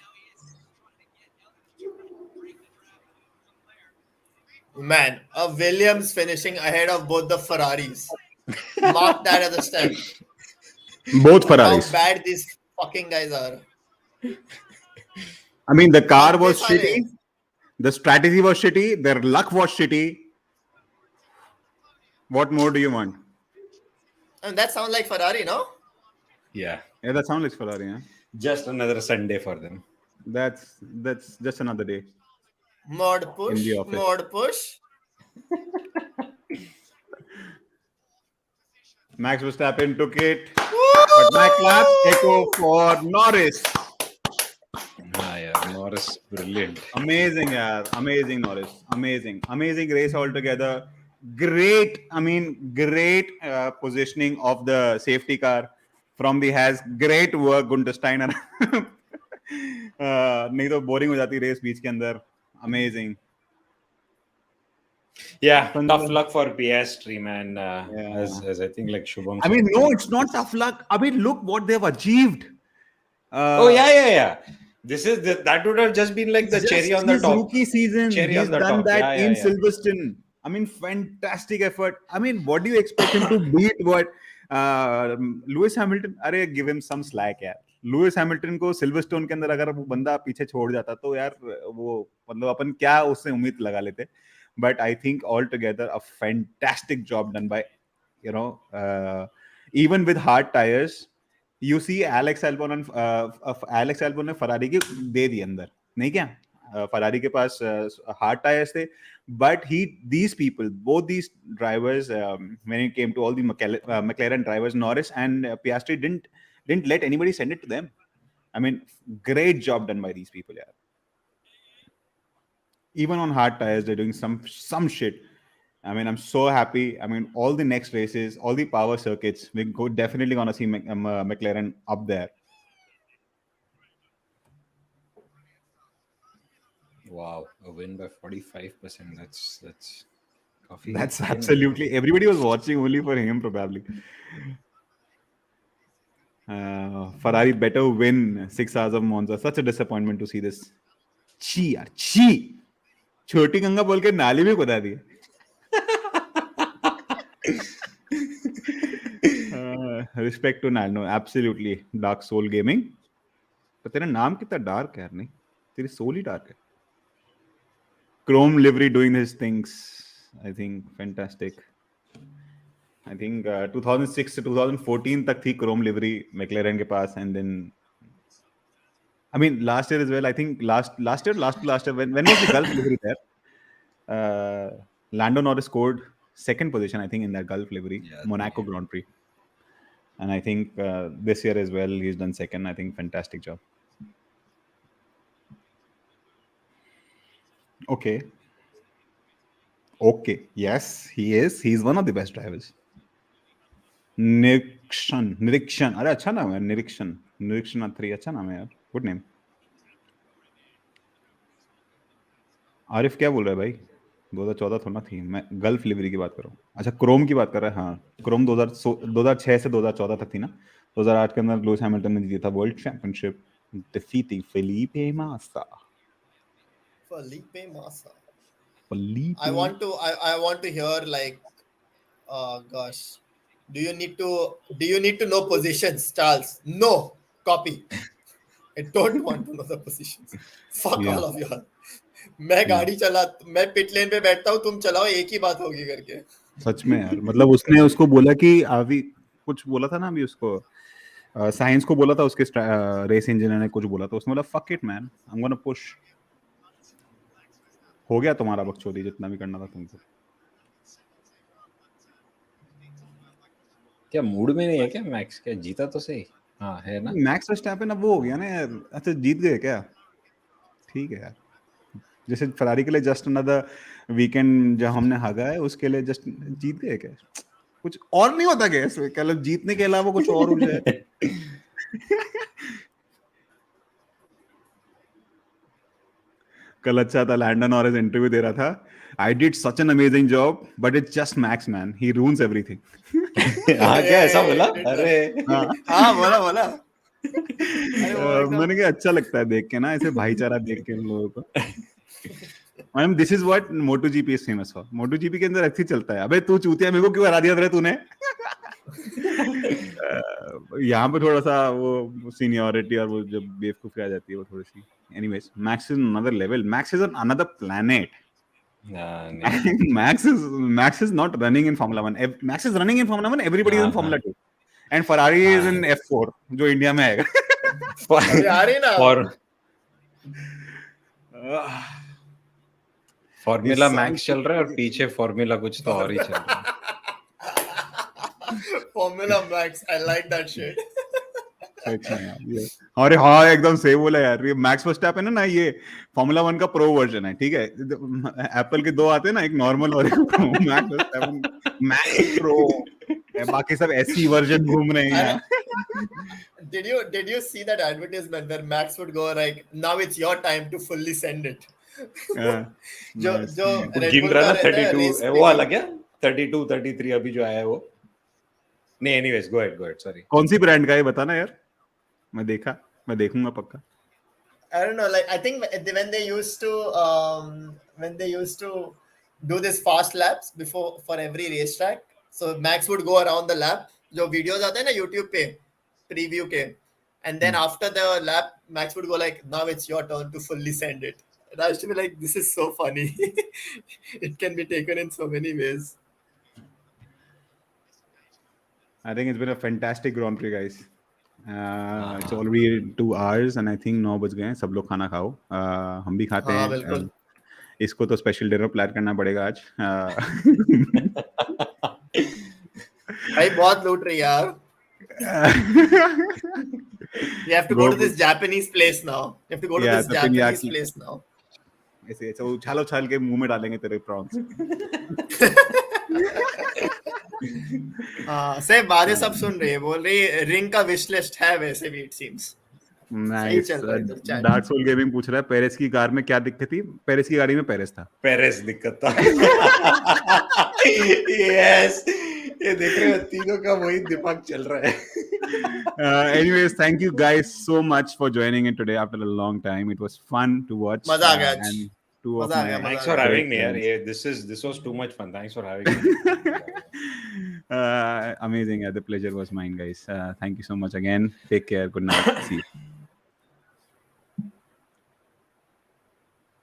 Man, a Williams finishing ahead of both the Ferraris. Mark that as a step. Both Ferraris. How bad these fucking guys are. I mean, the car was This shitty. The strategy was shitty. Their luck was shitty. What more do you want? And that sounds like Ferrari, no? Yeah. Yeah, that sounds like Ferrari. Yeah? Just another Sunday for them. That's just another day. Mod push. In the office. Mod push. Max Verstappen took it. But back lap echo for Norris. Yeah, Norris, brilliant. Amazing, yeah. Amazing, Norris. Amazing race altogether. Great, great positioning of the safety car from the Haas. Great work, Gunther Steiner. नहीं तो boring हो जाती race बीच के अंदर. Amazing. Yeah, tough luck for Piastri, man. As I think, like Shubham. I mean, no, it's not tough luck. I mean, look what they've achieved. Yeah. That would have just been like the cherry on the top. Rookie season. Cherry He's on the done top. that in Silverstone. I mean, fantastic effort. I mean, what do you expect him to beat? What Lewis Hamilton? अरे give him some slack यार. Lewis Hamilton को Silverstone के अंदर अगर वो बंदा पीछे छोड़ जाता तो यार वो मतलब अपन क्या उससे उम्मीद लगा लेते. But I think altogether a fantastic job done by, even with hard tires. You see Alex Albon ने Ferrari की दे दी अंदर नहीं क्या? Ferrari के पास hard tires थे, but these people, both these drivers, when it came to all the McLaren drivers, Norris and Piastri didn't let anybody send it to them. I mean, great job done by these people, yeah. Even on hard tires, they're doing some shit. I mean, I'm so happy. I mean, all the next races, all the power circuits, we're definitely gonna see McLaren up there. Wow, a win by 45%. That's coffee. That's absolutely. Everybody was watching only for him, probably. Ferrari better win 6 hours of Monza. Such a disappointment to see this. Chi yaar, chi. छोटी गंगा बोल के नाली भी खुदा दी. Respect to Nalno, absolutely. Dark Soul Gaming. पर तेरा नाम कितना डार्क है यार. नहीं तेरी सोल ही डार्क है. Chrome livery doing his things. I think fantastic. I think 2006 to 2014 तक थी Chrome livery McLaren के पास, and then I mean last year as well. I think last year when was the Gulf livery there? Lando Norris scored second position, I think, in that Gulf livery, Yeah, Monaco Grand Prix. And I think this year as well, he's done second. I think fantastic job. Okay. Yes, he is. He's one of the best drivers. निरीक्षण अरे अच्छा नाम है निरीक्षण 3 अच्छा नाम है यार. Good name. आरिफ क्या बोल रहा है भाई? 2014 थोड़ा थी, मैं गल्फ लिवरी की बात कर रहा हूँ. अच्छा, क्रोम की बात कर रहा है. हाँ, क्रोम 2006 से 2014 तक थी ना. 2008 के अंदर लुइस हैमिल्टन ने जीता world championship, defeating Felipe Massa. I want to hear like, gosh, do you need to know positions, Charles? No, copy. I don't want to know the positions. Fuck Yeah. all of you. मैं गाड़ी मैं पिट लेन पे बैठता हूँ, तुम चलाओ, एक ही बात होगी करके. सच में यार, मतलब उसने उसको बोला कि अभी कुछ बोला था ना, अभी उसको साइंस को बोला था, उसके रेस इंजीनियर ने कुछ बोला था, उसने बोला fuck it man, I am gonna push. हो गया तुम्हारा बकचोदी, जितना भी करना था तुमको. क्या मूड में नहीं है क्या मैक्स? क्या जीता तो सही. हाँ है ना. मैक्स वर्स्टैपेन अब वो हो गया ना यार. अच्छा, जीत गए क्या? ठीक है यार. जैसे फरारी के लिए जस्ट अनदर वीकेंड जो हमने हागा है, उसके लिए जस्ट जीत गए क्या? कुछ और नहीं होता क्या इसमें? क्या जीतने के अलावा कुछ और हो जाए? कल अच्छा था, लैंडन नॉरिस इंटरव्यू दे रहा था. I did such an amazing job but it's just max man, he रून्स everything. हाँ क्या ऐसा बोला? अरे हाँ बोला. मैंने कहा अच्छा लगता है देख के ना, ऐसे भाईचारा देख के इन लोगों को. Ma'am, this is what MotoGP is famous for. MotoGP के अंदर ऐसे चलता है. अबे तू चूतिया, मेरे को क्यों हरा दिया तूने? यहाँ पे थोड़ा सा वो सीनियरिटी और वो जब बेवकूफी आ जाती है वो थोड़ी सी. Anyways, Max is another level. Max is on another planet. Max is not running in Formula 1. Max is running in Formula 1. Everybody is in Formula 2. And Ferrari is in F4, जो इंडिया में आएगा. Formula max चल रहा है और पीछे formula कुछ तो और ही चल रहा है. Formula Max, I like that shit. अरे हाँ, एकदम सही बोला यार. ये मैक्स वर्स्टैपेन है ना, ये फॉर्मूला 1 का प्रो वर्जन है. ठीक है, एप्पल के दो आते हैं ना, एक नॉर्मल और एक pro. Max Verstappen max pro, बाकी सब एसई वर्जन घूम रहे हैं. Did you see that advertisement where Max would go like, now it's your time to fully send it? जो गिन रहा ना 32 वो वाला क्या 32 33 अभी जो आया है वो. नहीं, एनीवेज गो अहेड सॉरी. कौन सी ब्रांड का है बताना यार. मैं देखूंगा पक्का. I don't know, like I think when they used to do this fast laps before for every racetrack, so Max would go around the lap. जो videos आते हैं ना YouTube पे preview के, and then after the lap Max would go like, now it's your turn to fully send it. And I used to be like, this is so funny. It can be taken in so many ways. I think it's been a fantastic Grand Prix, guys. It's already 2 hours and I think 9 बज गए हैं. सब लोग खाना खाओ. हम भी खाते हैं. बिल्कुल. इसको तो स्पेशल डिनर प्लान करना पड़ेगा आज. भाई बहुत लूट रही यार. You have to go to this Japanese place now. You have to go to this Japanese place now. ऐसे उछाल के मुंह में डालेंगे तेरे प्रॉन्स. से बातें सब सुन रही है, बोल रही रिंग का विश लिस्ट है वैसे भी, it seems. Nice. Dark soul gaming पूछ रहा है पेरेस की कार में क्या दिक्कत थी. पेरेस की गाड़ी में पेरेस था. पेरेस दिक्कत था. यस, ये देख रहे हो तीनों का वही दिमाग चल रहा है. Anyways, thank you guys so much for joining in today after a long time. It was fun to watch. मजा आ गया. Thanks for having me यार. This was too much fun. Thanks for having me. Amazing. The pleasure was mine, guys. Thank you so much again. Take care. Good night. See you.